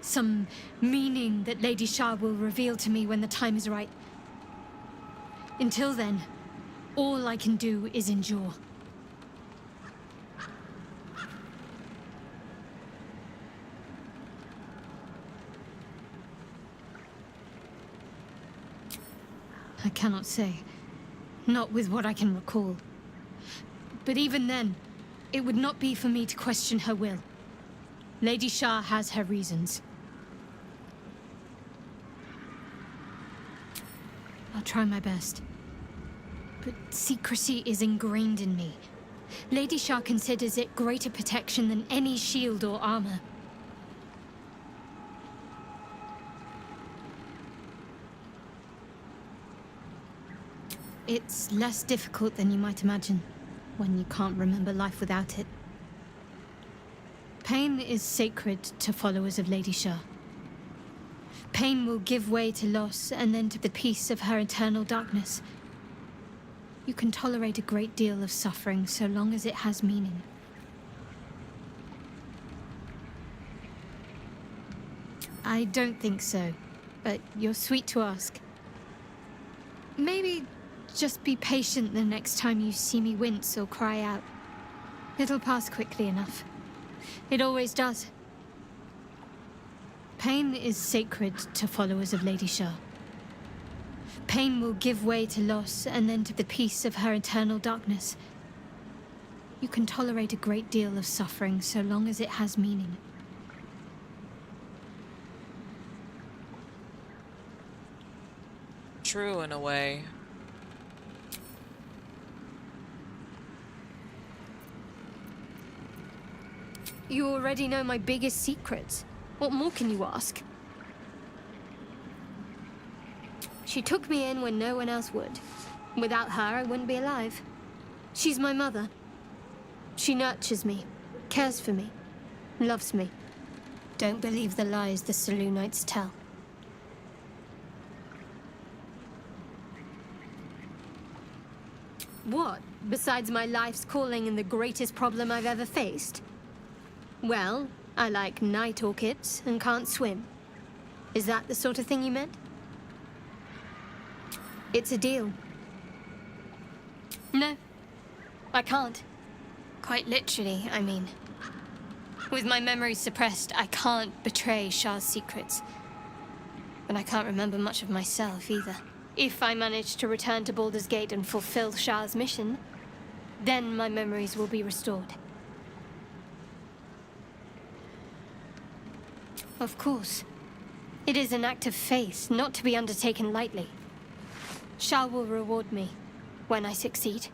Some meaning that Lady Shah will reveal to me when the time is right. Until then, all I can do is endure. I cannot say. Not with what I can recall. But even then, it would not be for me to question her will. Lady Shah has her reasons. I'll try my best. But secrecy is ingrained in me. Lady Shah considers it greater protection than any shield or armor. It's less difficult than you might imagine, when you can't remember life without it. Pain is sacred to followers of Lady Shah. Pain will give way to loss and then to the peace of her eternal darkness. You can tolerate a great deal of suffering so long as it has meaning. I don't think so, but you're sweet to ask. Maybe just be patient the next time you see me wince or cry out. It'll pass quickly enough. It always does. Pain is sacred to followers of Lady Shah. Pain will give way to loss and then to the peace of her eternal darkness. You can tolerate a great deal of suffering so long as it has meaning. True in a way. You already know my biggest secrets. What more can you ask? She took me in when no one else would. Without her, I wouldn't be alive. She's my mother. She nurtures me, cares for me, loves me. Don't believe the lies the Selûnites tell. What? Besides my life's calling and the greatest problem I've ever faced? Well, I like night orchids and can't swim. Is that the sort of thing you meant? It's a deal. No, I can't. Quite literally, I mean. With my memory suppressed, I can't betray Shah's secrets. But I can't remember much of myself either. If I manage to return to Baldur's Gate and fulfill Shah's mission, then my memories will be restored. Of course. It is an act of faith, not to be undertaken lightly. Shah will reward me when I succeed.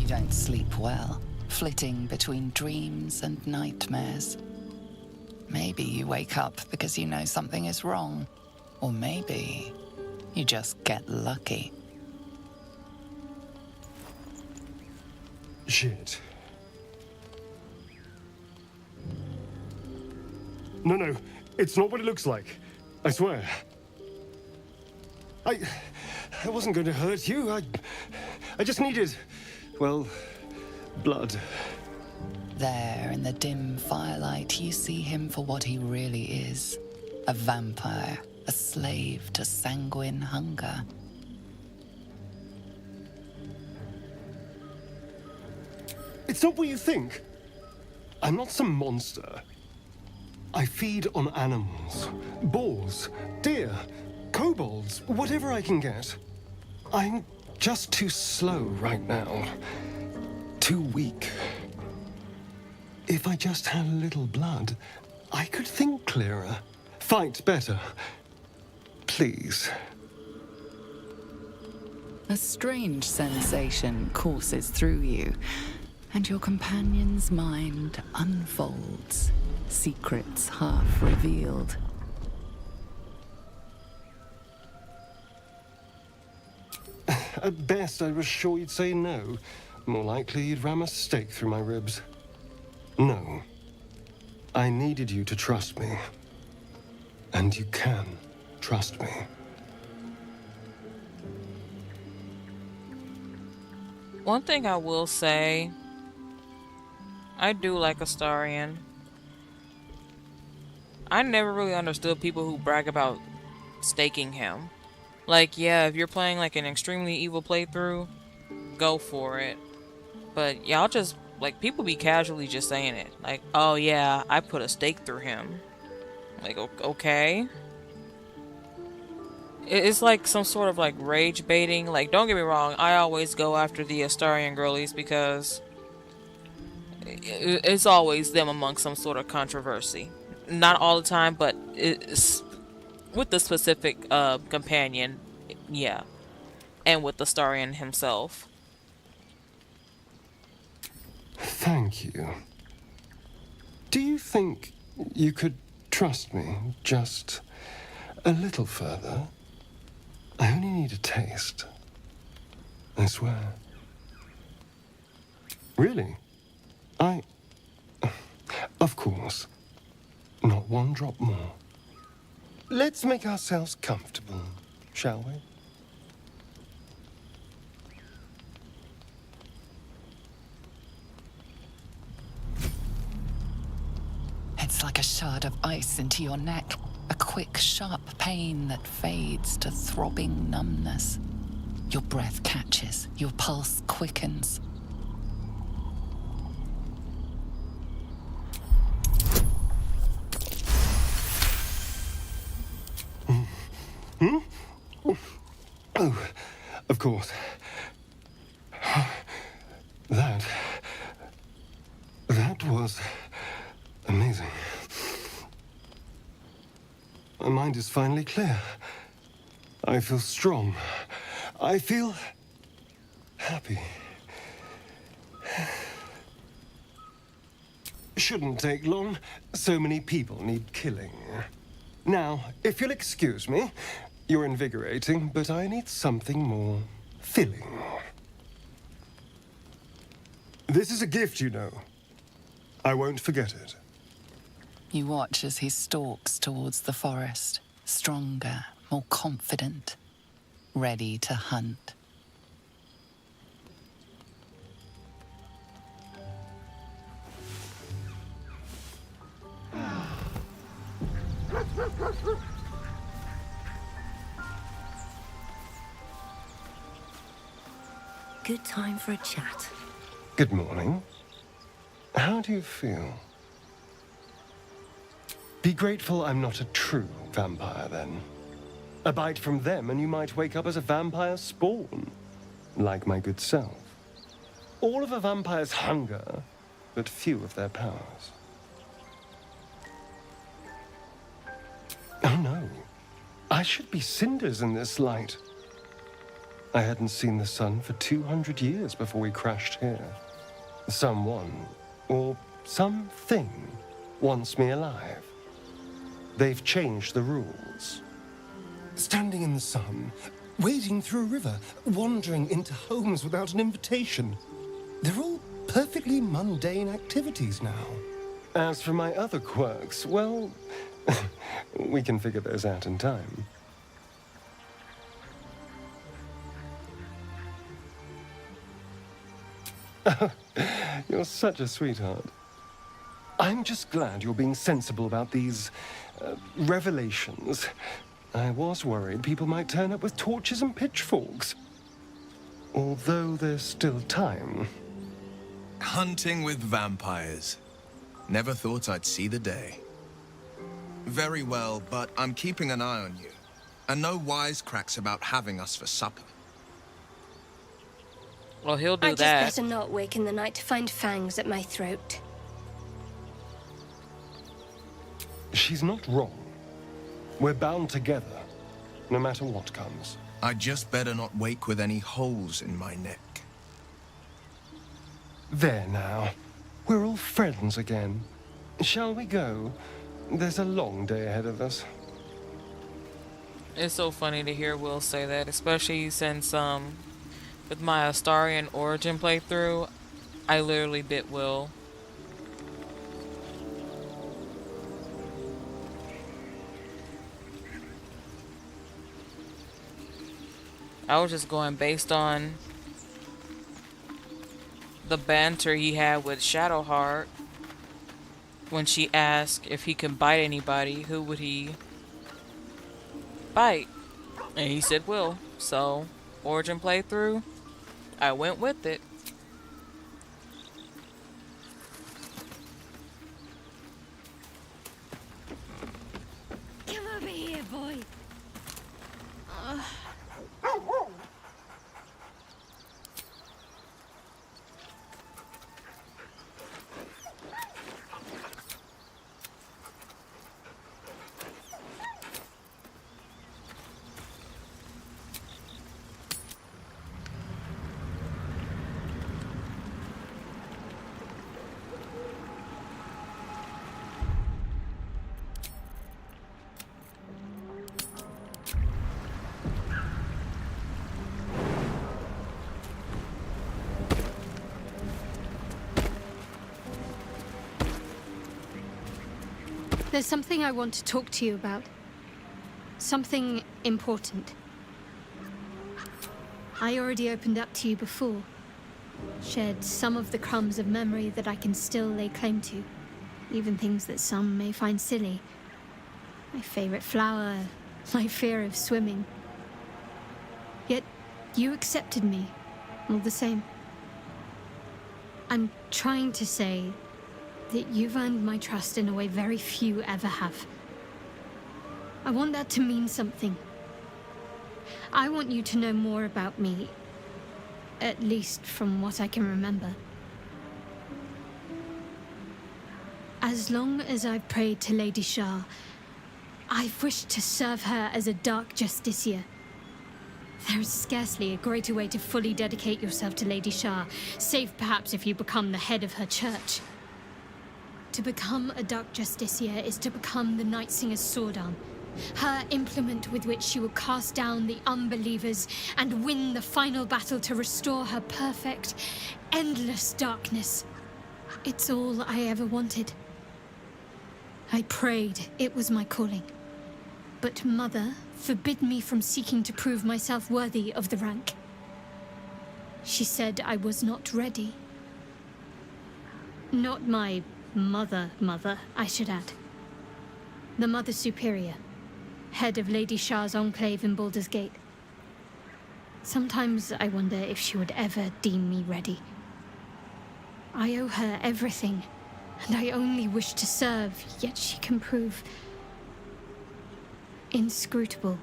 don't sleep well, flitting between dreams and nightmares. Maybe you wake up because you know something is wrong. Or maybe you just get lucky. Shit. No, it's not what it looks like. I swear. I wasn't going to hurt you. I just needed, well, blood. There, in the dim firelight, you see him for what he really is. A vampire, a slave to sanguine hunger. It's not what you think. I'm not some monster. I feed on animals. Boars, deer, kobolds, whatever I can get. I'm just too slow right now. Too weak. If I just had a little blood, I could think clearer, fight better. Please. A strange sensation courses through you, and your companion's mind unfolds, secrets half revealed. At best, I was sure you'd say no. More likely, you'd ram a stake through my ribs. No. I needed you to trust me. And you can trust me. One thing I will say, I do like Astarion. I never really understood people who brag about staking him. Like, yeah, if you're playing like an extremely evil playthrough, go for it. But y'all just, like, people be casually just saying it. Like, oh yeah, I put a stake through him. Like, okay. It's like some sort of like rage baiting. Like, don't get me wrong, I always go after the Astarion girlies because it's always them among some sort of controversy. Not all the time, but it's with the specific companion, yeah. And with Astarion himself. Thank you. Do you think you could trust me just a little further? I only need a taste. I swear. Really? Of course. Not one drop more. Let's make ourselves comfortable, shall we? It's like a shard of ice into your neck, a quick, sharp pain that fades to throbbing numbness. Your breath catches, your pulse quickens. Oh, of course. That was amazing. My mind is finally clear. I feel strong. I feel happy. Shouldn't take long. So many people need killing. Now, if you'll excuse me, you're invigorating, but I need something more filling. This is a gift, you know. I won't forget it. You watch as he stalks towards the forest, stronger, more confident, ready to hunt. Good time for a chat. Good morning. How do you feel? Be grateful I'm not a true vampire, then. A bite from them and you might wake up as a vampire spawn, like my good self. All of a vampire's hunger, but few of their powers. Oh no. I should be cinders in this light. I hadn't seen the sun for 200 years before we crashed here. Someone, or something, wants me alive. They've changed the rules. Standing in the sun, wading through a river, wandering into homes without an invitation. They're all perfectly mundane activities now. As for my other quirks, well, we can figure those out in time. You're such a sweetheart. I'm just glad you're being sensible about these revelations. I was worried people might turn up with torches and pitchforks. Although there's still time. Hunting with vampires. Never thought I'd see the day. Very well, but I'm keeping an eye on you. And no wisecracks about having us for supper. Well, he'll do I just that. better not wake in the night to find fangs at my throat. She's not wrong. We're bound together, no matter what comes. I just better not wake with any holes in my neck. There now. We're all friends again. Shall we go? There's a long day ahead of us. It's so funny to hear Will say that, especially since with my Astarian Origin playthrough, I literally bit Will. I was just going based on the banter he had with Shadowheart when she asked if he could bite anybody, who would he bite? And he said Will. So, Origin playthrough, I went with it. Come over here, boy. There's something I want to talk to you about. Something important. I already opened up to you before. Shared some of the crumbs of memory that I can still lay claim to. Even things that some may find silly. My favorite flower, my fear of swimming. Yet, you accepted me, all the same. I'm trying to say that you've earned my trust in a way very few ever have. I want that to mean something. I want you to know more about me, at least from what I can remember. As long as I've prayed to Lady Shah, I've wished to serve her as a Dark Justiciar. There is scarcely a greater way to fully dedicate yourself to Lady Shah, save perhaps if you become the head of her church. To become a Dark Justiciar is to become the Night Singer's sword arm, her implement with which she will cast down the unbelievers and win the final battle to restore her perfect, endless darkness. It's all I ever wanted. I prayed it was my calling. But Mother forbid me from seeking to prove myself worthy of the rank. She said I was not ready. Not my mother, I should add. The Mother Superior, head of Lady Shah's enclave in Baldur's Gate. Sometimes I wonder if she would ever deem me ready. I owe her everything, and I only wish to serve, yet she can prove inscrutable.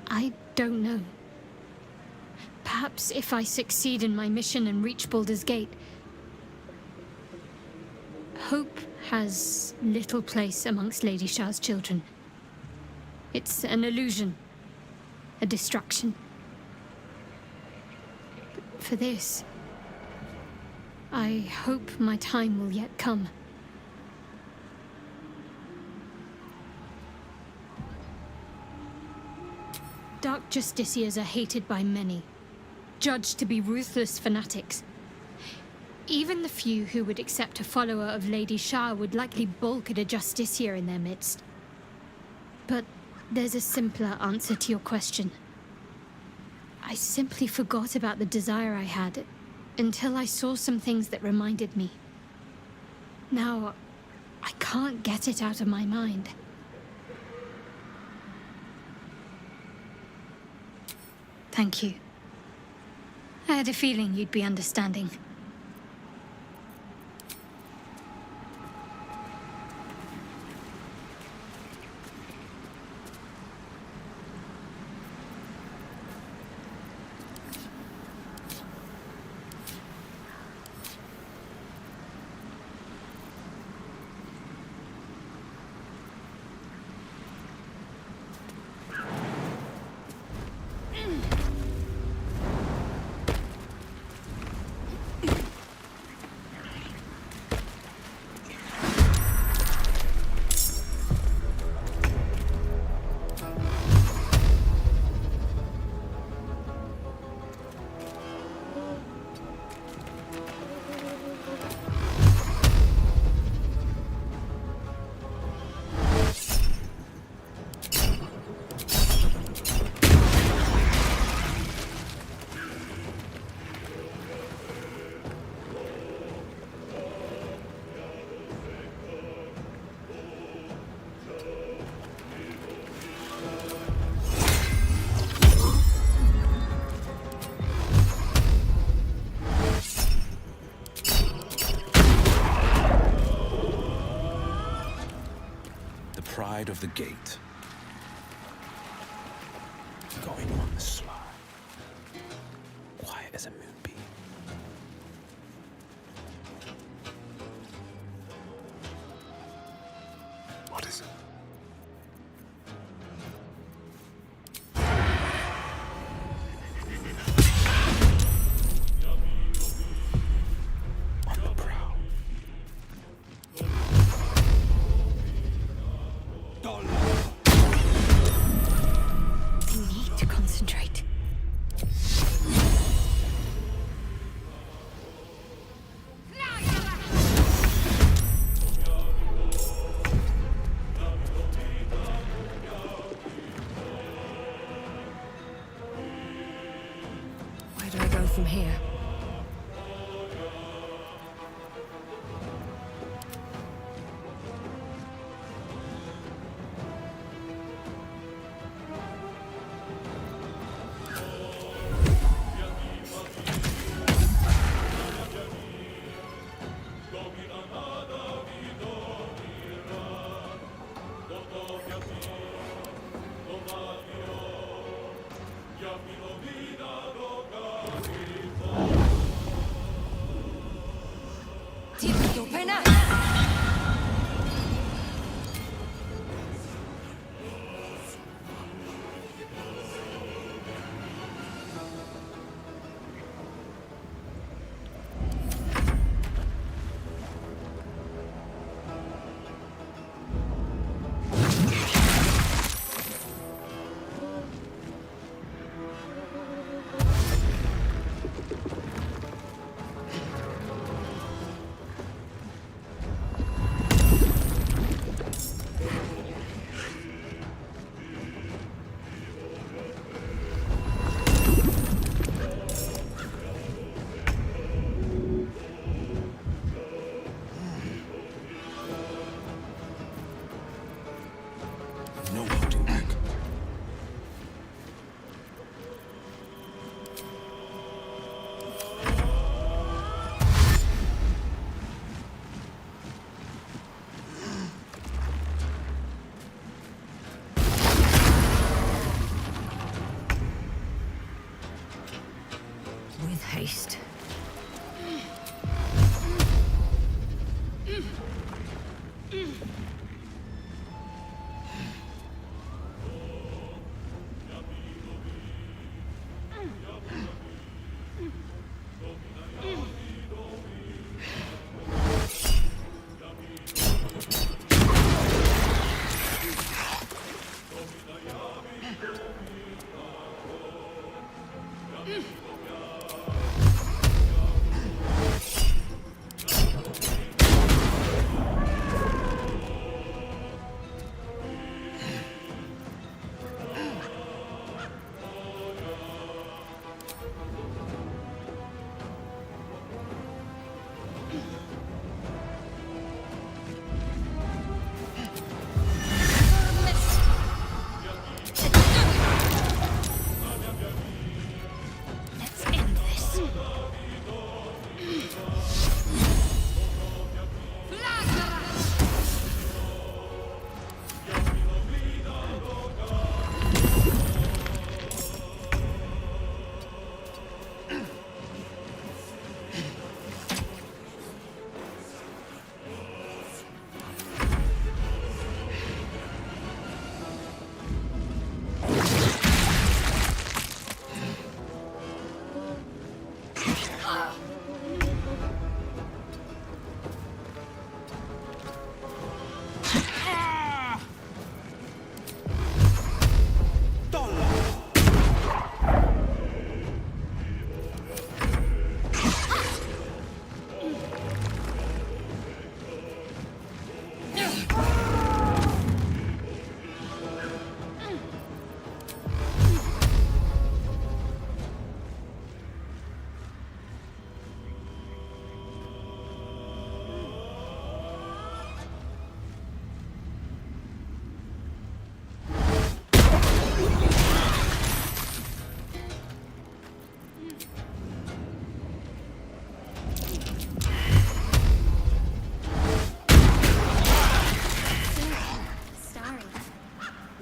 I don't know. Perhaps if I succeed in my mission and reach Baldur's Gate, hope has little place amongst Lady Shah's children. It's an illusion. A distraction. But for this, I hope my time will yet come. Dark Justiciars are hated by many, judged to be ruthless fanatics. Even the few who would accept a follower of Lady Shah would likely balk at a Justiciar in their midst. But there's a simpler answer to your question. I simply forgot about the desire I had until I saw some things that reminded me. Now, I can't get it out of my mind. Thank you. I had a feeling you'd be understanding. Pride of the gate. Going on the sly. Quiet as a moonbeam. What is it? On the prowl. I need to concentrate. Where do I go from here?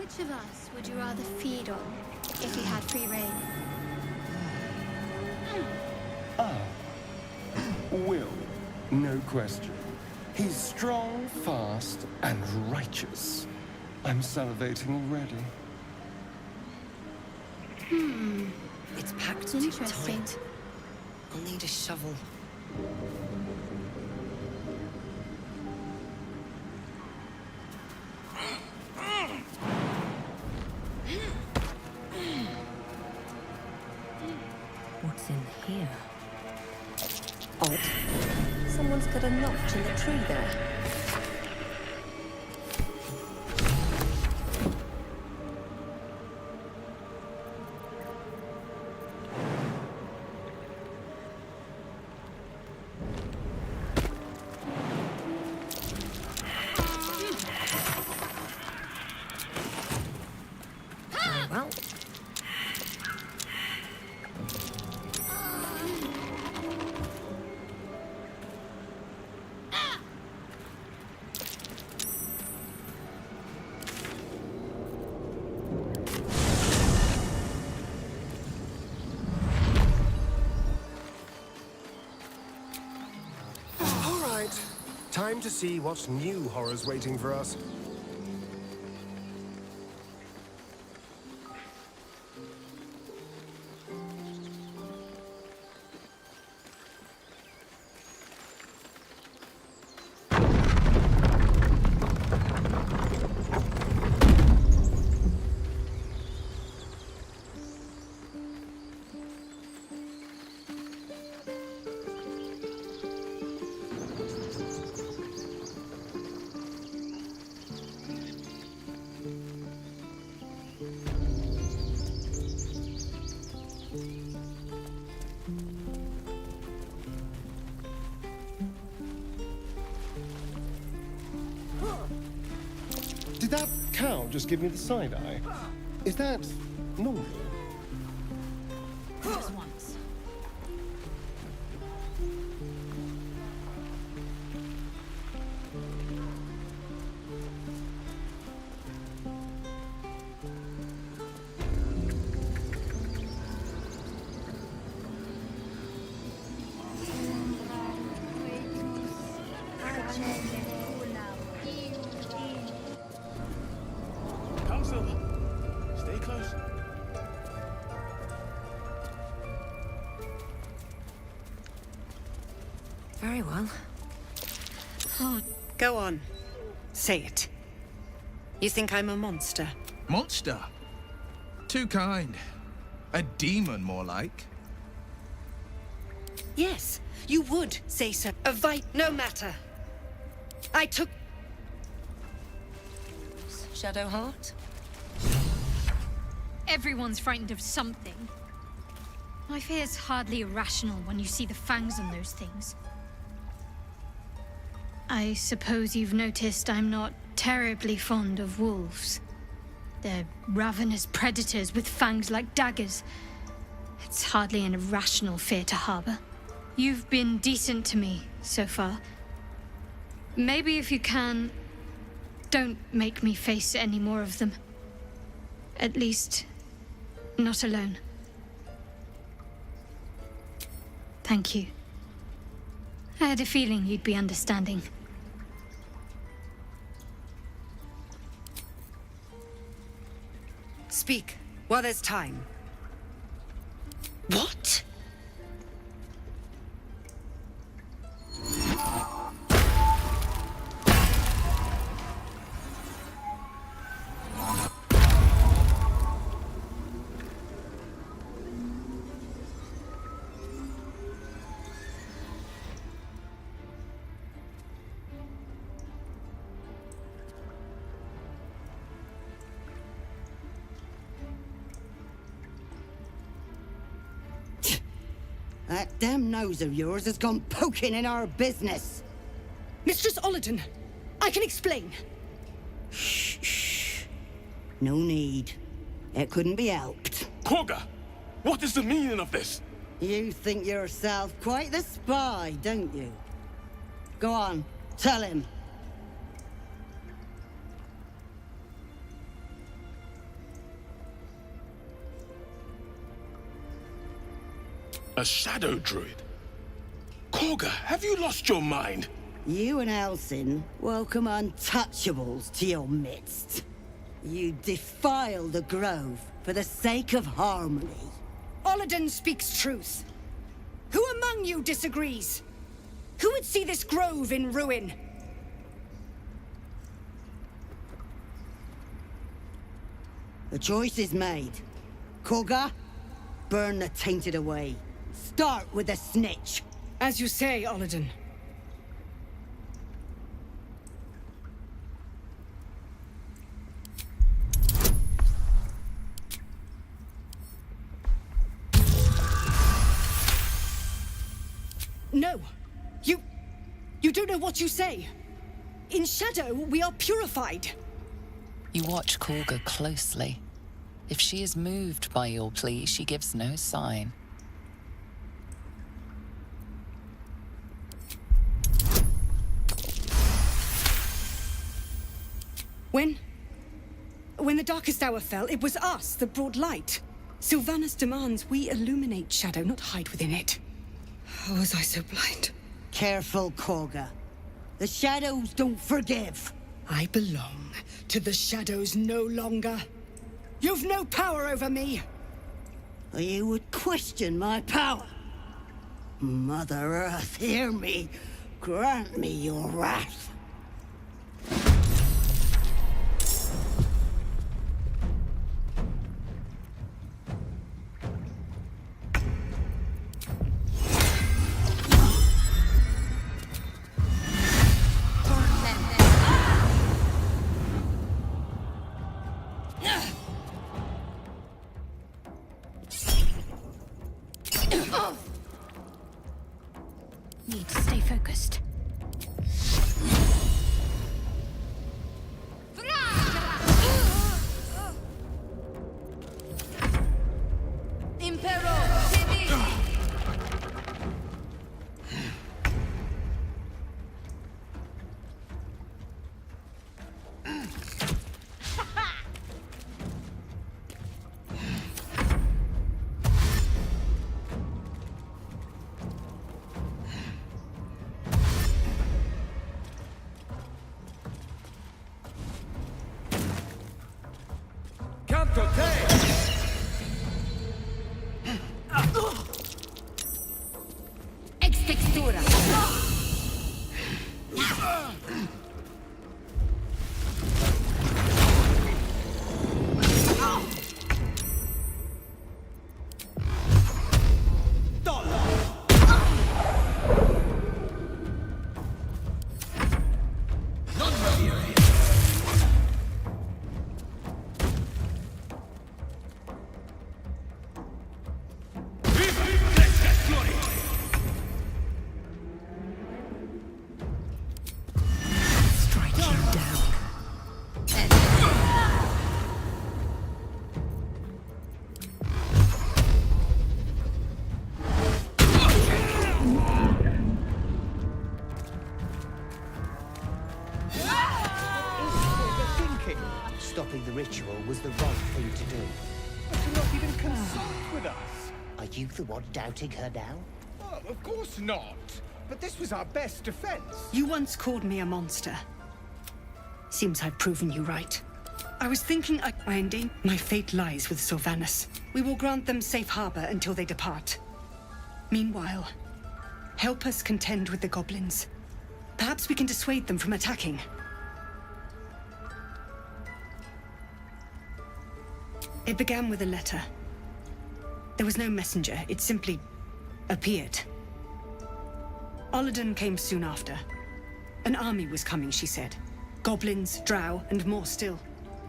Which of us would you rather feed on if we had free reign? Will, no question. He's strong, fast, and righteous. I'm salivating already. It's packed Interesting. tight. I'll need a shovel. What's in here? Odd. Someone's got a notch in the tree there. Very well. All right. Time to see what new horror's waiting for us. Did that cow just give me the side eye? Is that normal? Just once. Council, stay close. Very well. Go on. Say it. You think I'm a monster? Monster? Too kind. A demon, more like. Yes, you would say so. No matter. I took... Shadowheart? Everyone's frightened of something. My fear's hardly irrational when you see the fangs on those things. I suppose you've noticed I'm not terribly fond of wolves. They're ravenous predators with fangs like daggers. It's hardly an irrational fear to harbor. You've been decent to me so far. Maybe if you can, don't make me face any more of them. At least, not alone. Thank you. I had a feeling you'd be understanding. Speak, while there's time. What? That damn nose of yours has gone poking in our business. Mistress Ollerton, I can explain. Shh. No need. It couldn't be helped. Quagga, what is the meaning of this? You think yourself quite the spy, don't you? Go on, tell him. A shadow druid? Korga, have you lost your mind? You and Halsin welcome untouchables to your midst. You defile the grove for the sake of harmony. Olladin speaks truth. Who among you disagrees? Who would see this grove in ruin? The choice is made. Korga, burn the tainted away. Start with the snitch. As you say, Olladin. No. You don't know what you say. In shadow, we are purified. You watch Korga closely. If she is moved by your plea, she gives no sign. When the darkest hour fell, it was us that brought light. Sylvanas demands we illuminate shadow, not hide within it. How was I so blind? Careful, Korga. The shadows don't forgive. I belong to the shadows no longer. You've no power over me. You would question my power. Mother Earth, hear me. Grant me your wrath. Need to stay focused. Ex textura. Stopping the ritual was the right thing to do. But to not even consult with us. Are you the one doubting her now? Oh, of course not. But this was our best defense. You once called me a monster. Seems I've proven you right. I was thinking my fate lies with Sylvanas. We will grant them safe harbor until they depart. Meanwhile, help us contend with the goblins. Perhaps we can dissuade them from attacking. It began with a letter. There was no messenger, it simply appeared. Olladin came soon after. An army was coming, she said. Goblins, drow, and more still.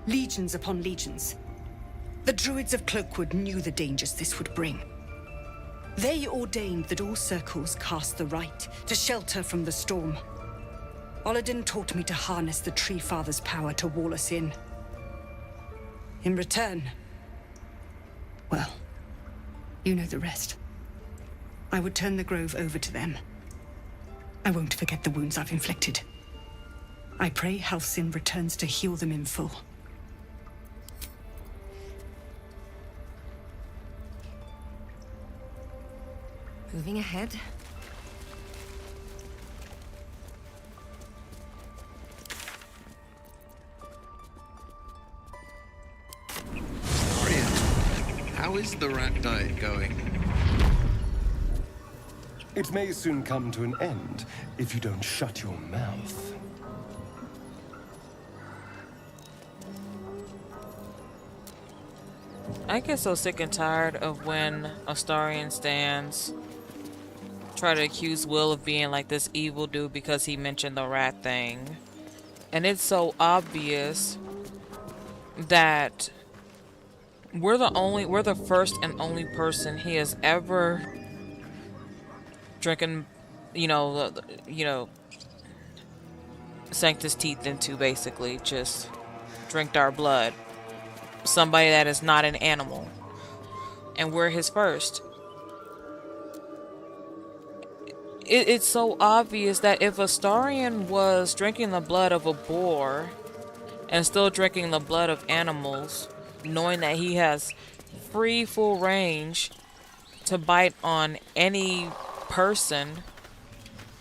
Legions upon legions. The druids of Cloakwood knew the dangers this would bring. They ordained that all circles cast the rite to shelter from the storm. Olladin taught me to harness the Tree Father's power to wall us in. In return, well, you know the rest. I would turn the grove over to them. I won't forget the wounds I've inflicted. I pray Halsin returns to heal them in full. Moving ahead. How is the rat diet going? It may soon come to an end if you don't shut your mouth. I get so sick and tired of when Astarian stands try to accuse Will of being like this evil dude because he mentioned the rat thing. And it's so obvious that we're the first and only person he has ever drinking, sank his teeth into, basically. Just drank our blood. Somebody that is not an animal. And we're his first. It's so obvious that if Astarian was drinking the blood of a boar and still drinking the blood of animals, knowing that he has free, full range to bite on any person,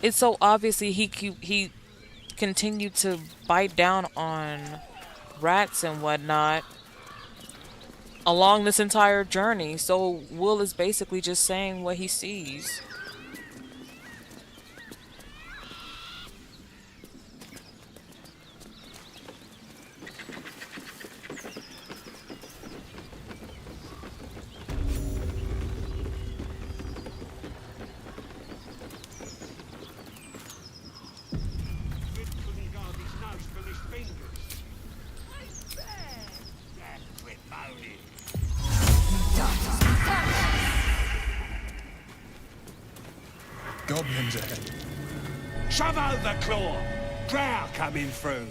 it's so obviously he continued to bite down on rats and whatnot along this entire journey. So Will is basically just saying what he sees. Goblins ahead. Shove over, Claw! Drow coming through.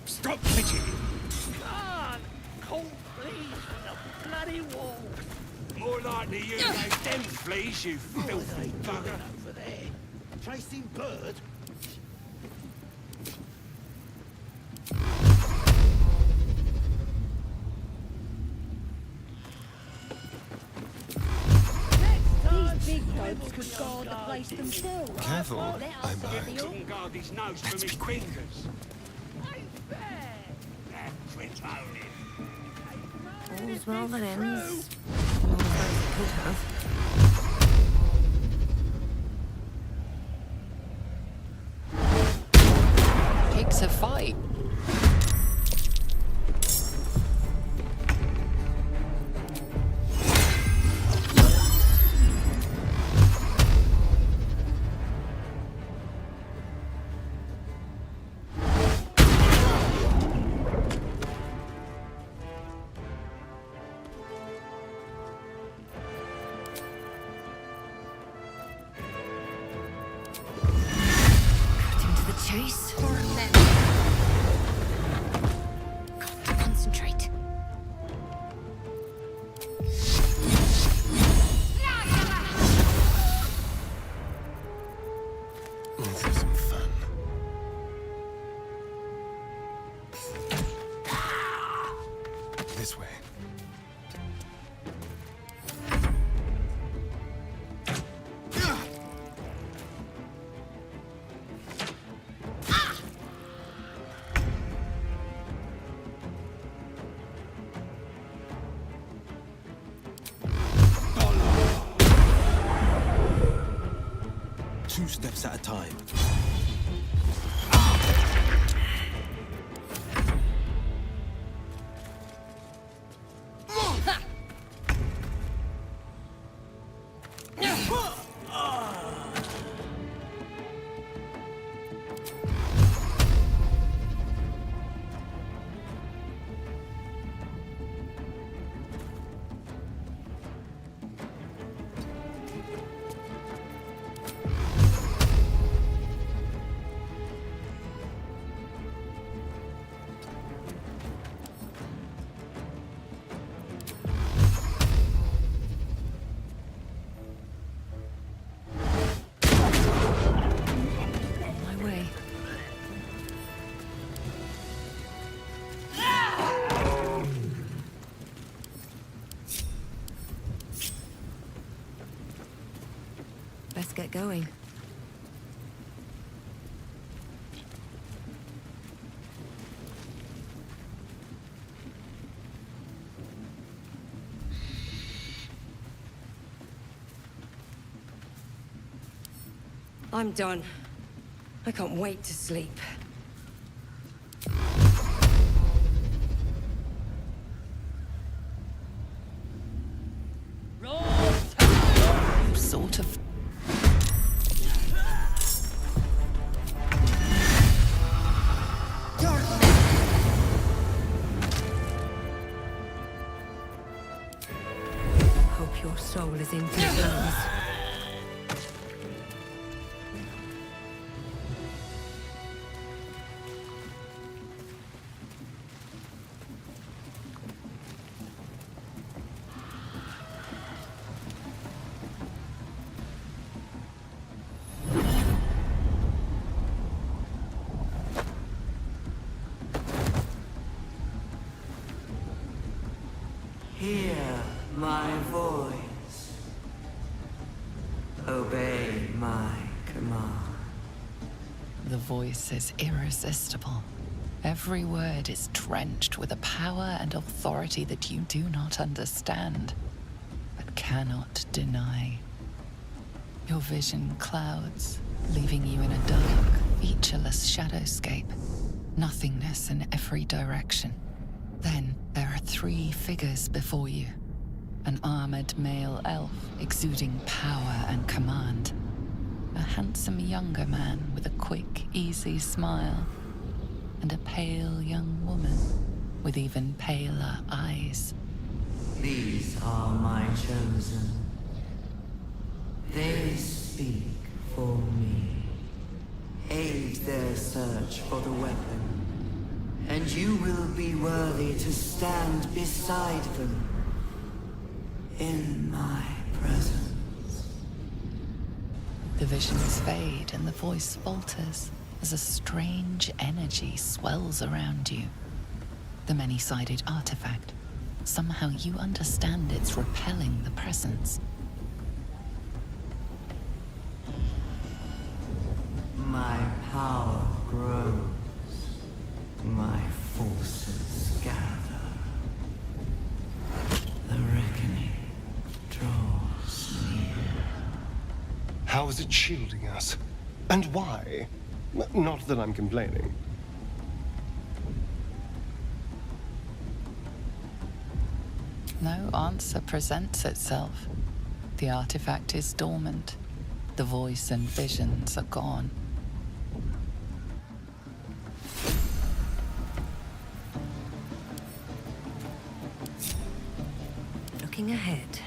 Stop fidgeting! God, cold fleas from the bloody wall. More likely you know them fleas, you filthy bugger. Over there. Chasing bird? These big blokes could guard the place themselves. Careful, I'm back. Couldn't guard his nose from his fingers. All's well that ends. Not as well as it could have. Picks a fight. Chase for men. Got to concentrate. Let's have some fun. This way. Two steps at a time. get going. I'm done. I can't wait to sleep. Sort of. Hope your soul is in good hands. Hear my voice. Obey my command. The voice is irresistible. Every word is drenched with a power and authority that you do not understand, but cannot deny. Your vision clouds, leaving you in a dark, featureless shadowscape. Nothingness in every direction. Then there are 3 figures before you. An armored male elf exuding power and command. A handsome younger man with a quick, easy smile. And a pale young woman with even paler eyes. These are my chosen. They speak for me. Aid their search for the weapon, and you will be worthy to stand beside them in my presence. The visions fade and the voice falters as a strange energy swells around you. The many-sided artifact. Somehow you understand it's repelling the presence. My power grows. My forces gather. The reckoning draws near. How is it shielding us? And why? Not that I'm complaining. No answer presents itself. The artifact is dormant. The voice and visions are gone. Looking ahead.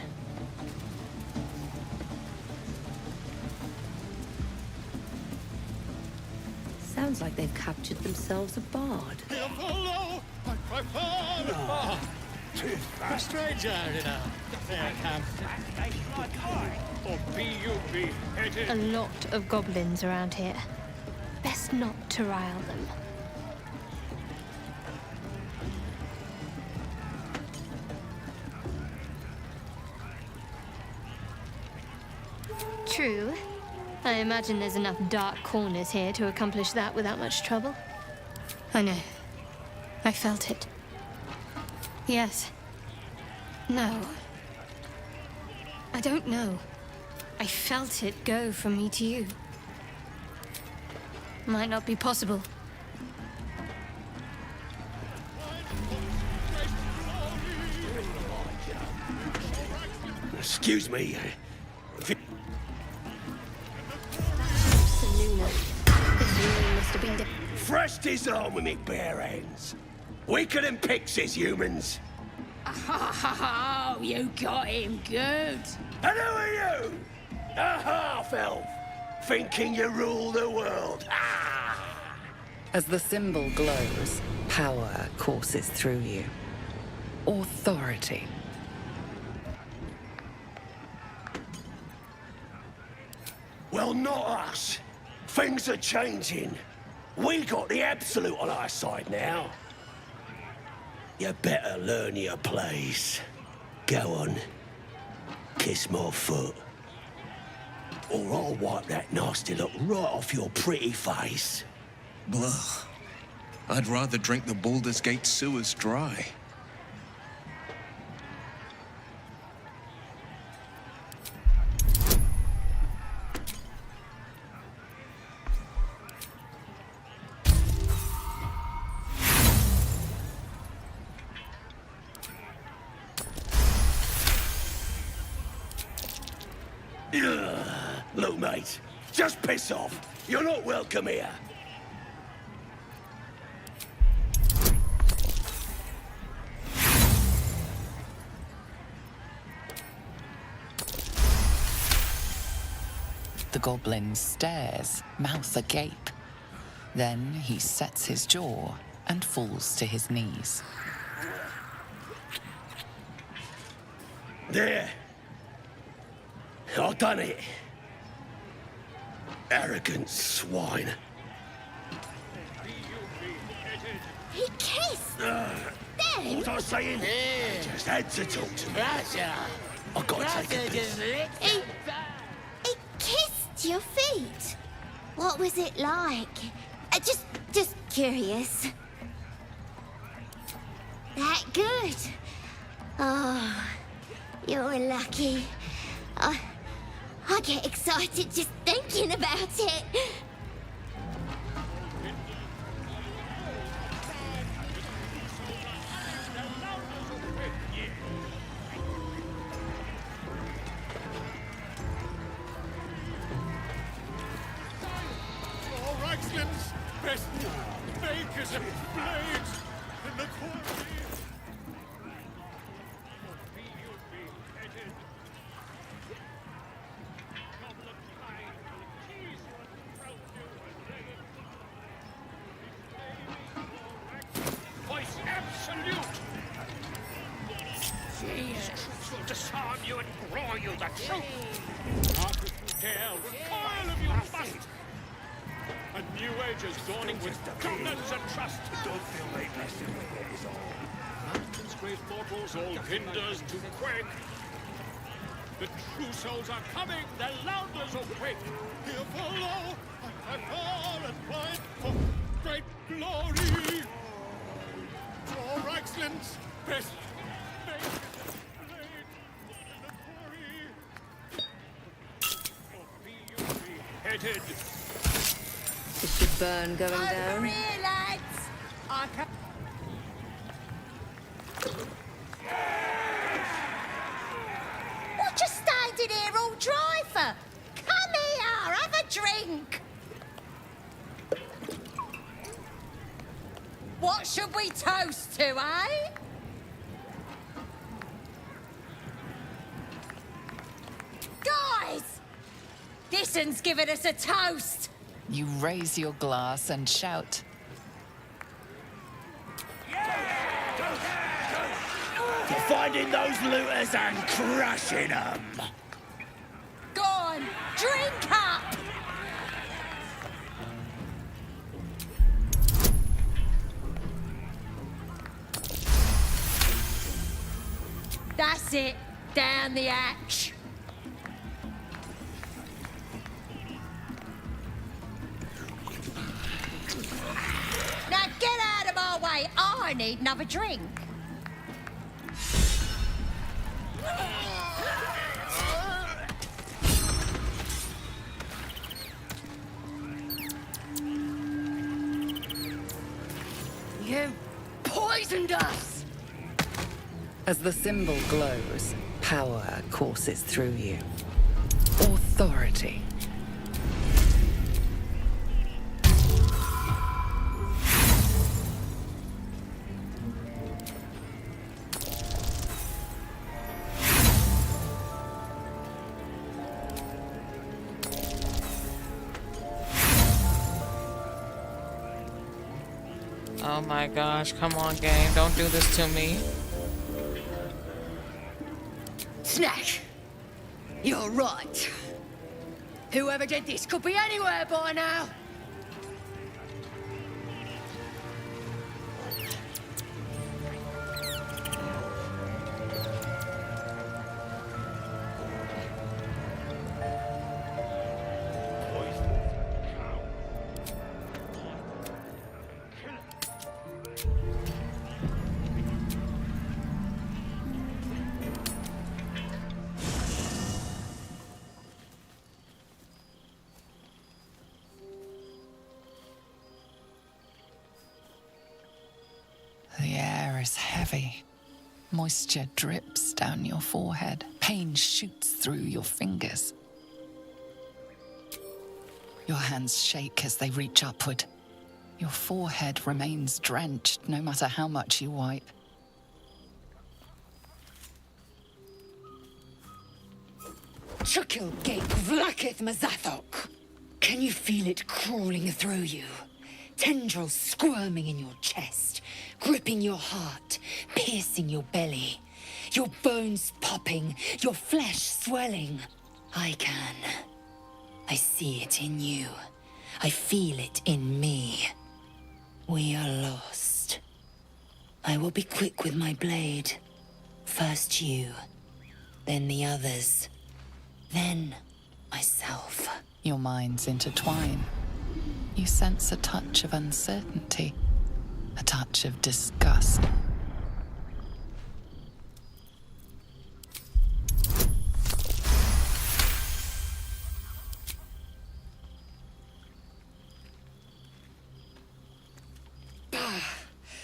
Sounds like they've captured themselves a bard. A stranger, you know. There comes. Or be you beheaded. A lot of goblins around here. Best not to rile them. True. I imagine there's enough dark corners here to accomplish that without much trouble. I know. I felt it. Yes. No. I don't know. I felt it go from me to you. Might not be possible. Excuse me. Seluna. This room must have been... Fresh disarm with me bare hands. Weaker than pixies, humans. Oh, you got him good. And who are you? A half-elf, thinking you rule the world. As the symbol glows, power courses through you. Authority. Well, not us. Things are changing. We got the absolute on our side now. You better learn your place. Go on. Kiss my foot. or I'll wipe that nasty look right off your pretty face. Blah. I'd rather drink the Baldur's Gate sewers dry. Look, mate, just piss off. You're not welcome here. The goblin stares, mouth agape. Then he sets his jaw and falls to his knees. There. I done it. Arrogant swine. He kissed! Them? What was I saying? I just had to talk to me. I gotta take a piss. He kissed your feet? What was it like? Just curious. That good? Oh, you're lucky. I get excited just thinking about it. All Reichslands, best makers of blades in the quarry. Voice absolute! These troops will disarm you and broil you the truth! Not if you dare, recoil if you must! A new age is dawning with governance and trust. Don't feel like this. Mountains, great mortals, all hinders to quake. The true souls are coming, the louders awake. Here follow, I fall and fight for great glory. For Reichsland's best made blade in the quarry. Or be you beheaded. Is the burn going Over down? here, lads! I can... What you standing here all dry for? Come here, have a drink! What should we toast to, eh? Guys! This one's giving us a toast! You raise your glass and shout. For finding those looters and crushing them. Go on, drink up! That's it, down the hatch. Now get out of my way, I need another drink. You poisoned us! As the symbol glows, power courses through you. Authority. Oh my gosh, come on game, don't do this to me. Snack! You're right. Whoever did this could be anywhere by now. air is heavy. Moisture drips down your forehead. Pain shoots through your fingers. Your hands shake as they reach upward. Your forehead remains drenched no matter how much you wipe. Chukil gate vlakith mazathok. Can you feel it crawling through you? Tendrils squirming in your chest, gripping your heart, piercing your belly. Your bones popping, your flesh swelling. I can. I see it in you. I feel it in me. We are lost. I will be quick with my blade. First you, then the others, then myself. Your minds intertwine. You sense a touch of uncertainty, a touch of disgust.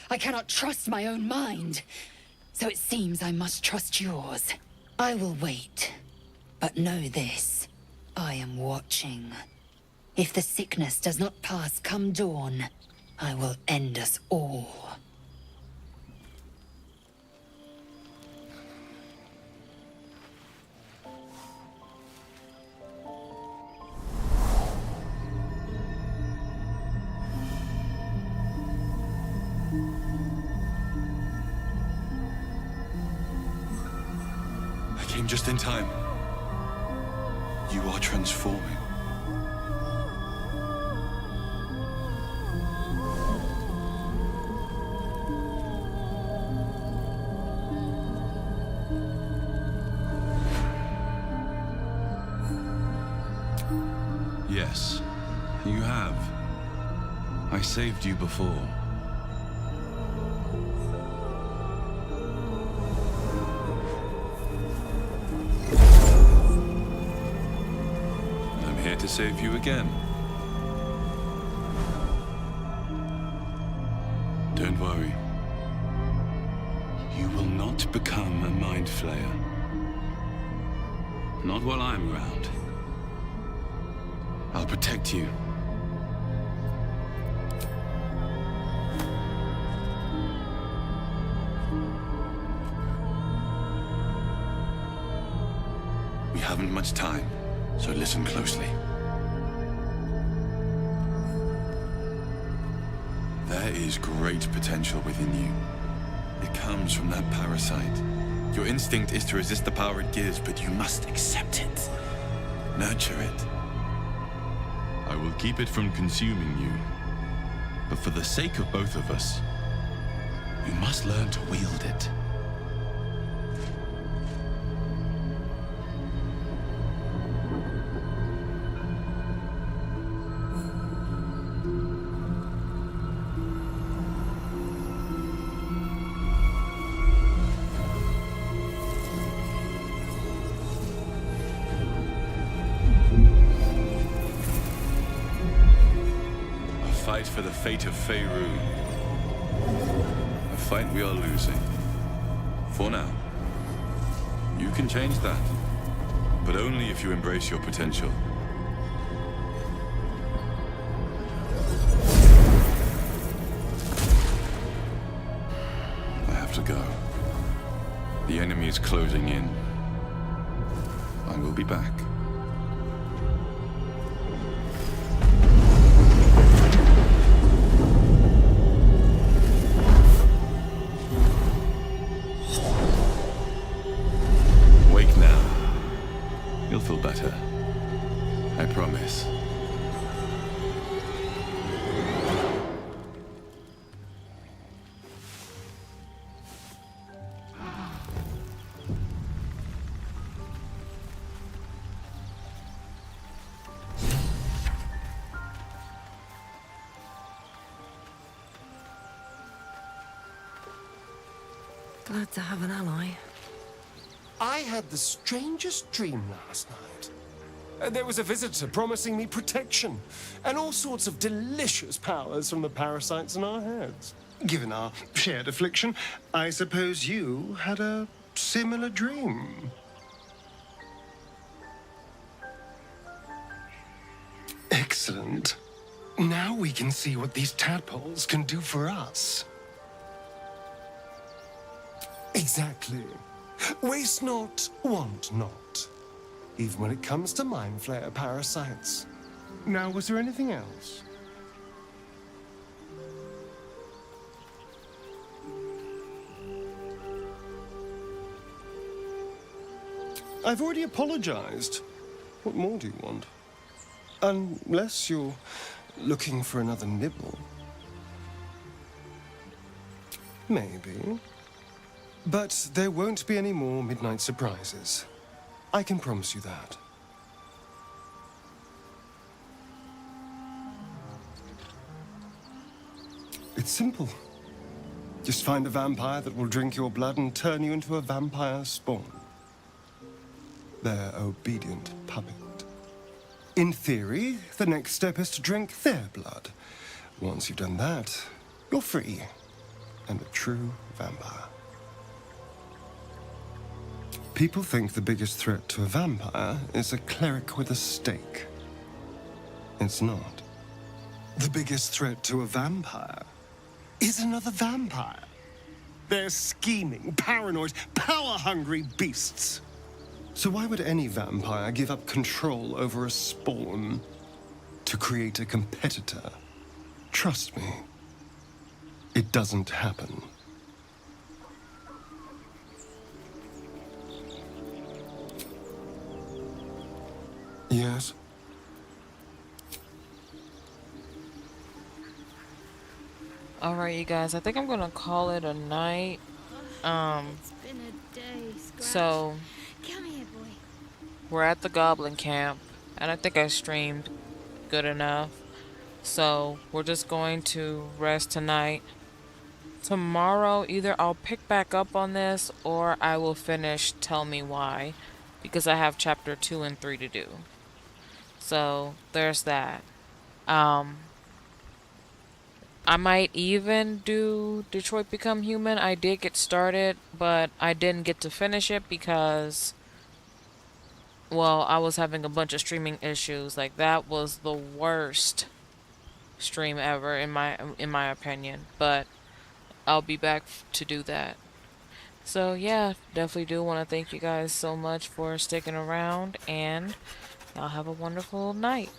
I cannot trust my own mind, so it seems I must trust yours. I will wait, but know this, I am watching. If the sickness does not pass come dawn, I will end us all. I came just in time. You are transforming. Yes, you have. I saved you before. I'm here to save you again. Don't worry. You will not become a mind flayer. Not while I'm around. I'll protect you. We haven't much time, so listen closely. There is great potential within you. It comes from that parasite. Your instinct is to resist the power it gives, but you must accept it. Nurture it. I will keep it from consuming you. But for the sake of both of us, you must learn to wield it. Fight for the fate of Faerun. A fight we are losing. For now. You can change that. But only if you embrace your potential. I have to go. The enemy is closing in. I will be back. You'll feel better. I promise. Glad to have an ally. I had the strangest dream last night. There was a visitor promising me protection and all sorts of delicious powers from the parasites in our heads. Given our shared affliction, I suppose you had a similar dream. Excellent. Now we can see what these tadpoles can do for us. Exactly. Waste not, want not. Even when it comes to mind flayer parasites. Now, was there anything else? I've already apologized. What more do you want? Unless you're looking for another nibble. Maybe. But there won't be any more midnight surprises. I can promise you that. It's simple. Just find a vampire that will drink your blood and turn you into a vampire spawn. Their obedient puppet. In theory, the next step is to drink their blood. Once you've done that, you're free and a true vampire. People think the biggest threat to a vampire is a cleric with a stake. It's not. The biggest threat to a vampire is another vampire. They're scheming, paranoid, power-hungry beasts. So why would any vampire give up control over a spawn to create a competitor? Trust me, it doesn't happen. Yes? Alright, you guys, I think I'm gonna call it a night. It's been a day, Scratch. So Come here, boy. we're at the Goblin Camp, and I think I streamed good enough. So we're just going to rest tonight. Tomorrow, either I'll pick back up on this, or I will finish Tell Me Why, because I have chapter 2 and 3 to do. So there's that. I might even do Detroit Become Human. I did get started, but I didn't get to finish it because, well, I was having a bunch of streaming issues. Like, that was the worst stream ever in my opinion. But I'll be back to do that. So yeah, definitely do want to thank you guys so much for sticking around, and y'all have a wonderful night.